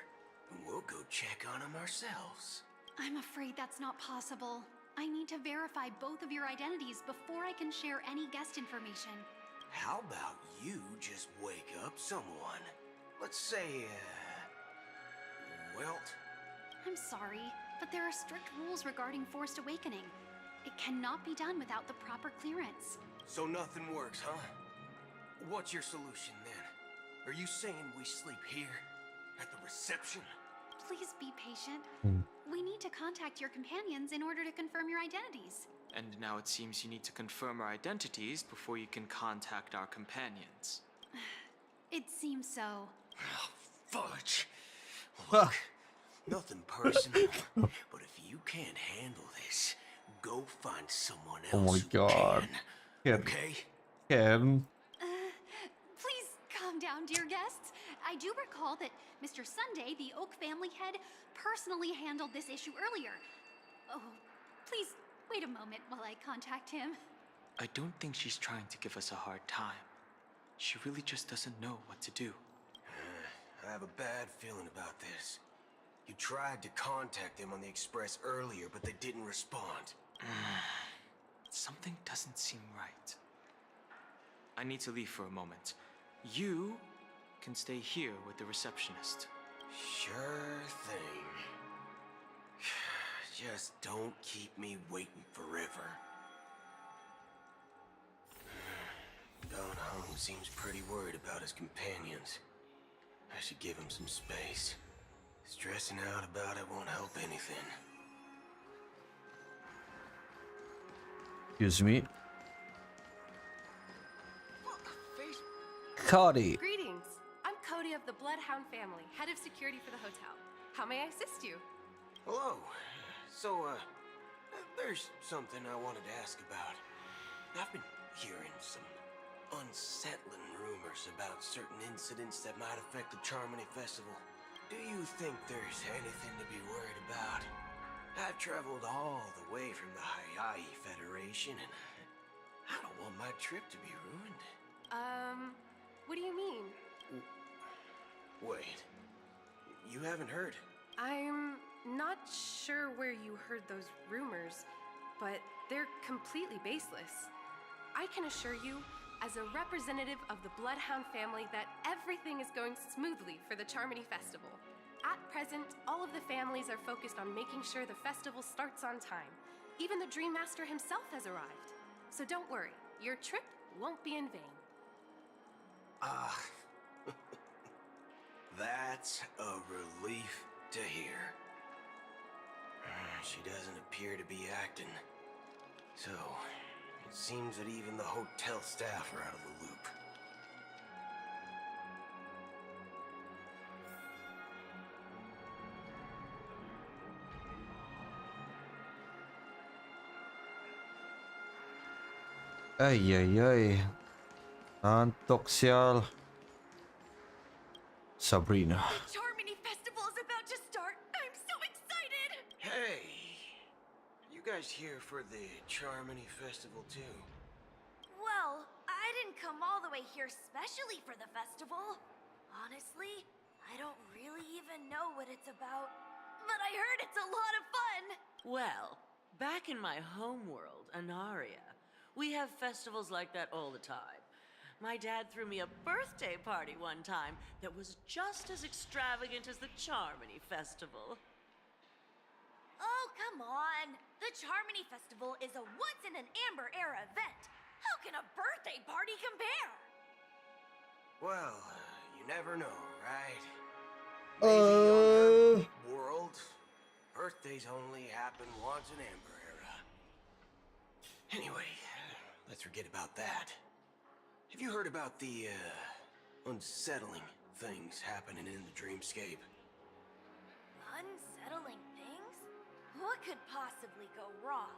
and we'll go check on them ourselves. I'm afraid that's not possible. I need to verify both of your identities before I can share any guest information. How about you just wake up someone? Let's say, Welt? I'm sorry, but there are strict rules regarding forced awakening. It cannot be done without the proper clearance. So nothing works, huh? What's your solution then? Are you saying we sleep here? At the reception? Please be patient. We need to contact your companions in order to confirm your identities. And now it seems you need to confirm our identities before you can contact our companions. It seems so. Fudge! Look, nothing personal, but if you can't handle this, go find someone else Oh my god. can, okay? Ken. Please calm down, dear guests. I do recall that Mr. Sunday, the Oak family head, personally handled this issue earlier. Oh, please wait a moment while I contact him. I don't think she's trying to give us a hard time. She really just doesn't know what to do. I have a bad feeling about this. You tried to contact them on the express earlier, but they didn't respond. Something doesn't seem right. I need to leave for a moment. You can stay here with the receptionist. Sure thing. Just don't keep me waiting forever. Don Hung seems pretty worried about his companions. I should give him some space. Stressing out about it won't help anything. Excuse me. Cody. Greetings. I'm Cody of the Bloodhound family, head of security for the hotel. How may I assist you? Hello. So, there's something I wanted to ask about. I've been hearing some unsettling rumors about certain incidents that might affect the Charmony Festival. Do you think there's anything to be worried about? I've traveled all the way from the Hayai Federation, and I don't want my trip to be ruined. What do you mean? Wait, you haven't heard? I'm not sure where you heard those rumors, but they're completely baseless. I can assure you, as a representative of the Bloodhound family, that everything is going smoothly for the Charmony Festival. At present, all of the families are focused on making sure the festival starts on time. Even the Dream Master himself has arrived. So don't worry, your trip won't be in vain. That's a relief to hear. She doesn't appear to be acting. So, it seems that even the hotel staff are out of the loop. Ay, ay, ay. Antok sial. Sabrina. The Charmony Festival is about to start. I'm so excited! Hey! You guys here for the Charmony Festival too? Well, I didn't come all the way here specially for the festival. Honestly, I don't really even know what it's about. But I heard it's a lot of fun! Well, back in my homeworld, Anaria, we have festivals like that all the time. My dad threw me a birthday party one time that was just as extravagant as the Charmony Festival. Oh, come on! The Charmony Festival is a once-in-an-amber era event. How can a birthday party compare? Well, you never know, right? Maybe on our world, birthdays only happen once in Amber Era. Anyway, let's forget about that. Have you heard about the, unsettling things happening in the dreamscape? Unsettling things? What could possibly go wrong?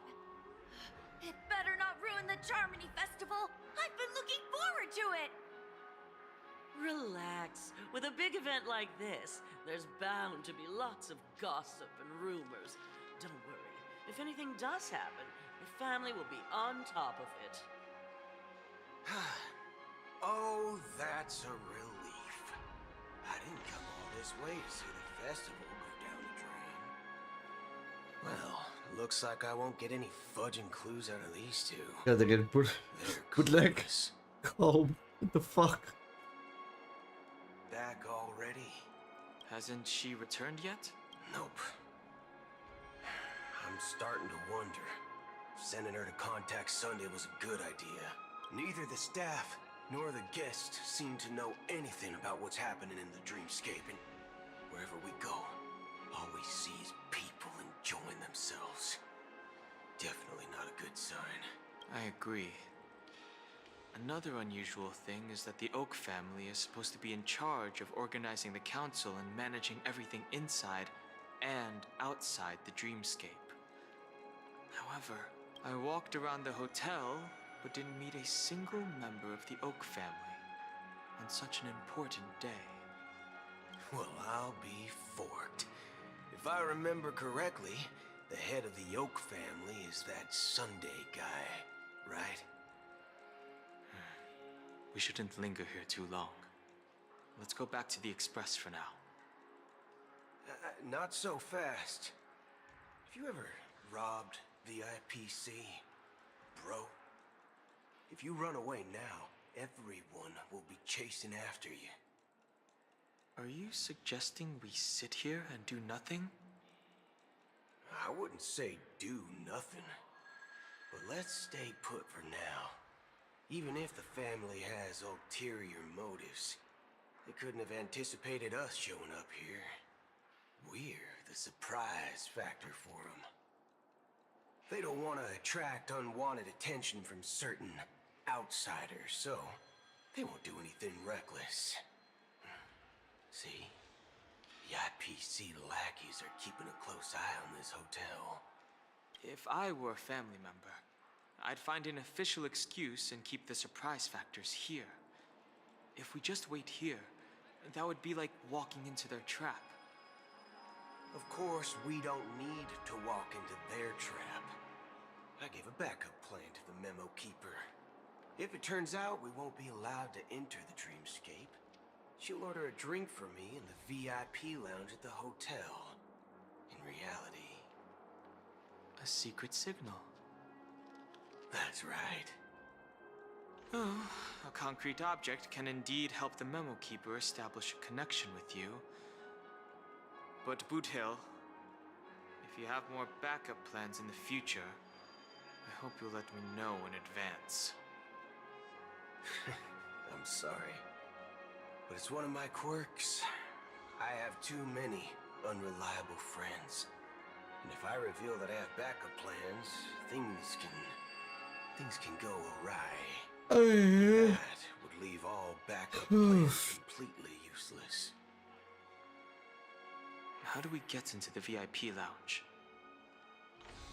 It better not ruin the Charmony Festival! I've been looking forward to it! Relax. With a big event like this, there's bound to be lots of gossip and rumors. Don't worry. If anything does happen, your family will be on top of it. Oh, that's a relief. I didn't come all this way to see the festival go down the drain. Well, looks like I won't get any fudging clues out of these two. Yeah, they get good luck. Calm. What the fuck? Back already? Hasn't she returned yet? Nope. I'm starting to wonder. Sending her to contact Sunday was a good idea. Neither the staff nor the guests seem to know anything about what's happening in the dreamscape, and wherever we go, all we see is people enjoying themselves. Definitely not a good sign. I agree. Another unusual thing is that the Oak family is supposed to be in charge of organizing the council and managing everything inside and outside the dreamscape. However, I walked around the hotel but didn't meet a single member of the Oak family on such an important day. Well, I'll be forked. If I remember correctly, the head of the Oak family is that Sunday guy, right? We shouldn't linger here too long. Let's go back to the Express for now. Not so fast. Have you ever robbed the IPC, bro? If you run away now, everyone will be chasing after you. Are you suggesting we sit here and do nothing? I wouldn't say do nothing, but let's stay put for now. Even if the family has ulterior motives, they couldn't have anticipated us showing up here. We're the surprise factor for them. They don't want to attract unwanted attention from certain outsiders, so they won't do anything reckless. See? The IPC lackeys are keeping a close eye on this hotel. If I were a family member, I'd find an official excuse and keep the surprise factors here. If we just wait here, that would be like walking into their trap. Of course, we don't need to walk into their trap. I gave a backup plan to the memo keeper. If it turns out we won't be allowed to enter the dreamscape, she'll order a drink for me in the VIP lounge at the hotel. In reality... A secret signal. That's right. Oh, a concrete object can indeed help the memo keeper establish a connection with you. But Boot Hill, if you have more backup plans in the future, I hope you'll let me know in advance. I'm sorry, but it's one of my quirks. I have too many unreliable friends. And if I reveal that I have backup plans, things can go awry. That would leave all backup plans completely useless. How do we get into the VIP lounge?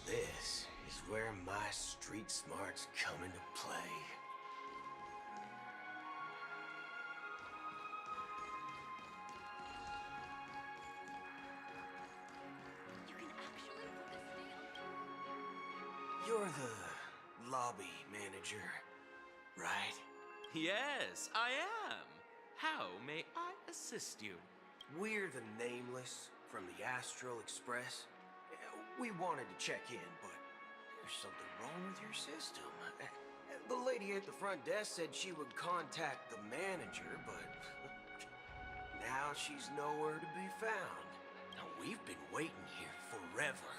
This is where my street smarts come into play. You're the lobby manager, right? Yes, I am. How may I assist you? We're the Nameless from the Astral Express. We wanted to check in, but there's something wrong with your system. The lady at the front desk said she would contact the manager, but now she's nowhere to be found. Now, we've been waiting here forever,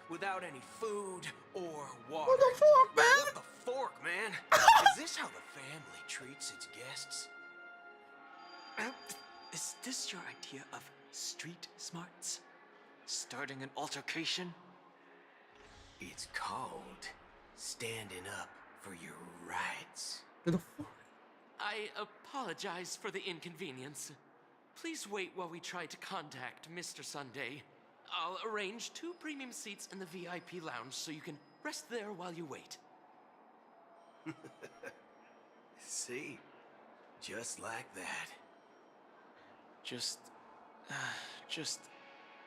without any food or water. What the fuck, man? What the fork, man? Is this how the family treats its guests? Is this your idea of street smarts? Starting an altercation? It's called standing up for your rights. What the fuck? I apologize for the inconvenience. Please wait while we try to contact Mr. Sunday. I'll arrange 2 premium seats in the VIP lounge so you can rest there while you wait. See? Just like that. Just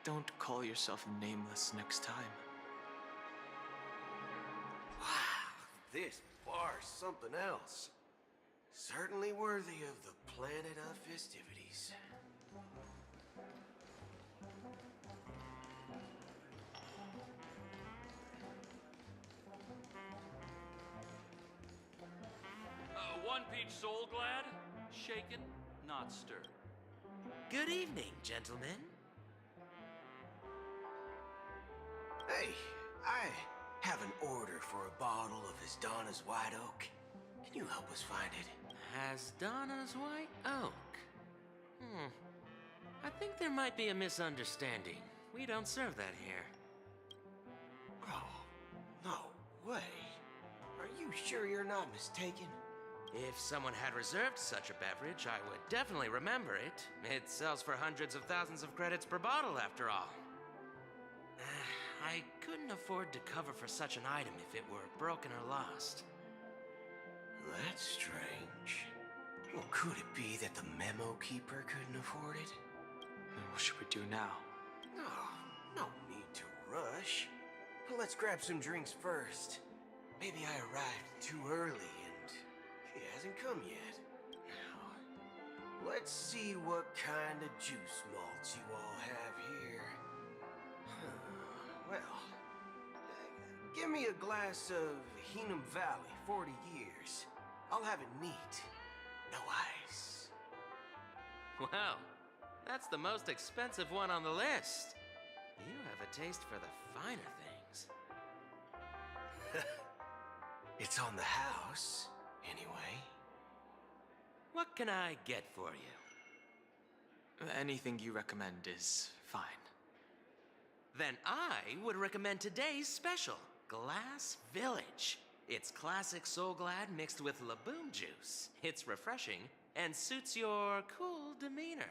don't call yourself Nameless next time. Wow, this bar's something else. Certainly worthy of the planet of festivities. One peach soul glad, shaken, not stirred. Good evening, gentlemen. Hey, I have an order for a bottle of Asdana's White Oak. Can you help us find it? Asdana's White Oak. I think there might be a misunderstanding. We don't serve that here. Oh, no way. Are you sure you're not mistaken? If someone had reserved such a beverage, I would definitely remember it. It sells for hundreds of thousands of credits per bottle, after all. I couldn't afford to cover for such an item if it were broken or lost. That's strange. Well, could it be that the memo keeper couldn't afford it? What should we do now? Oh, no need to rush. Let's grab some drinks first. Maybe I arrived too early and he hasn't come yet. Now, let's see what kind of juice malts you all have here. Well, give me a glass of Hinnom Valley, 40 years. I'll have it neat. No ice. Wow, that's the most expensive one on the list. You have a taste for the finer things. It's on the house. Anyway. What can I get for you? Anything you recommend is fine. Then I would recommend today's special, Glass Village. It's classic Soul Glad mixed with Laboon juice. It's refreshing and suits your cool demeanor.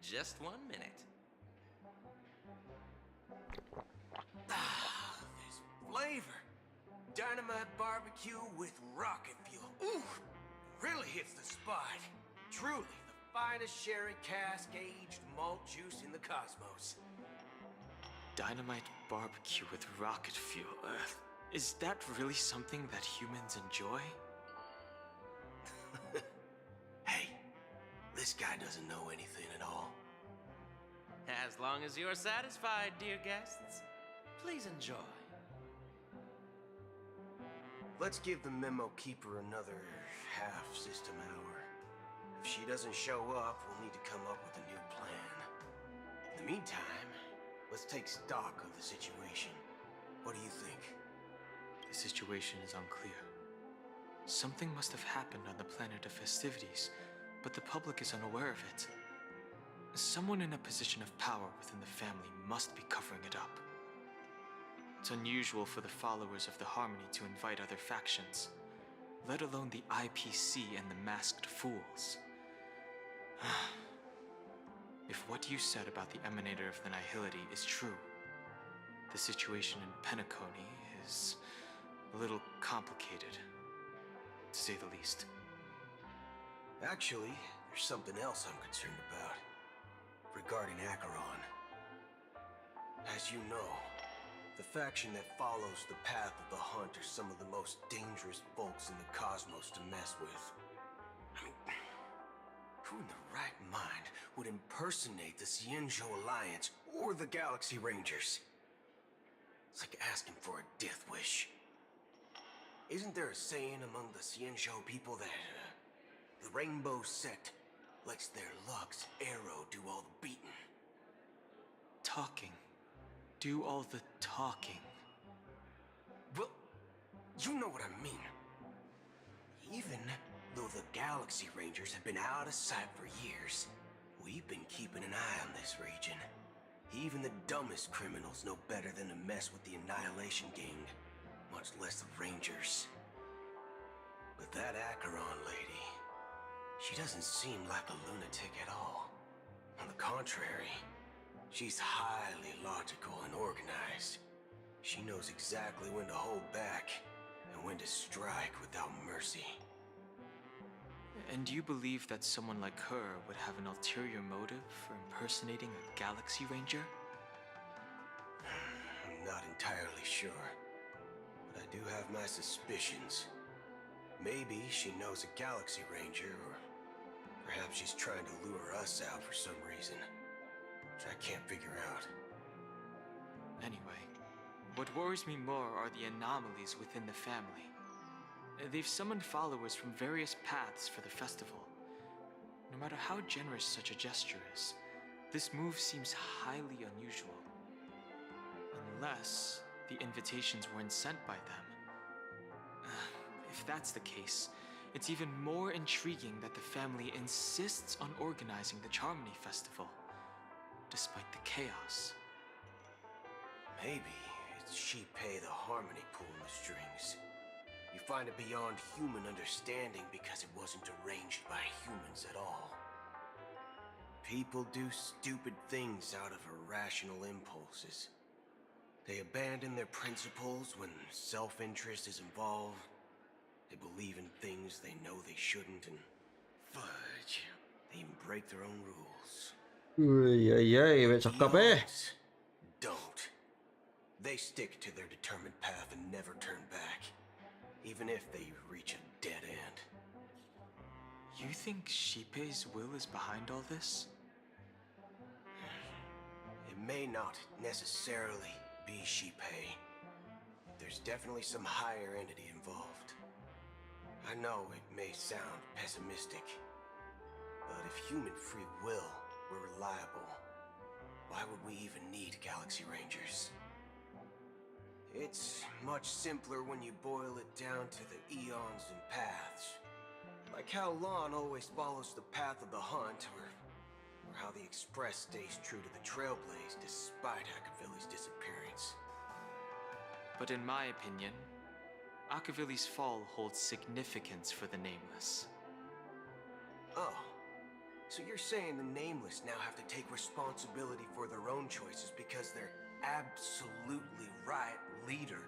Just 1 minute. There's flavor. Dynamite barbecue with rocket fuel. Ooh, really hits the spot. Truly the finest sherry cask-aged malt juice in the cosmos. Dynamite barbecue with rocket fuel. Is that really something that humans enjoy? Hey, this guy doesn't know anything at all. As long as you're satisfied, dear guests, please enjoy. Let's give the memo keeper another half-system hour. If she doesn't show up, we'll need to come up with a new plan. In the meantime, let's take stock of the situation. What do you think? The situation is unclear. Something must have happened on the planet of festivities, but the public is unaware of it. Someone in a position of power within the family must be covering it up. It's unusual for the followers of the Harmony to invite other factions, let alone the IPC and the Masked Fools. If what you said about the Emanator of the Nihility is true, the situation in Penacony is a little complicated, to say the least. Actually, there's something else I'm concerned about. Regarding Acheron. As you know, the faction that follows the path of the hunt are some of the most dangerous folks in the cosmos to mess with. I mean, who in the right mind would impersonate the Xianzhou Alliance or the Galaxy Rangers? It's like asking for a death wish. Isn't there a saying among the Xianzhou people that the Rainbow Sect lets their Lux arrow do all the beating? Talking. Do all the talking. Well, you know what I mean. Even though the Galaxy Rangers have been out of sight for years, we've been keeping an eye on this region. Even the dumbest criminals know better than to mess with the Annihilation Gang, much less the Rangers. But that Acheron lady, she doesn't seem like a lunatic at all. On the contrary, she's highly logical and organized. She knows exactly when to hold back and when to strike without mercy. And you believe that someone like her would have an ulterior motive for impersonating a Galaxy Ranger? I'm not entirely sure, but I do have my suspicions. Maybe she knows a Galaxy Ranger, or perhaps she's trying to lure us out for some reason, which I can't figure out. Anyway, what worries me more are the anomalies within the family. They've summoned followers from various paths for the festival. No matter how generous such a gesture is, this move seems highly unusual. Unless the invitations weren't sent by them. If that's the case, it's even more intriguing that the family insists on organizing the Charmony Festival, despite the chaos. Maybe it's Shipei the Harmony pulling the strings. You find it beyond human understanding because it wasn't arranged by humans at all. People do stupid things out of irrational impulses. They abandon their principles when self-interest is involved. They believe in things they know they shouldn't, and fudge, they even break their own rules. Cakep Don't. They stick to their determined path and never turn back, even if they reach a dead end. You think Shipei's will is behind all this? It may not necessarily be Shipei. There's definitely some higher entity involved. I know it may sound pessimistic, but if human free will were reliable, why would we even need Galaxy Rangers? It's much simpler when you boil it down to the eons and paths. Like how Lon always follows the path of the hunt, or how the Express stays true to the Trailblaze despite Akavilli's disappearance. But in my opinion, Akavilli's fall holds significance for the Nameless. Oh, so you're saying the Nameless now have to take responsibility for their own choices because their absolutely right leader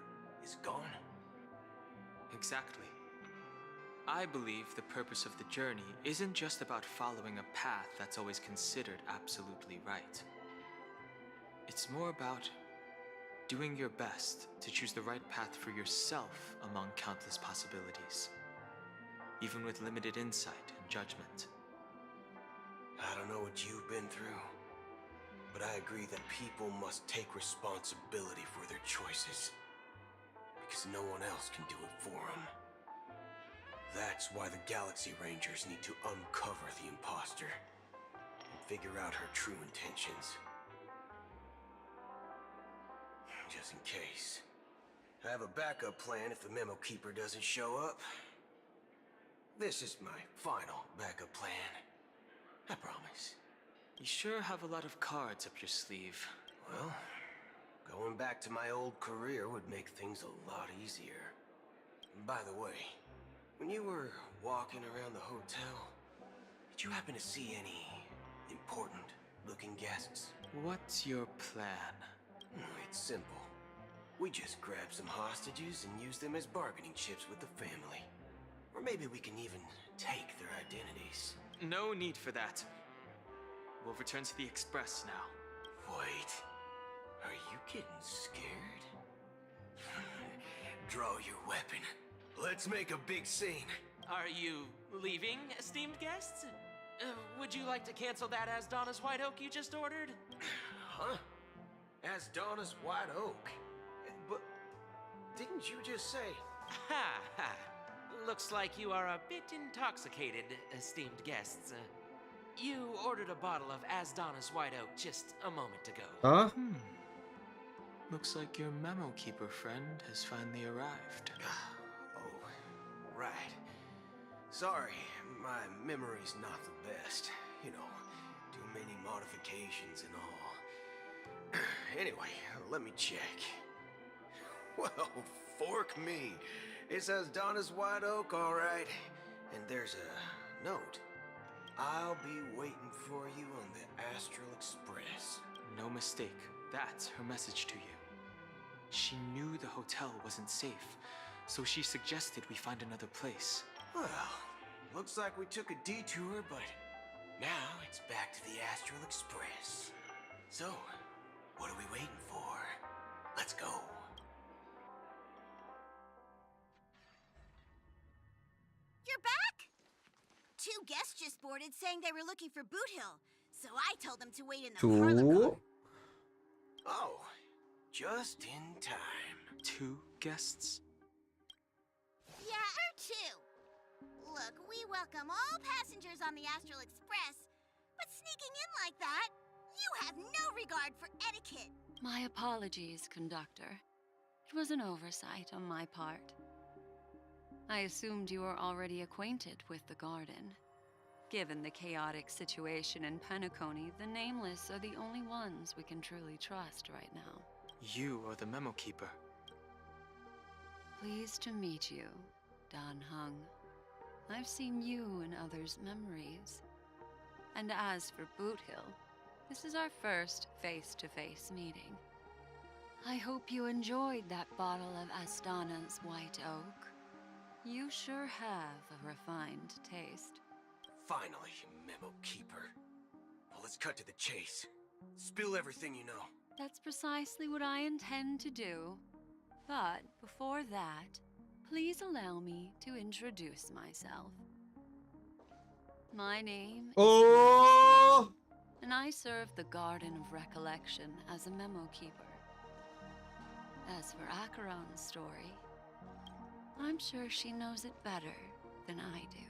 is gone? Exactly. I believe the purpose of the journey isn't just about following a path that's always considered absolutely right. It's more about doing your best to choose the right path for yourself among countless possibilities, even with limited insight and judgment. I don't know what you've been through, but I agree that people must take responsibility for their choices, because no one else can do it for them. That's why the Galaxy Rangers need to uncover the imposter and figure out her true intentions. Just in case. I have a backup plan if the Memo Keeper doesn't show up. This is my final backup plan. I promise. You sure have a lot of cards up your sleeve. Well, going back to my old career would make things a lot easier. By the way, when you were walking around the hotel, did you happen to see any important-looking guests? What's your plan? It's simple. We just grab some hostages and use them as bargaining chips with the family. Or maybe we can even take their identities. No need for that. We'll return to the Express now. Wait. Are you getting scared? Draw your weapon. Let's make a big scene. Are you leaving, esteemed guests? Would you like to cancel that Asdona's White Oak you just ordered? Huh? Asdona's White Oak? But didn't you just say... Ha ha. Looks like you are a bit intoxicated, esteemed guests. You ordered a bottle of Asdona's White Oak just a moment ago. Huh? Looks like your Memo Keeper friend has finally arrived. Oh, right. Sorry, my memory's not the best. You know, too many modifications and all. Anyway, let me check. Well, fork me. It says Donna's White Oak, all right. And there's a note. I'll be waiting for you on the Astral Express. No mistake. That's her message to you. She knew the hotel wasn't safe, so she suggested we find another place. Well, looks like we took a detour, but now it's back to the Astral Express. So, what are we waiting for? Let's go. You're back? Two guests just boarded saying they were looking for Boot Hill, so I told them to wait in the parlor car. Oh, just in time. 2 guests? Yeah, or 2. Look, we welcome all passengers on the Astral Express, but sneaking in like that, you have no regard for etiquette. My apologies, conductor. It was an oversight on my part. I assumed you were already acquainted with the garden. Given the chaotic situation in Penacony, the Nameless are the only ones we can truly trust right now. You are the Memo Keeper. Pleased to meet you, Dan Hung. I've seen you in others' memories. And as for Boot Hill, this is our first face-to-face meeting. I hope you enjoyed that bottle of Astana's White Oak. You sure have a refined taste. Finally, Memo Keeper. Well, let's cut to the chase. Spill everything you know. That's precisely what I intend to do. But before that, please allow me to introduce myself. My name is and I serve the Garden of Recollection as a Memo Keeper. As for Acheron's story, I'm sure she knows it better than I do.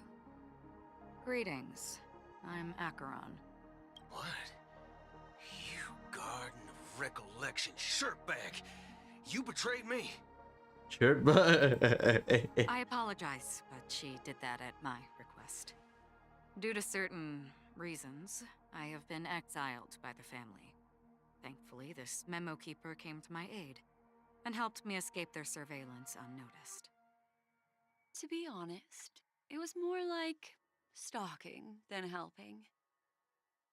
Greetings. I'm Acheron. What? You Garden of Recollection shirtbag! You betrayed me. Shared by. I apologize, but she did that at my request. Due to certain reasons, I have been exiled by the family. Thankfully, this memo keeper came to my aid and helped me escape their surveillance unnoticed. To be honest, it was more like stalking than helping.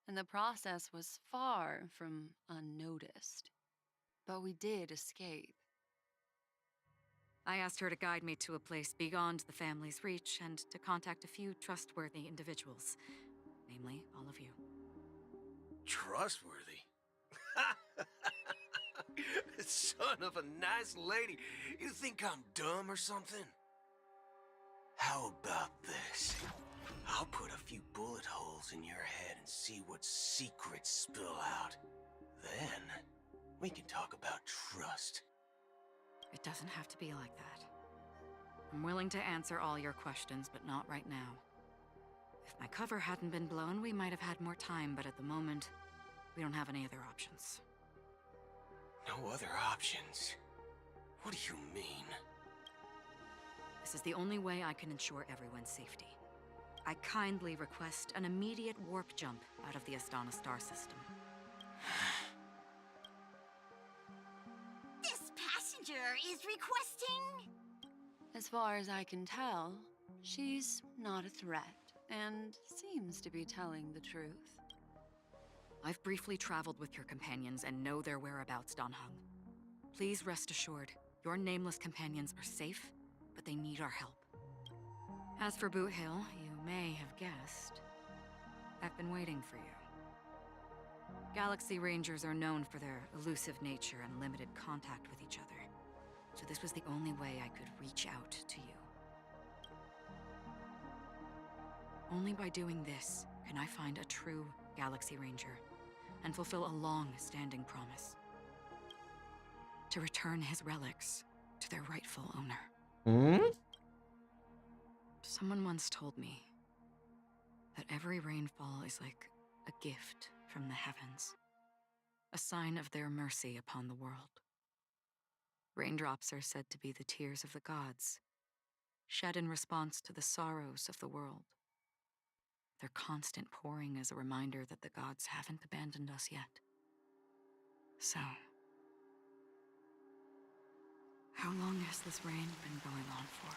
And the process was far from unnoticed. But we did escape. I asked her to guide me to a place beyond the family's reach and to contact a few trustworthy individuals, namely all of you. Trustworthy? Son of a nice lady. You think I'm dumb or something? How about this? I'll put a few bullet holes in your head and see what secrets spill out. Then, we can talk about trust. It doesn't have to be like that. I'm willing to answer all your questions, but not right now. If my cover hadn't been blown, we might have had more time, but at the moment, we don't have any other options. No other options? What do you mean? This is the only way I can ensure everyone's safety. I kindly request an immediate warp jump out of the Astana star system. This passenger is requesting... As far as I can tell, she's not a threat and seems to be telling the truth. I've briefly traveled with your companions and know their whereabouts, Dan Heng. Please rest assured, your nameless companions are safe, but they need our help. As for Boot Hill, you may have guessed, I've been waiting for you. Galaxy Rangers are known for their elusive nature and limited contact with each other, so this was the only way I could reach out to you. Only by doing this can I find a true Galaxy Ranger and fulfill a long-standing promise. To return his relics to their rightful owner. Someone once told me that every rainfall is like a gift from the heavens, a sign of their mercy upon the world. Raindrops are said to be the tears of the gods, shed in response to the sorrows of the world. Their constant pouring is a reminder that the gods haven't abandoned us yet. So, how long has this rain been going on for?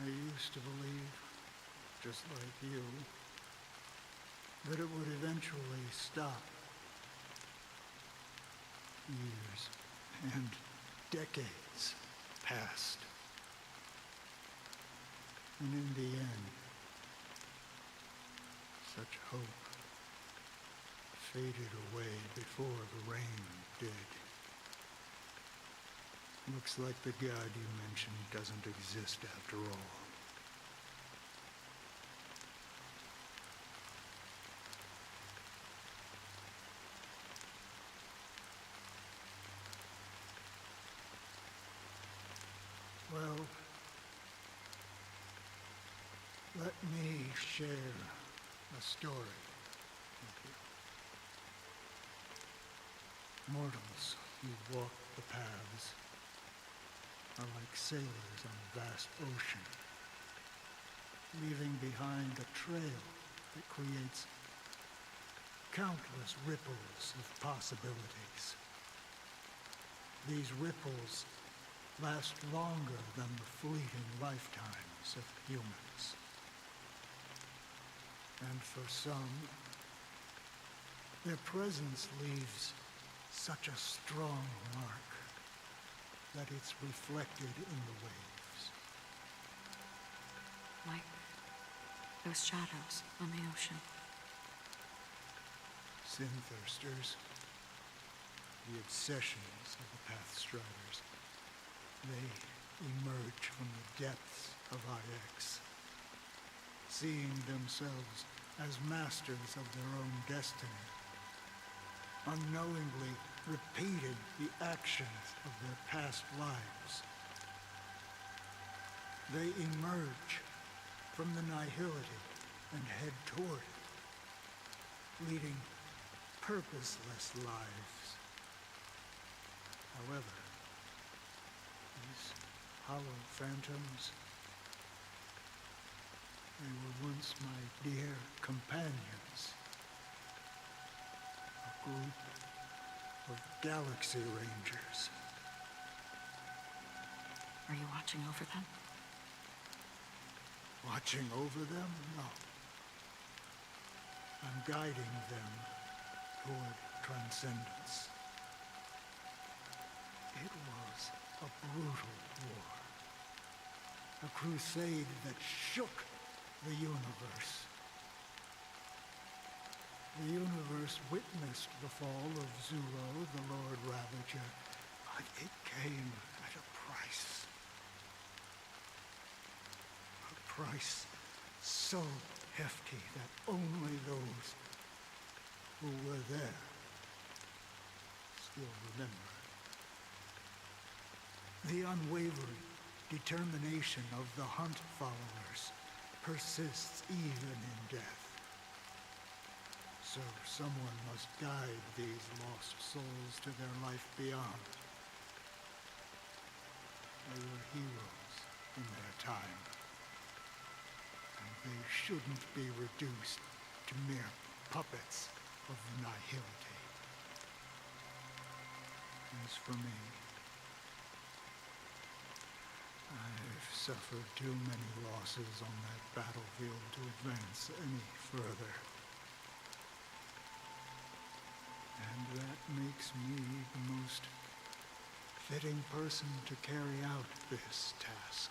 I used to believe, just like you, that it would eventually stop. Years and decades passed. And in the end, such hope faded away before the rain did. Looks like the god you mentioned doesn't exist after all. Well, let me share a story with you. Mortals who walk the paths are like sailors on a vast ocean, leaving behind a trail that creates countless ripples of possibilities. These ripples last longer than the fleeting lifetimes of humans. And for some, their presence leaves such a strong mark that it's reflected in the waves. Like those shadows on the ocean. Sin-thirsters, the obsessions of the Pathstriders, they emerge from the depths of IX, seeing themselves as masters of their own destiny, unknowingly repeating the actions of their past lives. They emerge from the nihility and head toward it, leading purposeless lives, However, these hollow phantoms, they were once my dear companions. A group of Galaxy Rangers. Are you watching over them? Watching over them? No. I'm guiding them toward transcendence. It was a brutal war. A crusade that shook the universe. The universe witnessed the fall of Zuro, the Lord Ravager, but it came at a price. A price so hefty that only those who were there still remember. The unwavering determination of the Hunt followers persists even in death. So someone must guide these lost souls to their life beyond. They were heroes in their time, and they shouldn't be reduced to mere puppets of the nihility. As for me, I've suffered too many losses on that battlefield to advance any further. And that makes me the most fitting person to carry out this task.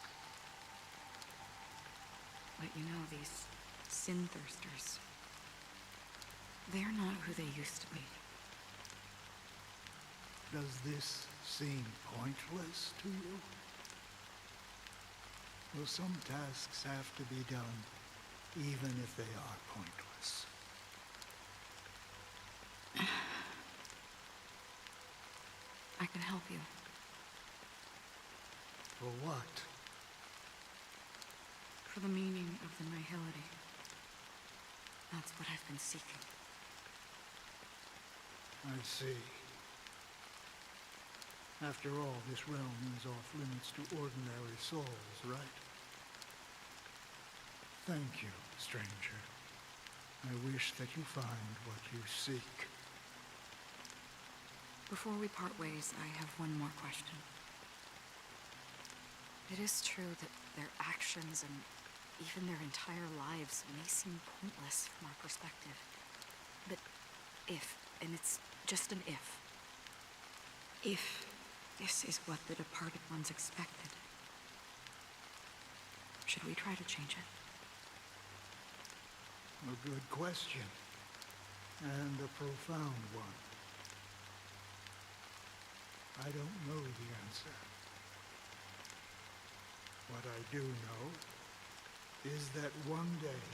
But you know, these sin thirsters, they're not who they used to be. Does this seem pointless to you? Well, some tasks have to be done, even if they are pointless. I can help you. For what? For the meaning of the nihility. That's what I've been seeking. I see. After all, this realm is off limits to ordinary souls, right? Thank you, stranger. I wish that you find what you seek. Before we part ways, I have one more question. It is true that their actions and even their entire lives may seem pointless from our perspective. But if, and it's just an if this is what the departed ones expected, should we try to change it? A good question, and a profound one. I don't know the answer. What I do know is that one day,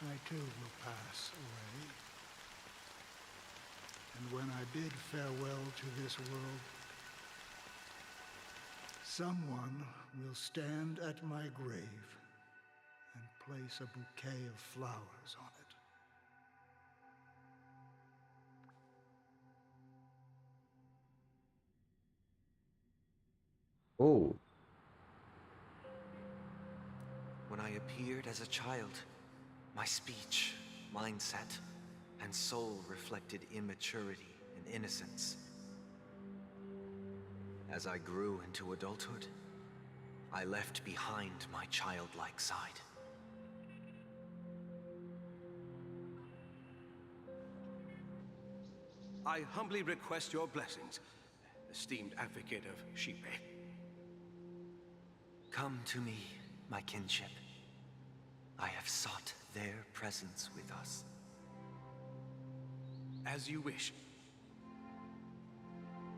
I too will pass away. And when I bid farewell to this world, someone will stand at my grave and place a bouquet of flowers on it. Oh. When I appeared as a child, my speech, mindset, and soul reflected immaturity and innocence. As I grew into adulthood, I left behind my childlike side. I humbly request your blessings, esteemed advocate of Shipe. Come to me, my kinship. I have sought their presence with us. As you wish.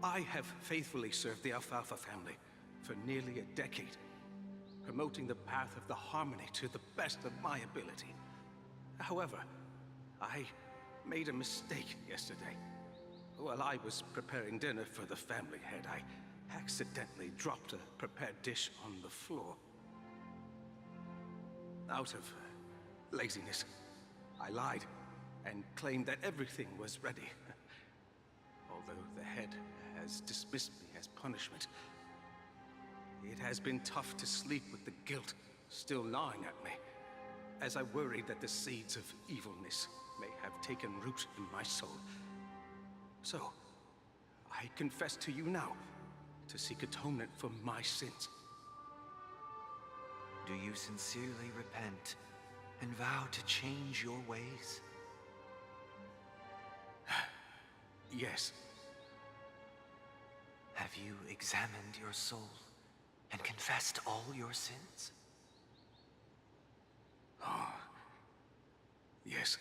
I have faithfully served the Alfalfa family for nearly a decade, promoting the path of the harmony to the best of my ability. However, I made a mistake yesterday. While I was preparing dinner for the family head, I accidentally dropped a prepared dish on the floor. Out of laziness, I lied and claimed that everything was ready. Although the head has dismissed me as punishment. It has been tough to sleep with the guilt still gnawing at me, as I worried that the seeds of evilness may have taken root in my soul. So, I confess to you now to seek atonement for my sins. Do you sincerely repent and vow to change your ways? Yes. Have you examined your soul and confessed all your sins? Yes.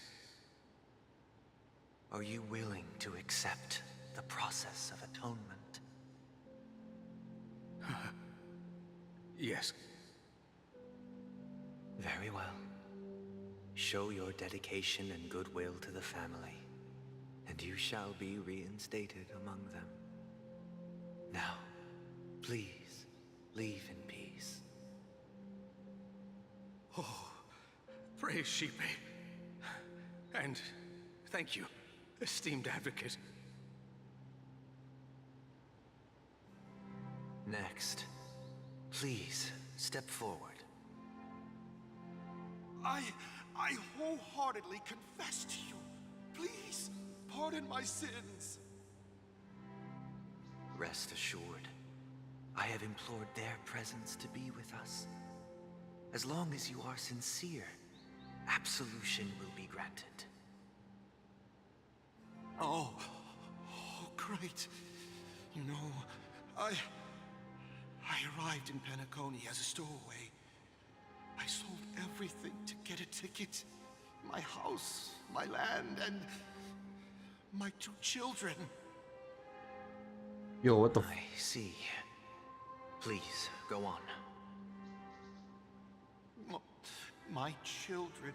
Are you willing to accept the process of atonement? Yes. Very well. Show your dedication and goodwill to the family, and you shall be reinstated among them. Now, please, leave in peace. Oh, praise Sheepy. And thank you, esteemed advocate. Next, please step forward. I wholeheartedly confess to you. Please, pardon my sins. Rest assured, I have implored their presence to be with us. As long as you are sincere, absolution will be granted. Oh, great. You know, I arrived in Penacony as a stowaway. I sold everything to get a ticket. My house, my land, and my 2 children. Yo, what the I see. Please, go on. My children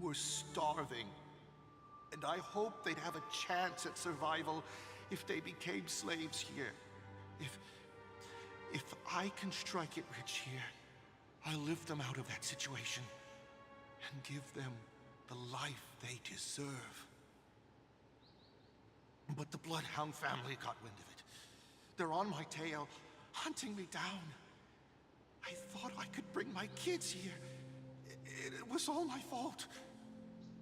were starving, and I hoped they'd have a chance at survival if they became slaves here. If I can strike it rich here, I'll lift them out of that situation and give them the life they deserve. But the Bloodhound family got wind of it. They're on my tail, hunting me down. I thought I could bring my kids here. It was all my fault.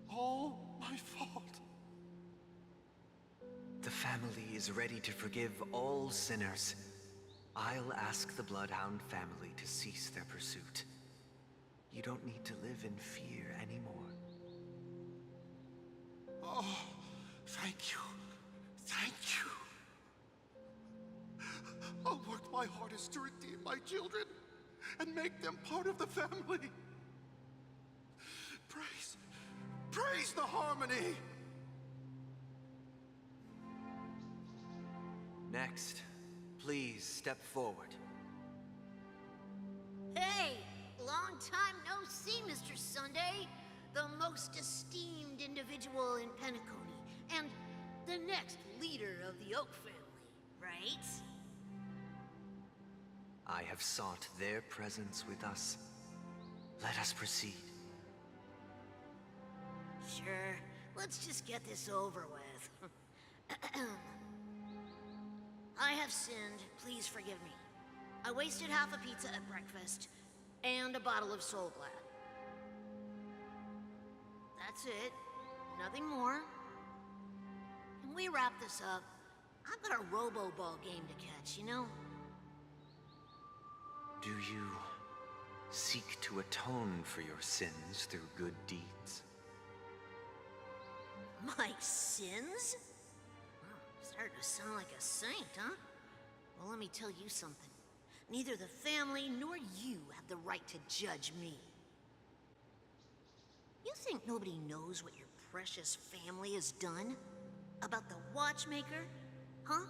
All my fault. The family is ready to forgive all sinners. I'll ask the Bloodhound family to cease their pursuit. You don't need to live in fear anymore. Oh, thank you. Thank you. I'll work my hardest to redeem my children and make them part of the family. Praise the harmony! Next, please step forward. Hey! Long time no see, Mr. Sunday. The most esteemed individual in Penacony, and the next leader of the Oak family, right? I have sought their presence with us. Let us proceed. Sure. Let's just get this over with. I have sinned. Please forgive me. I wasted half a pizza at breakfast, and a bottle of Soul Glad. That's it. Nothing more. Can we wrap this up? I've got a robo-ball game to catch, you know? Do you seek to atone for your sins through good deeds? My sins? Starting to sound like a saint, huh? Well, let me tell you something. Neither the family nor you have the right to judge me. You think nobody knows what your precious family has done? About the watchmaker? Huh?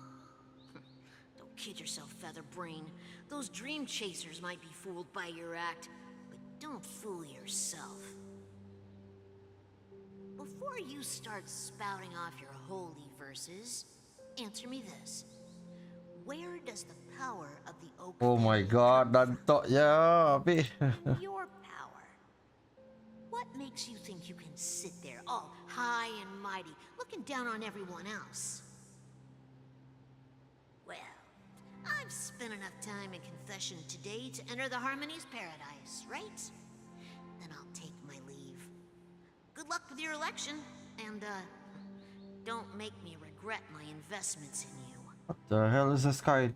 Don't kid yourself, Featherbrain. Those dream chasers might be fooled by your act, but don't fool yourself. Before you start spouting off your holy verses, answer me this. Where does the power of the Oak Oh my god, dantok ya, Pi. your power? What makes you think you can sit there all high and mighty, looking down on everyone else? Well, I've spent enough time in confession today to enter the Harmony's paradise, right? Then I'll take my leave. Good luck with your election, and, don't make me regret my investments in you. What the hell is this guy?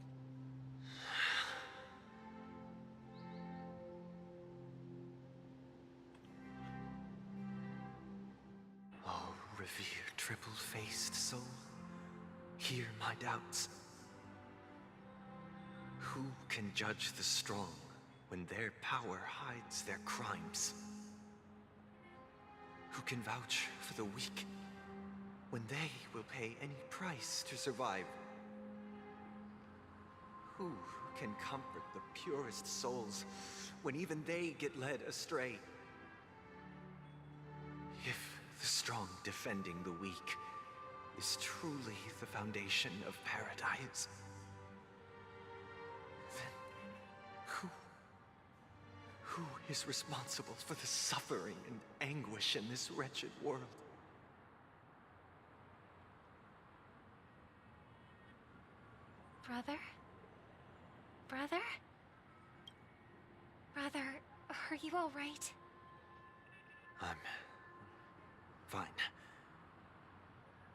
Oh, revered triple-faced soul, hear my doubts. Who can judge the strong when their power hides their crimes? Who can vouch for the weak when they will pay any price to survive? Who can comfort the purest souls when even they get led astray? If the strong defending the weak is truly the foundation of paradise, then who is responsible for the suffering and anguish in this wretched world? Brother? Brother? Brother, are you all right? I'm fine.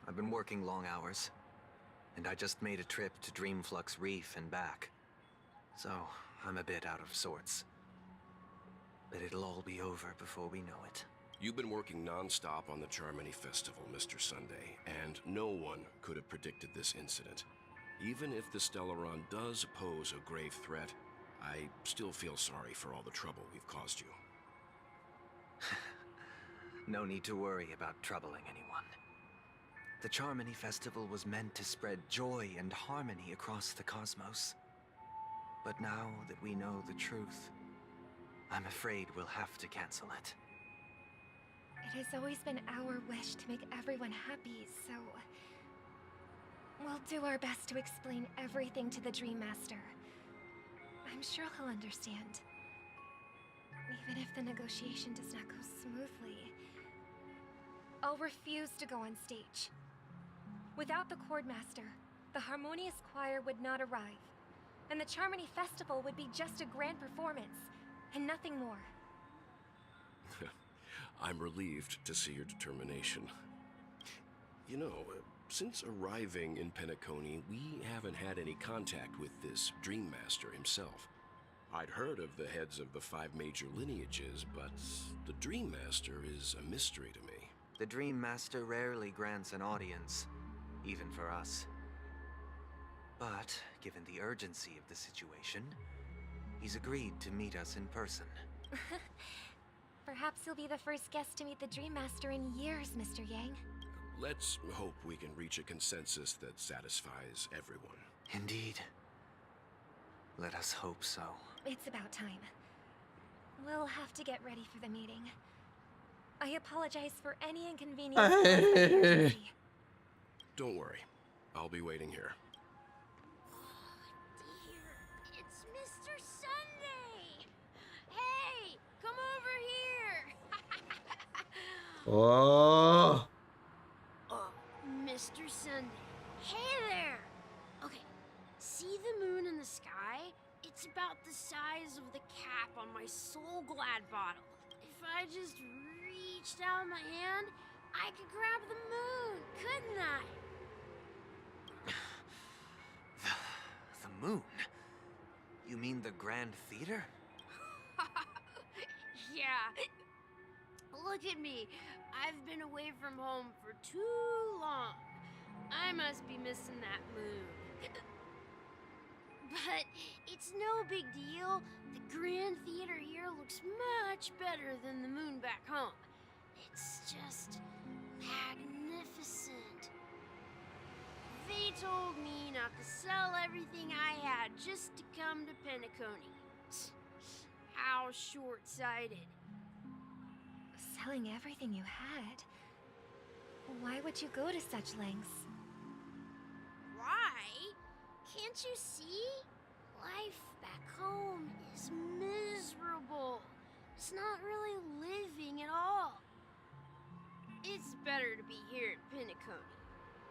I've been working long hours, and I just made a trip to Dreamflux Reef and back. So, I'm a bit out of sorts. But it'll all be over before we know it. You've been working non-stop on the Charmony Festival, Mr. Sunday, and no one could have predicted this incident. Even if the Stellaron does pose a grave threat, I still feel sorry for all the trouble we've caused you. No need to worry about troubling anyone. The Charmony Festival was meant to spread joy and harmony across the cosmos. But now that we know the truth, I'm afraid we'll have to cancel it. It has always been our wish to make everyone happy, so... we'll do our best to explain everything to the Dream Master. I'm sure he'll understand. Even if the negotiation does not go smoothly. I'll refuse to go on stage. Without the Chord Master, the Harmonious Choir would not arrive, and the Charmony Festival would be just a grand performance, and nothing more. I'm relieved to see your determination. You know, since arriving in Penacony, we haven't had any contact with this Dream Master himself. I'd heard of the heads of the 5 major lineages, but the Dream Master is a mystery to me. The Dream Master rarely grants an audience, even for us. But, given the urgency of the situation, he's agreed to meet us in person. Perhaps you'll be the first guest to meet the Dream Master in years, Mr. Yang. Let's hope we can reach a consensus that satisfies everyone. Indeed. Let us hope so. It's about time. We'll have to get ready for the meeting. I apologize for any inconvenience caused by the urgency. Don't worry. I'll be waiting here. It's Mr. Sunday! Hey, come over here! Oh. Mr. Sunday. Hey there! Okay, see the moon in the sky? It's about the size of the cap on my Soul Glad bottle. If I just reached out my hand, I could grab the moon, couldn't I? The moon? You mean the Grand Theater? Yeah. Look at me. I've been away from home for too long. I must be missing that moon. But it's no big deal. The Grand Theater here looks much better than the moon back home. It's just magnificent. They told me not to sell everything I had just to come to Penacony. How short-sighted. Selling everything you had? Why would you go to such lengths? Why? Can't you see? Life back home is miserable. It's not really living at all. It's better to be here at Penacony.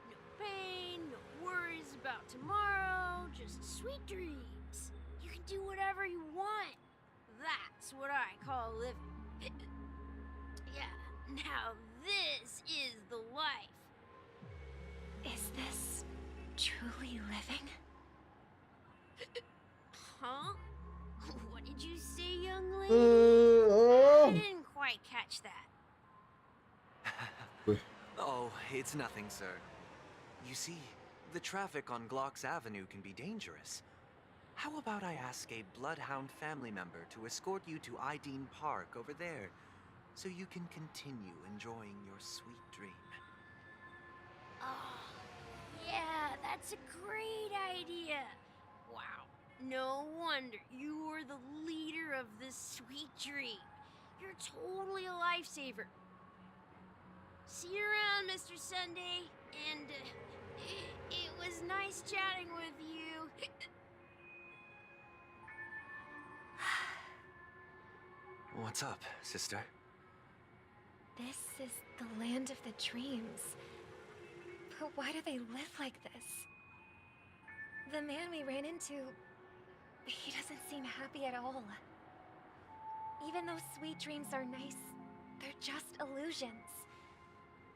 No pain, no worries about tomorrow, just sweet dreams. You can do whatever you want. That's what I call living. Yeah, now this is the life. Is this truly living? Huh? What did you say, young lady? I didn't quite catch that. Oh, it's nothing, sir. You see, the traffic on Glock's Avenue can be dangerous. How about I ask a Bloodhound family member to escort you to Ideen Park over there, so you can continue enjoying your sweet dream? Oh, yeah, that's a great idea. Wow, no wonder you were the leader of this sweet dream. You're totally a lifesaver. See you around, Mr. Sunday, and it was nice chatting with you. What's up, sister? This is the land of the dreams. But why do they live like this? The man we ran into, he doesn't seem happy at all. Even though sweet dreams are nice, they're just illusions.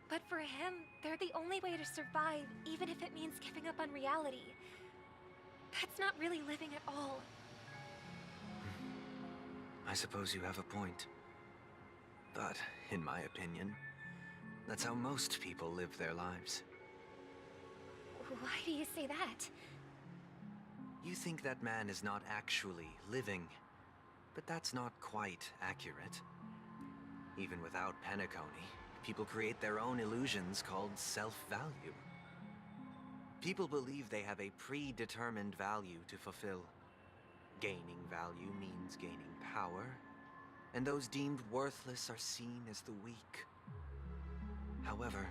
But for him, they're the only way to survive, even if it means giving up on reality. That's not really living at all. I suppose you have a point. But, in my opinion, that's how most people live their lives. Why do you say that? You think that man is not actually living, but that's not quite accurate. Even without Penacony, people create their own illusions called self-value. People believe they have a predetermined value to fulfill. Gaining value means gaining power, and those deemed worthless are seen as the weak. However,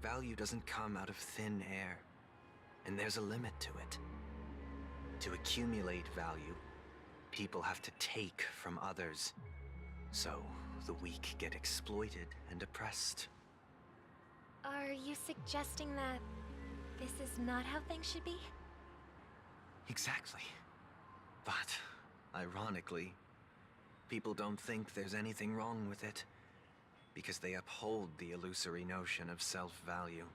value doesn't come out of thin air, and there's a limit to it. To accumulate value, people have to take from others, so the weak get exploited and oppressed. Are you suggesting that this is not how things should be? Exactly. But, ironically, people don't think there's anything wrong with it, because they uphold the illusory notion of self-value,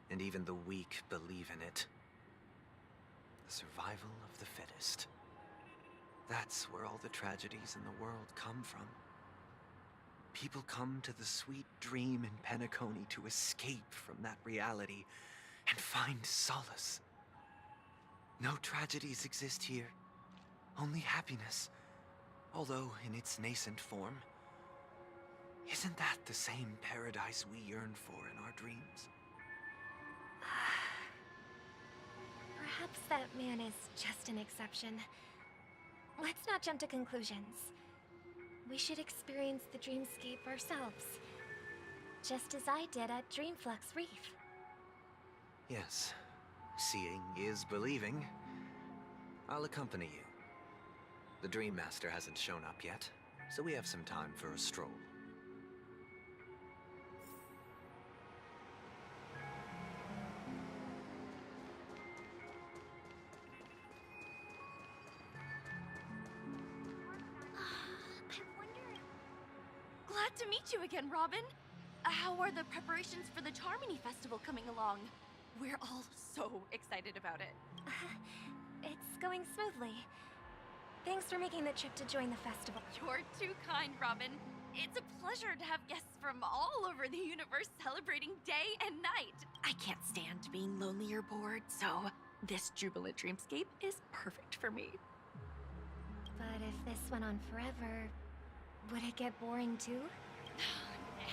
and even the weak believe in it. The survival of the fittest. That's where all the tragedies in the world come from. People come to the sweet dream in Penacony to escape from that reality and find solace. No tragedies exist here, only happiness, although in its nascent form. Isn't that the same paradise we yearn for in our dreams? Perhaps that man is just an exception. Let's not jump to conclusions. We should experience the dreamscape ourselves, just as I did at Dreamflux Reef. Yes, seeing is believing. I'll accompany you. The Dream Master hasn't shown up yet, so we have some time for a stroll. Glad to meet you again, Robin. How are the preparations for the Charmony Festival coming along? We're all so excited about it. It's going smoothly. Thanks for making the trip to join the festival. You're too kind, Robin. It's a pleasure to have guests from all over the universe celebrating day and night. I can't stand being lonely or bored, so this jubilant dreamscape is perfect for me. But if this went on forever, would it get boring too?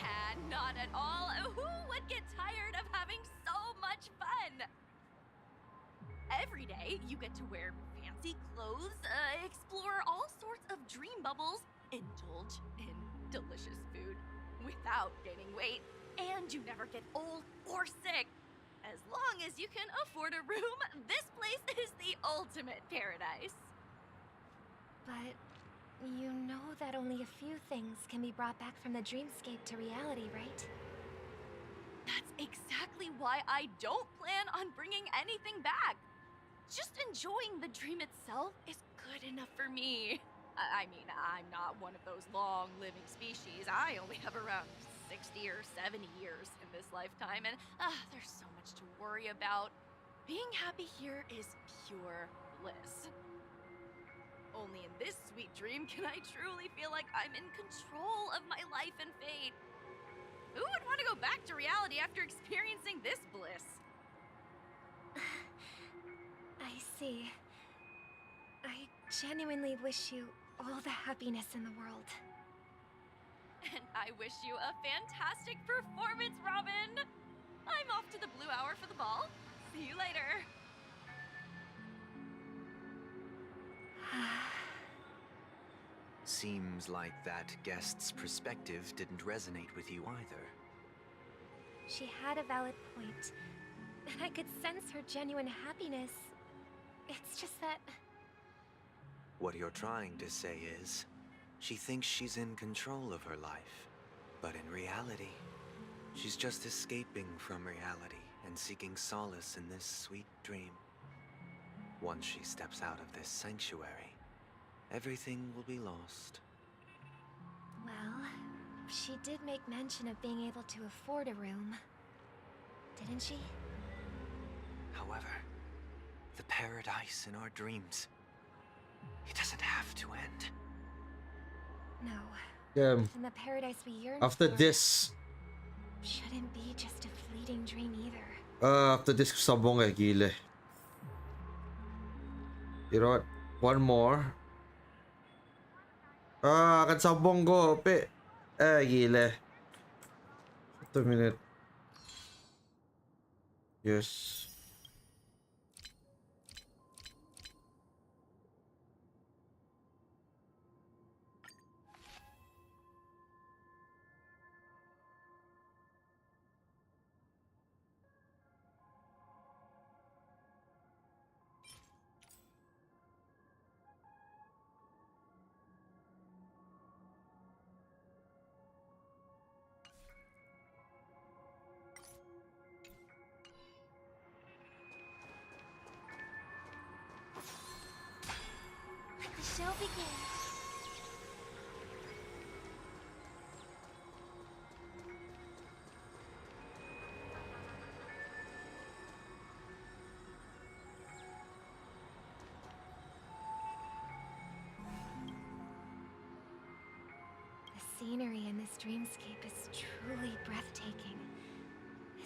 Nah, not at all. Who would get tired of having so much fun? Every day, you get to wear fancy clothes, explore all sorts of dream bubbles, indulge in delicious food without gaining weight, and you never get old or sick. As long as you can afford a room, this place is the ultimate paradise. But you know that only a few things can be brought back from the dreamscape to reality, right? That's exactly why I don't plan on bringing anything back. Just enjoying the dream itself is good enough for me. I mean, I'm not one of those long-living species. I only have around 60 or 70 years in this lifetime, and there's so much to worry about. Being happy here is pure bliss. Only in this sweet dream can I truly feel like I'm in control of my life and fate. Who would want to go back to reality after experiencing this bliss? I see. I genuinely wish you all the happiness in the world. And I wish you a fantastic performance, Robin! I'm off to the Blue Hour for the ball. See you later. Seems like that guest's perspective didn't resonate with you either. She had a valid point, and I could sense her genuine happiness. It's just that... What you're trying to say is, she thinks she's in control of her life. But in reality, she's just escaping from reality and seeking solace in this sweet dream. Once she steps out of this sanctuary, everything will be lost. Well, she did make mention of being able to afford a room. Didn't she? However, the paradise in our dreams, it doesn't have to end. No. Yeah. And the paradise we yearn After for this, shouldn't be just a fleeting dream either. after this sabong eh, gile. You know what? One more. Kan sabong ko, pe. Gile. Just a minute. Yes. Let the show begin. The scenery in this dreamscape is truly breathtaking,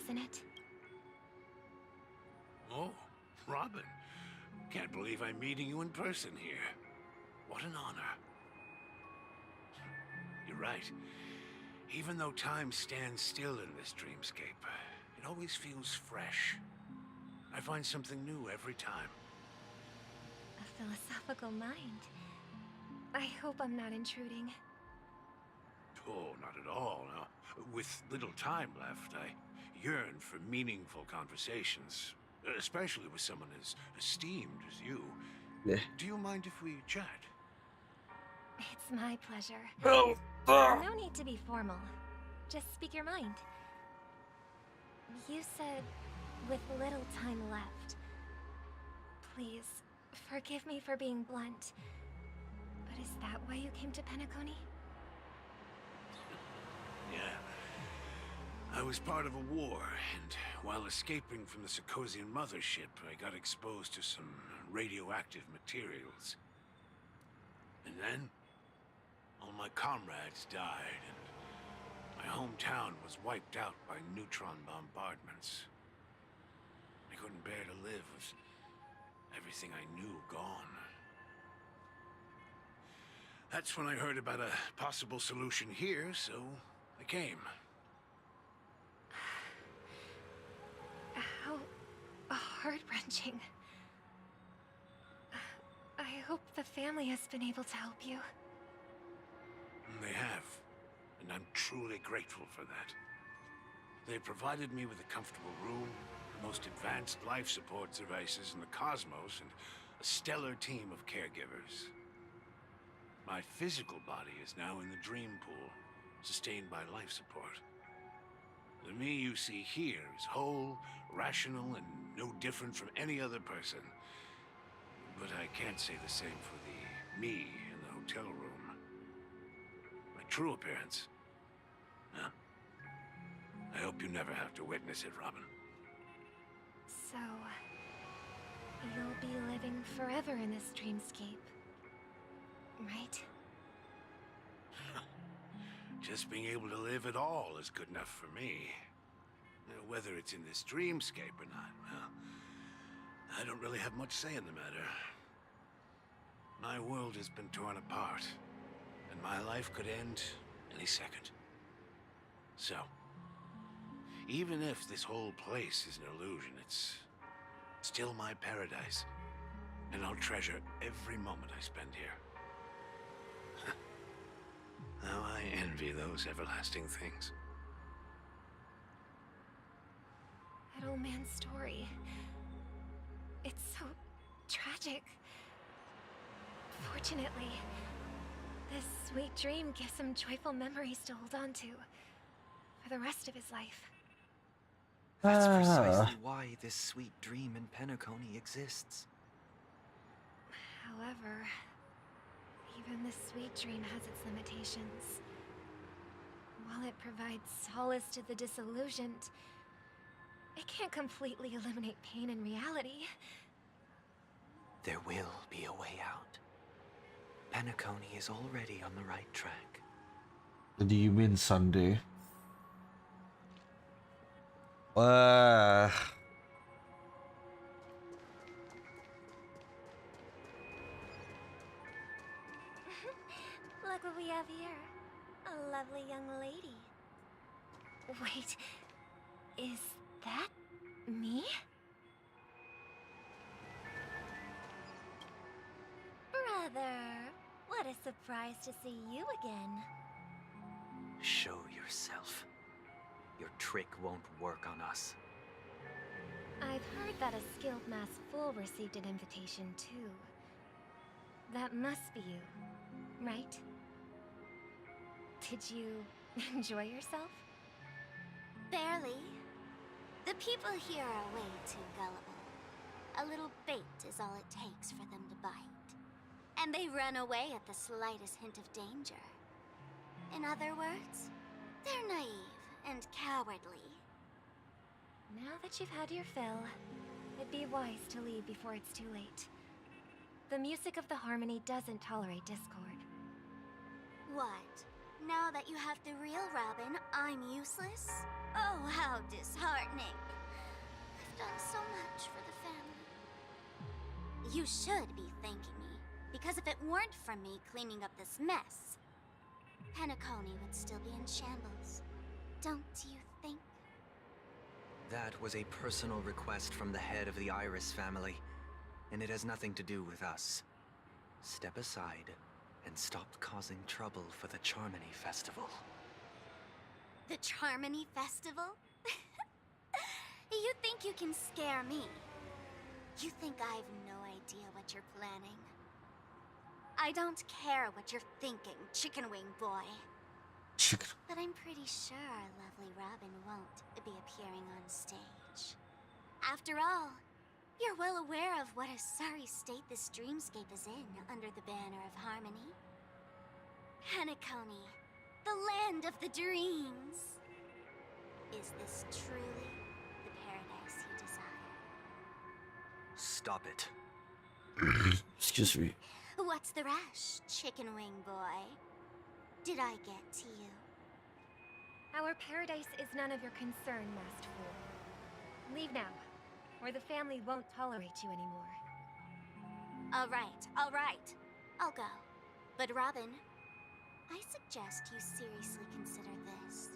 isn't it? Oh, Robin. Can't believe I'm meeting you in person here. What an honor. You're right. Even though time stands still in this dreamscape, it always feels fresh. I find something new every time. A philosophical mind. I hope I'm not intruding. Oh, not at all. Now, with little time left, I yearn for meaningful conversations, especially with someone as esteemed as you. Yeah. Do you mind if we chat? It's my pleasure. Oh, No need to be formal. Just speak your mind. You said, with little time left. Please, forgive me for being blunt. But is that why you came to Penacony? Yeah. I was part of a war, and while escaping from the Sarkosian mothership, I got exposed to some radioactive materials. And then, all my comrades died, and my hometown was wiped out by neutron bombardments. I couldn't bear to live with everything I knew gone. That's when I heard about a possible solution here, so I came. How heart-wrenching. I hope the family has been able to help you. They have, and I'm truly grateful for that. They provided me with a comfortable room, the most advanced life support devices in the cosmos, and a stellar team of caregivers. My physical body is now in the dream pool, sustained by life support. The me you see here is whole, rational, and no different from any other person. But I can't say the same for the me in the hotel room. My true appearance. Huh? I hope you never have to witness it, Robin. So, you'll be living forever in this dreamscape, right? Just being able to live at all is good enough for me. Whether it's in this dreamscape or not, well, I don't really have much say in the matter. My world has been torn apart, and my life could end any second. So, even if this whole place is an illusion, it's still my paradise, and I'll treasure every moment I spend here. How I envy those everlasting things. That old man's story. It's so tragic. Fortunately, this sweet dream gives him joyful memories to hold on to for the rest of his life. That's precisely why this sweet dream in Penacony exists. However, even this sweet dream has its limitations. While it provides solace to the disillusioned, it can't completely eliminate pain in reality. There will be a way out. Penacony is already on the right track. What do you mean, Sunday? Look what we have here. A lovely young lady. Wait, is that me? Brother, what a surprise to see you again. Show yourself. Your trick won't work on us. I've heard that a skilled mass fool received an invitation too. That must be you, right? Did you enjoy yourself? Barely. The people here are way too gullible. A little bait is all it takes for them to bite. And they run away at the slightest hint of danger. In other words, they're naive and cowardly. Now that you've had your fill, it'd be wise to leave before it's too late. The music of the harmony doesn't tolerate discord. What? Now that you have the real Robin, I'm useless? Oh, how disheartening. I've done so much for the family. You should be thanking me, because if it weren't for me cleaning up this mess, Penacony would still be in shambles. Don't you think? That was a personal request from the head of the Iris family, and it has nothing to do with us. Step aside and stop causing trouble for the Charmony Festival. The Charmony Festival? You think you can scare me? You think I've no idea what you're planning? I don't care what you're thinking, Chicken Wing Boy. But I'm pretty sure our lovely Robin won't be appearing on stage. After all, you're well aware of what a sorry state this dreamscape is in under the banner of harmony. Penacony, the land of the dreams. Is this truly the paradise you desire? Stop it. Excuse me. What's the rush, Chicken Wing Boy? Did I get to you? Our paradise is none of your concern, Masked Fool. Leave now, or the family won't tolerate you anymore. All right. I'll go. But Robin, I suggest you seriously consider this.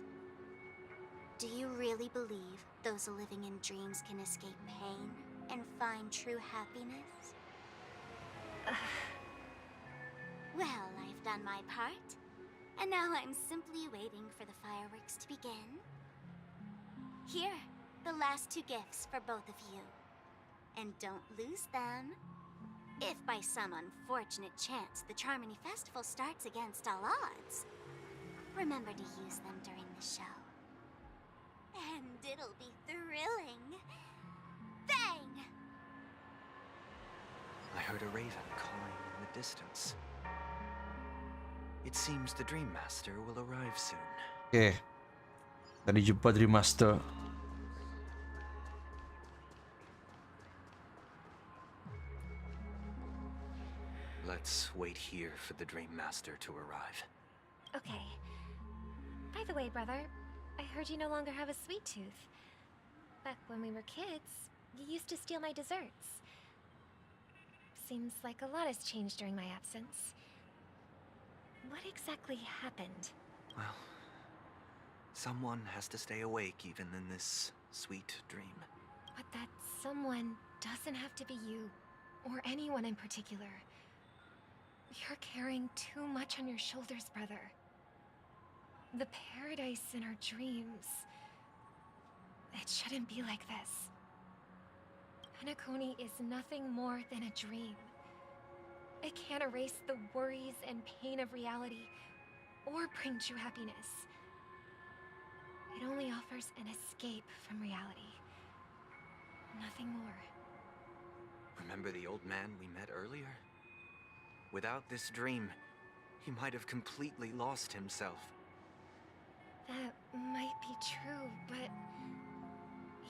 Do you really believe those living in dreams can escape pain and find true happiness? Well, I've done my part, and now I'm simply waiting for the fireworks to begin. Here, the last two gifts for both of you. And don't lose them. If by some unfortunate chance the Charmony Festival starts against all odds, remember to use them during the show. it'll be thrilling. Bang! I heard a raven calling in the distance. It seems the Dream Master will arrive soon. Oke. Tadi jumpa Dream Master. Let's wait here for the Dream Master to arrive. Okay. By the way, brother, I heard you no longer have a sweet tooth. Back when we were kids, you used to steal my desserts. Seems like a lot has changed during my absence. What exactly happened? Well, someone has to stay awake even in this sweet dream. But that someone doesn't have to be you, or anyone in particular. You're carrying too much on your shoulders, brother. The paradise in our dreams. It shouldn't be like this. Penacony is nothing more than a dream. It can't erase the worries and pain of reality, or bring true happiness. It only offers an escape from reality. Nothing more. Remember the old man we met earlier? Without this dream, he might have completely lost himself. That might be true, but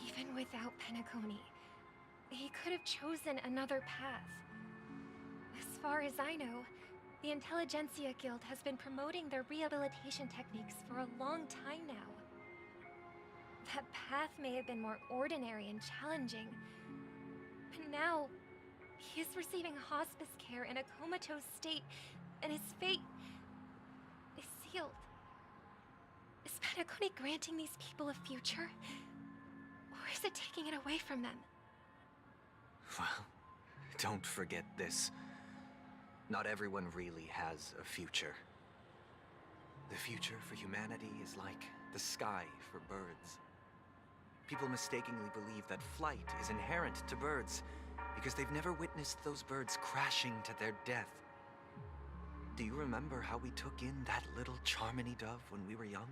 even without Penacony, he could have chosen another path. As far as I know, the Intelligentsia Guild has been promoting their rehabilitation techniques for a long time now. That path may have been more ordinary and challenging, but now he is receiving hospice care in a comatose state, and his fate is sealed. Is Penacony granting these people a future? Or is it taking it away from them? Well, don't forget this. Not everyone really has a future. The future for humanity is like the sky for birds. People mistakenly believe that flight is inherent to birds because they've never witnessed those birds crashing to their death. Do you remember how we took in that little Charmony dove when we were young?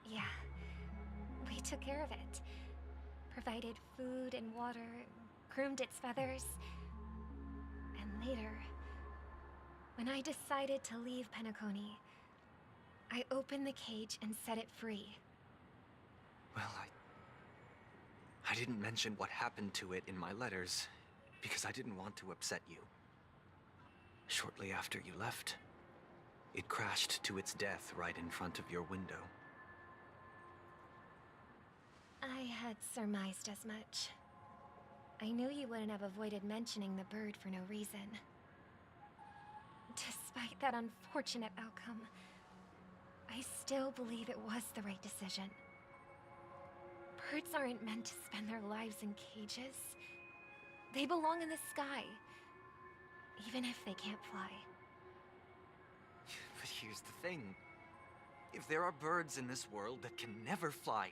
Yeah, we took care of it. Provided food and water, groomed its feathers. And later, when I decided to leave Penacony, I opened the cage and set it free. Well, I didn't mention what happened to it in my letters because I didn't want to upset you. Shortly after you left, it crashed to its death right in front of your window. I had surmised as much. I knew you wouldn't have avoided mentioning the bird for no reason. Despite that unfortunate outcome, I still believe it was the right decision. Birds aren't meant to spend their lives in cages. They belong in the sky, even if they can't fly. But here's the thing. If there are birds in this world that can never fly,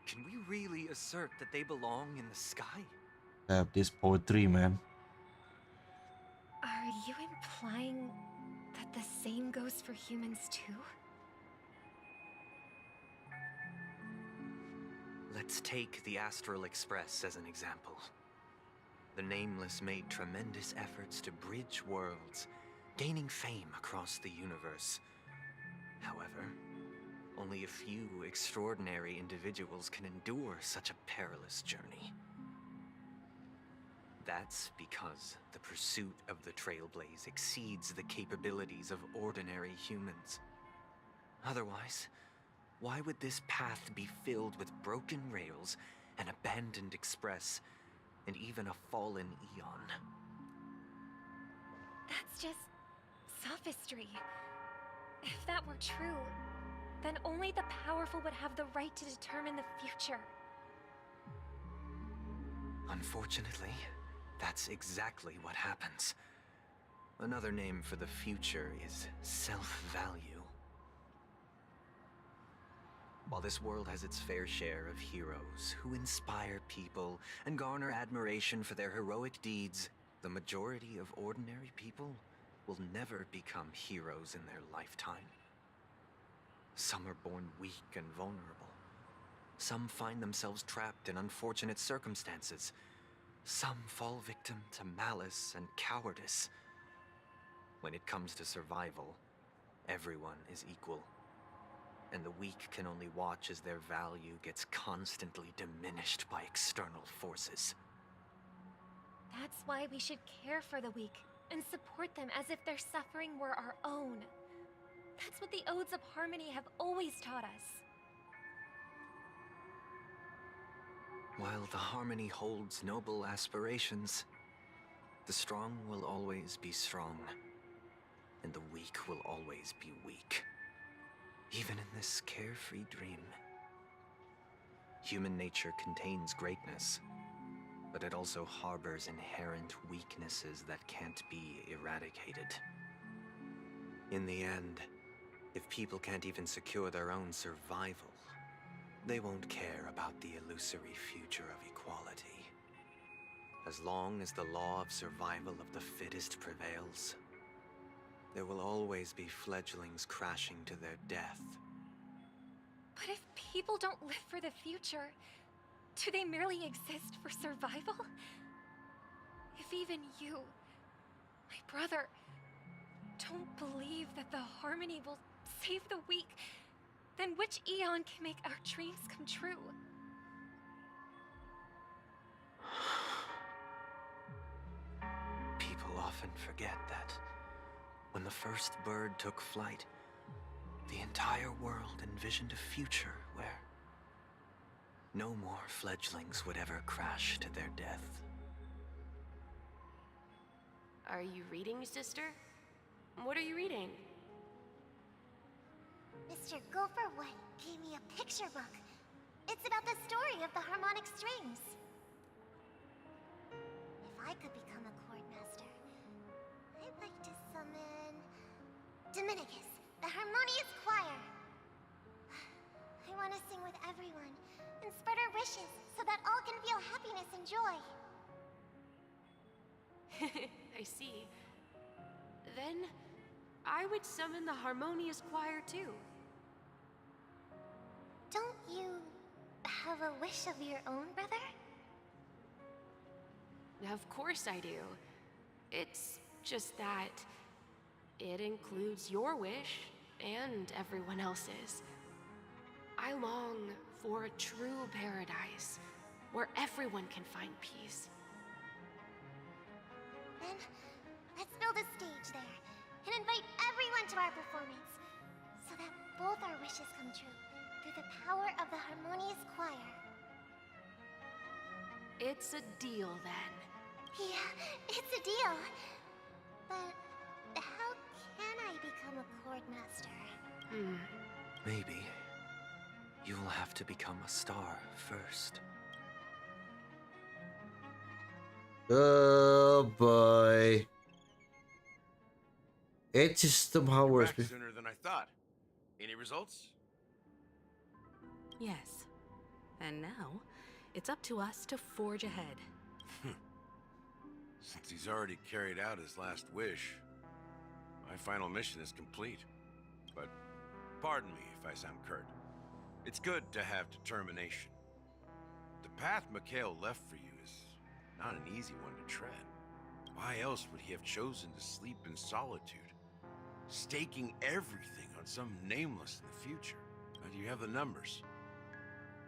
can we really assert that they belong in the sky? This poetry, man. Are you implying that the same goes for humans too? Let's take the Astral Express as an example. The Nameless made tremendous efforts to bridge worlds, gaining fame across the universe. However, only a few extraordinary individuals can endure such a perilous journey. That's because the pursuit of the Trailblaze exceeds the capabilities of ordinary humans. Otherwise, why would this path be filled with broken rails, an abandoned express, and even a fallen eon? That's just sophistry. If that were true, then only the powerful would have the right to determine the future. Unfortunately, that's exactly what happens. Another name for the future is self-value. While this world has its fair share of heroes who inspire people and garner admiration for their heroic deeds, the majority of ordinary people will never become heroes in their lifetime. Some are born weak and vulnerable. Some find themselves trapped in unfortunate circumstances. Some fall victim to malice and cowardice. When it comes to survival, everyone is equal. And the weak can only watch as their value gets constantly diminished by external forces. That's why we should care for the weak and support them as if their suffering were our own. That's what the Odes of Harmony have always taught us. While the Harmony holds noble aspirations, the strong will always be strong, and the weak will always be weak. Even in this carefree dream. Human nature contains greatness, but it also harbors inherent weaknesses that can't be eradicated. In the end, if people can't even secure their own survival, they won't care about the illusory future of equality. As long as the law of survival of the fittest prevails, there will always be fledglings crashing to their death. But if people don't live for the future, do they merely exist for survival? If even you, my brother, don't believe that the Harmony will save the weak, then which eon can make our dreams come true? People often forget that when the first bird took flight, the entire world envisioned a future where no more fledglings would ever crash to their death. Are you reading, sister? What are you reading? Mr. Gopherwood gave me a picture book. It's about the story of the harmonic strings. If I could become a chord master, I'd like to summon Dominicus, the harmonious choir. I want to sing with everyone and spread our wishes so that all can feel happiness and joy. I see. Then, I would summon the harmonious choir too. Don't you have a wish of your own, brother? Of course I do. It's just that it includes your wish and everyone else's. I long for a true paradise where everyone can find peace. Then, let's build a stage there and invite everyone to our performance so that both our wishes come true through the power of the harmonious choir. It's a deal then. Yeah, it's a deal. But how can I become a chord master? Maybe you will have to become a star first. Oh boy. It's just somehow You're worse. back sooner than I thought. Any results? Yes. And now, it's up to us to forge ahead. Since he's already carried out his last wish, my final mission is complete. But pardon me if I sound curt. It's good to have determination. The path Mikhail left for you is not an easy one to tread. Why else would he have chosen to sleep in solitude, staking everything on some nameless in the future? But you have the numbers.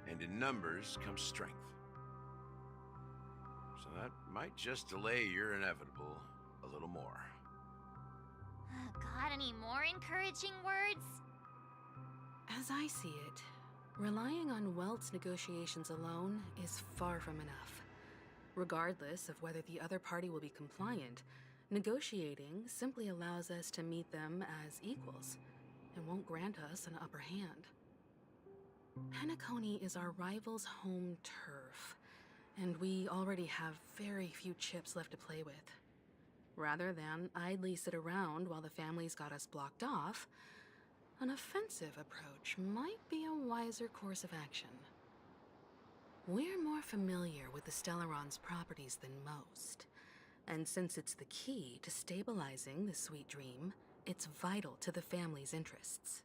And in numbers comes strength. So that might just delay your inevitable a little more. Got any more encouraging words? As I see it, relying on Welt's negotiations alone is far from enough. Regardless of whether the other party will be compliant, negotiating simply allows us to meet them as equals and won't grant us an upper hand. Penacony is our rival's home turf, and we already have very few chips left to play with. Rather than idly sit around while the family's got us blocked off, an offensive approach might be a wiser course of action. We're more familiar with the Stellaron's properties than most, and since it's the key to stabilizing the sweet dream, it's vital to the family's interests.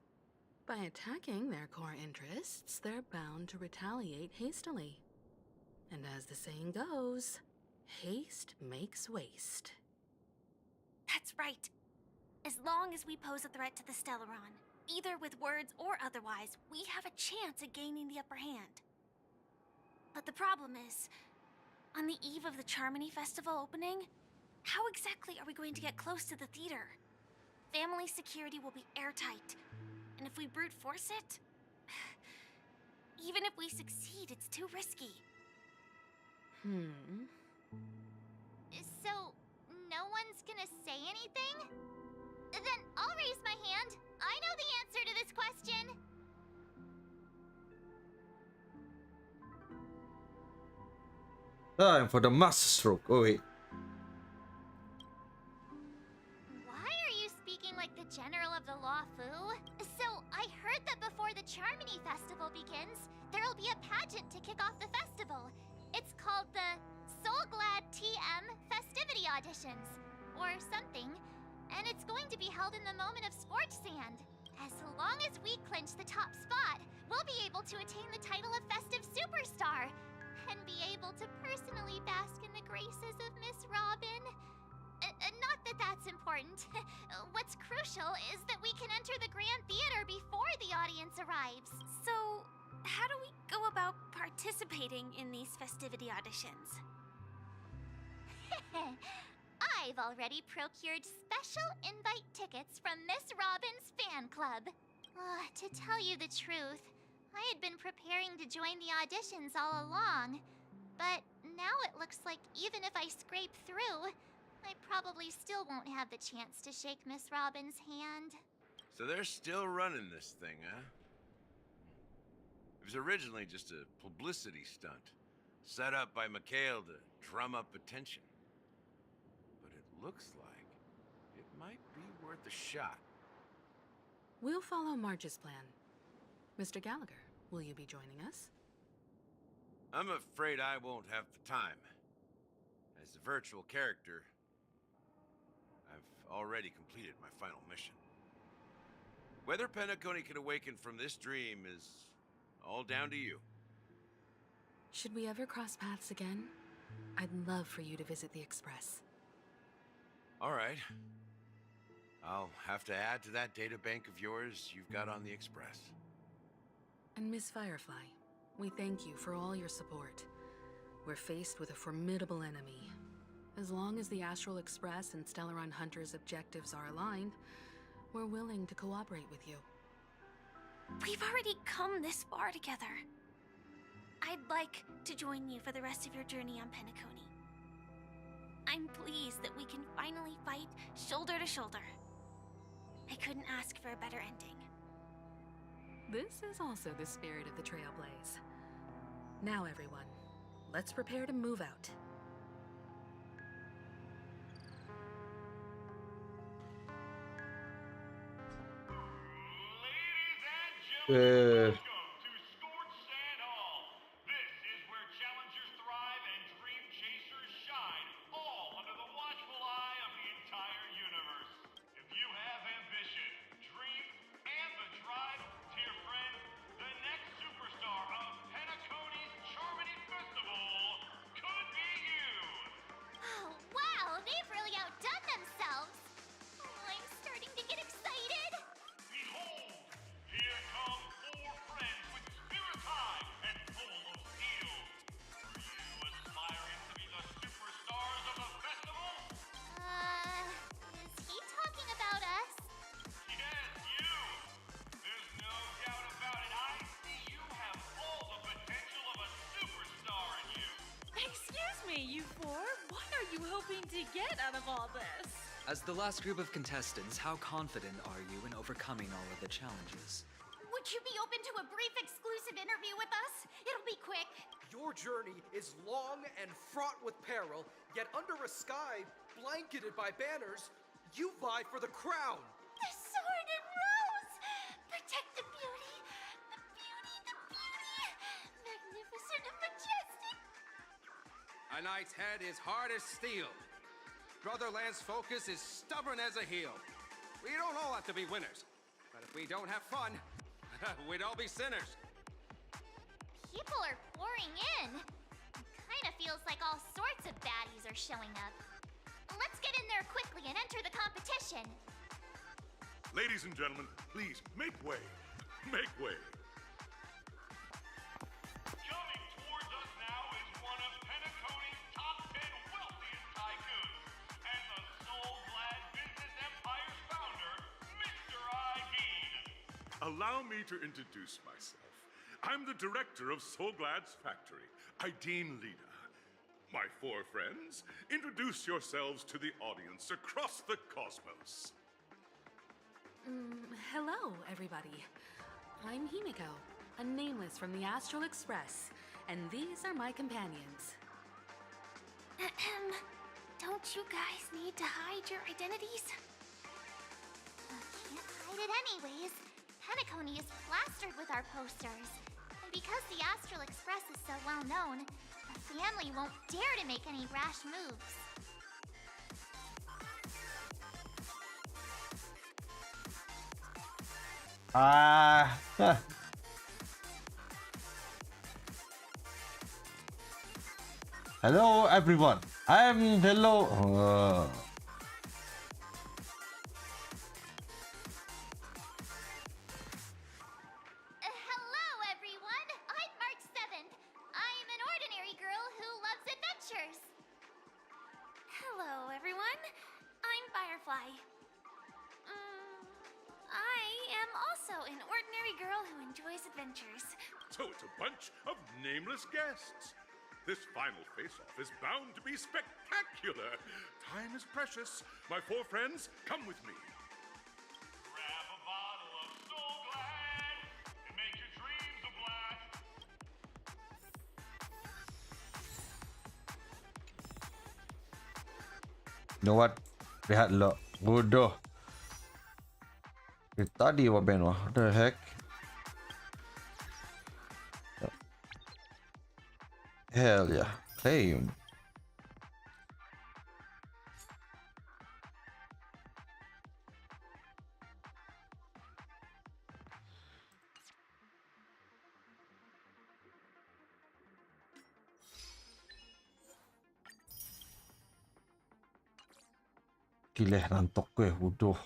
By attacking their core interests, they're bound to retaliate hastily. And as the saying goes, haste makes waste. That's right. As long as we pose a threat to the Stellaron, either with words or otherwise, we have a chance at gaining the upper hand. But the problem is, on the eve of the Charmony Festival opening, how exactly are we going to get close to the theater? Family security will be airtight, and if we brute force it, even if we succeed, it's too risky. So, no one's gonna say anything? Then I'll raise my hand. I know the answer to this question. Time for the master stroke. Oh wait. Why are you speaking like the general of the Law Fu? So, I heard that before the Charmony Festival begins, there'll be a pageant to kick off the festival. It's called the Soul Glad TM Festivity Auditions, or something. And it's going to be held in the moment of Scorched Sand. As long as we clinch the top spot, we'll be able to attain the title of Festive Superstar, and be able to personally bask in the graces of Miss Robin. Not that that's important. What's crucial is that we can enter the Grand Theater before the audience arrives. So, how do we go about participating in these festivity auditions? I've already procured special invite tickets from Miss Robin's fan club. To tell you the truth, I had been preparing to join the auditions all along. But now it looks like even if I scrape through, I probably still won't have the chance to shake Miss Robin's hand. So they're still running this thing, huh? It was originally just a publicity stunt, set up by Mikhail to drum up attention. But it looks like it might be worth a shot. We'll follow Marge's plan. Mr. Gallagher, will you be joining us? I'm afraid I won't have the time. As a virtual character, I've already completed my final mission. Whether Penacony can awaken from this dream is all down to you. Should we ever cross paths again? I'd love for you to visit the Express. All right. I'll have to add to that data bank of yours you've got on the Express. And Miss Firefly, we thank you for all your support. We're faced with a formidable enemy. As long as the Astral Express and Stellaron Hunter's objectives are aligned, we're willing to cooperate with you. We've already come this far together. I'd like to join you for the rest of your journey on Penacony. I'm pleased that we can finally fight shoulder to shoulder. I couldn't ask for a better ending. This is also the spirit of the Trailblaze. Now everyone, let's prepare to move out. Wow, they've really outdone themselves. I'm starting to get excited. Behold, here come 4 friends with spirit high and full of steel. Are you aspiring to be the superstars of the festival? Is he talking about us? Yes, you. There's no doubt about it. I see you have all the potential of a superstar in you. Excuse me, you 4. What are you hoping to get out of all this? As the last group of contestants, how confident are you in overcoming all of the challenges? Would you be open to a brief exclusive interview with us? It'll be quick. Your journey is long and fraught with peril, yet under a sky blanketed by banners, you vie for the crown. The sword and rose! Protect the beauty! The beauty, the beauty! Magnificent and majestic! A knight's head is hard as steel. Brotherland's focus is stubborn as a heel. We don't all have to be winners, but if we don't have fun, We'd all be sinners. People are pouring in. Kinda feels like all sorts of baddies are showing up. Let's get in there quickly and enter the competition. Ladies and gentlemen, please make way. Make way. Coming towards us now is one of Penacony's top 10 wealthiest tycoons and the soul-glad business empire's founder, Mr. Ideed. Allow me to introduce myself. I'm the director of Soulglad's factory, Ideen Lida. My four friends, introduce yourselves to the audience across the cosmos. Hello, everybody. I'm Himiko, a nameless from the Astral Express, and these are my companions. Don't you guys need to hide your identities? Can't hide it anyways. Penacony is plastered with our posters. And because the Astral Express is so well known, the family won't dare to make any rash moves. Hello, everyone. Hello. Hello, everyone. I'm March 7th. I'm an ordinary girl who loves adventures. Hello, everyone. I'm Firefly. I am also an ordinary girl who enjoys adventures. So it's a bunch of nameless guests. This final face-off is bound to be spectacular. Time is precious. My four friends, come with me. Grab a bottle of Soul Glad and make your dreams a blast. You know what? Lihat lo. Bodoh. Tadi apa Ben? What the heck? Hell yeah. Claim. Gila, nantok gue. Bodoh.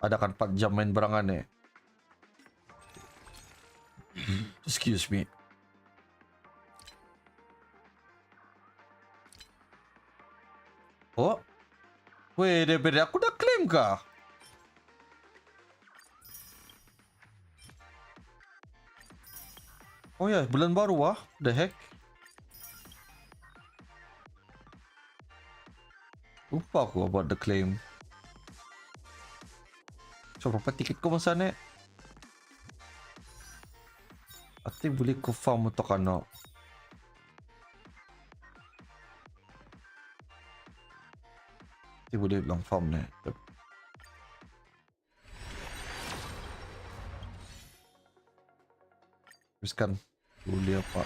Ada kan 4 jam main barangan eh. Excuse me. Oh. Weh, daripada aku dah claim kah? Oh ya, bulan baru wah. The heck? Lupa aku about the claim. So, berapa tiket ko masa ni? Ati boleh ko farm untuk ano. Ati boleh lang farm ni. Teruskan. Boleh apa?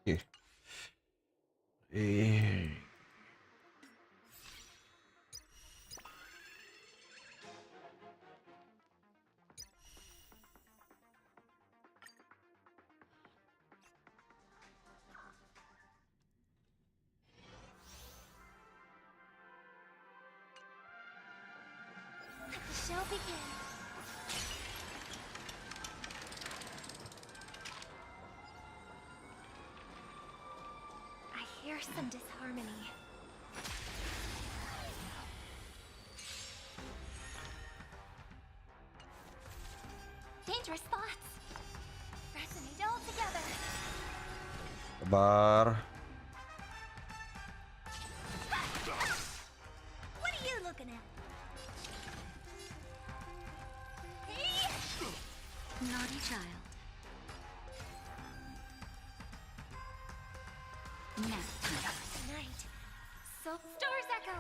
Okay. Let the show begin. I hear some disharmony. Dangerous thoughts. Resonate all together. Sabar. What are you Naughty child. Nap time. Tonight. So Stars Echo.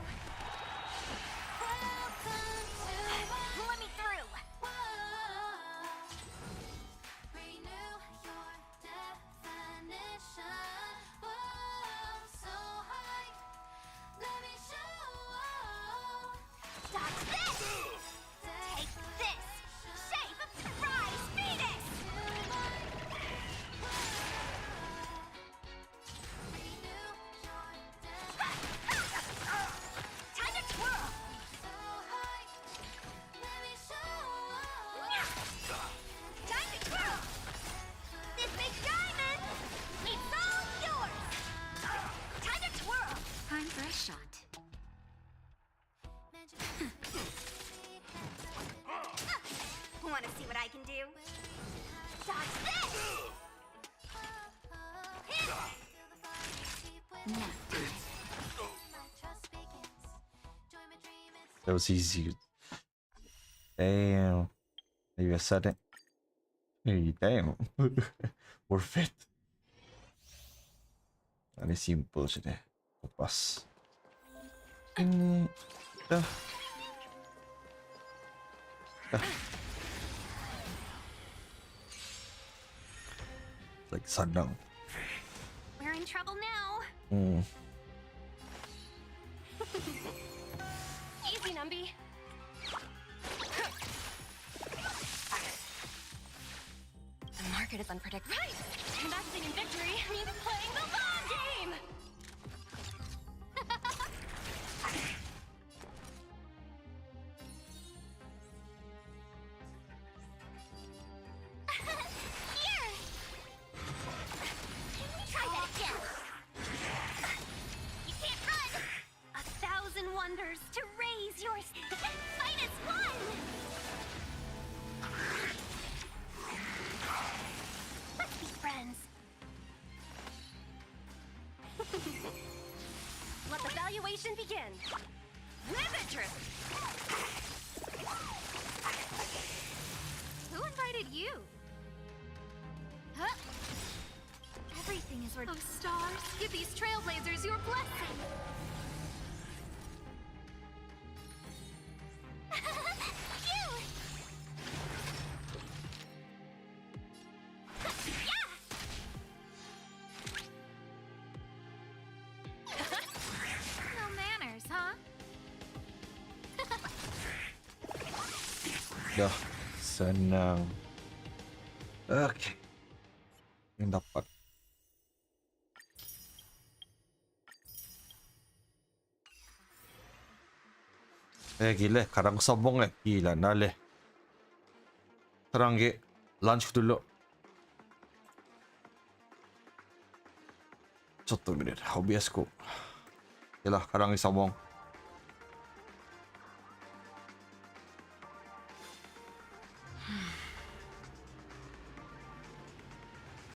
Let me through. Renew your definition. Whoa, so high. Let me show. Dodge this! Take this! Shape of surprise fetus! Time to twirl! Time to twirl! This big diamond! It's all yours! Time to twirl! Time for a shot. Want to see what I can do? Dodge this! Nap time. That was easy. Damn. Maybe I said it. Hey, damn. Worth it. Ano simple siya deh. Lepas. Ini. Dah. Dah. Like sadang. We're in trouble now. Easy, Numby. The market is unpredictable. Right! Investing in victory means playing the long game! Here! Try that again! You can't run! 1,000 wonders to raise your fight as one! Let's be friends. Let the valuation begin. Rivet-trip! Who invited you? Huh? Everything is worth. Oh, stars, give these trailblazers your blessing. Cute! No manners, huh? Dah. Senang. Okay. Yang dapat. Gila, kadang sombong Gila, nale. Terang lunch dulu. ちょっと見れる。OBS ko. Gila, kadang sombong.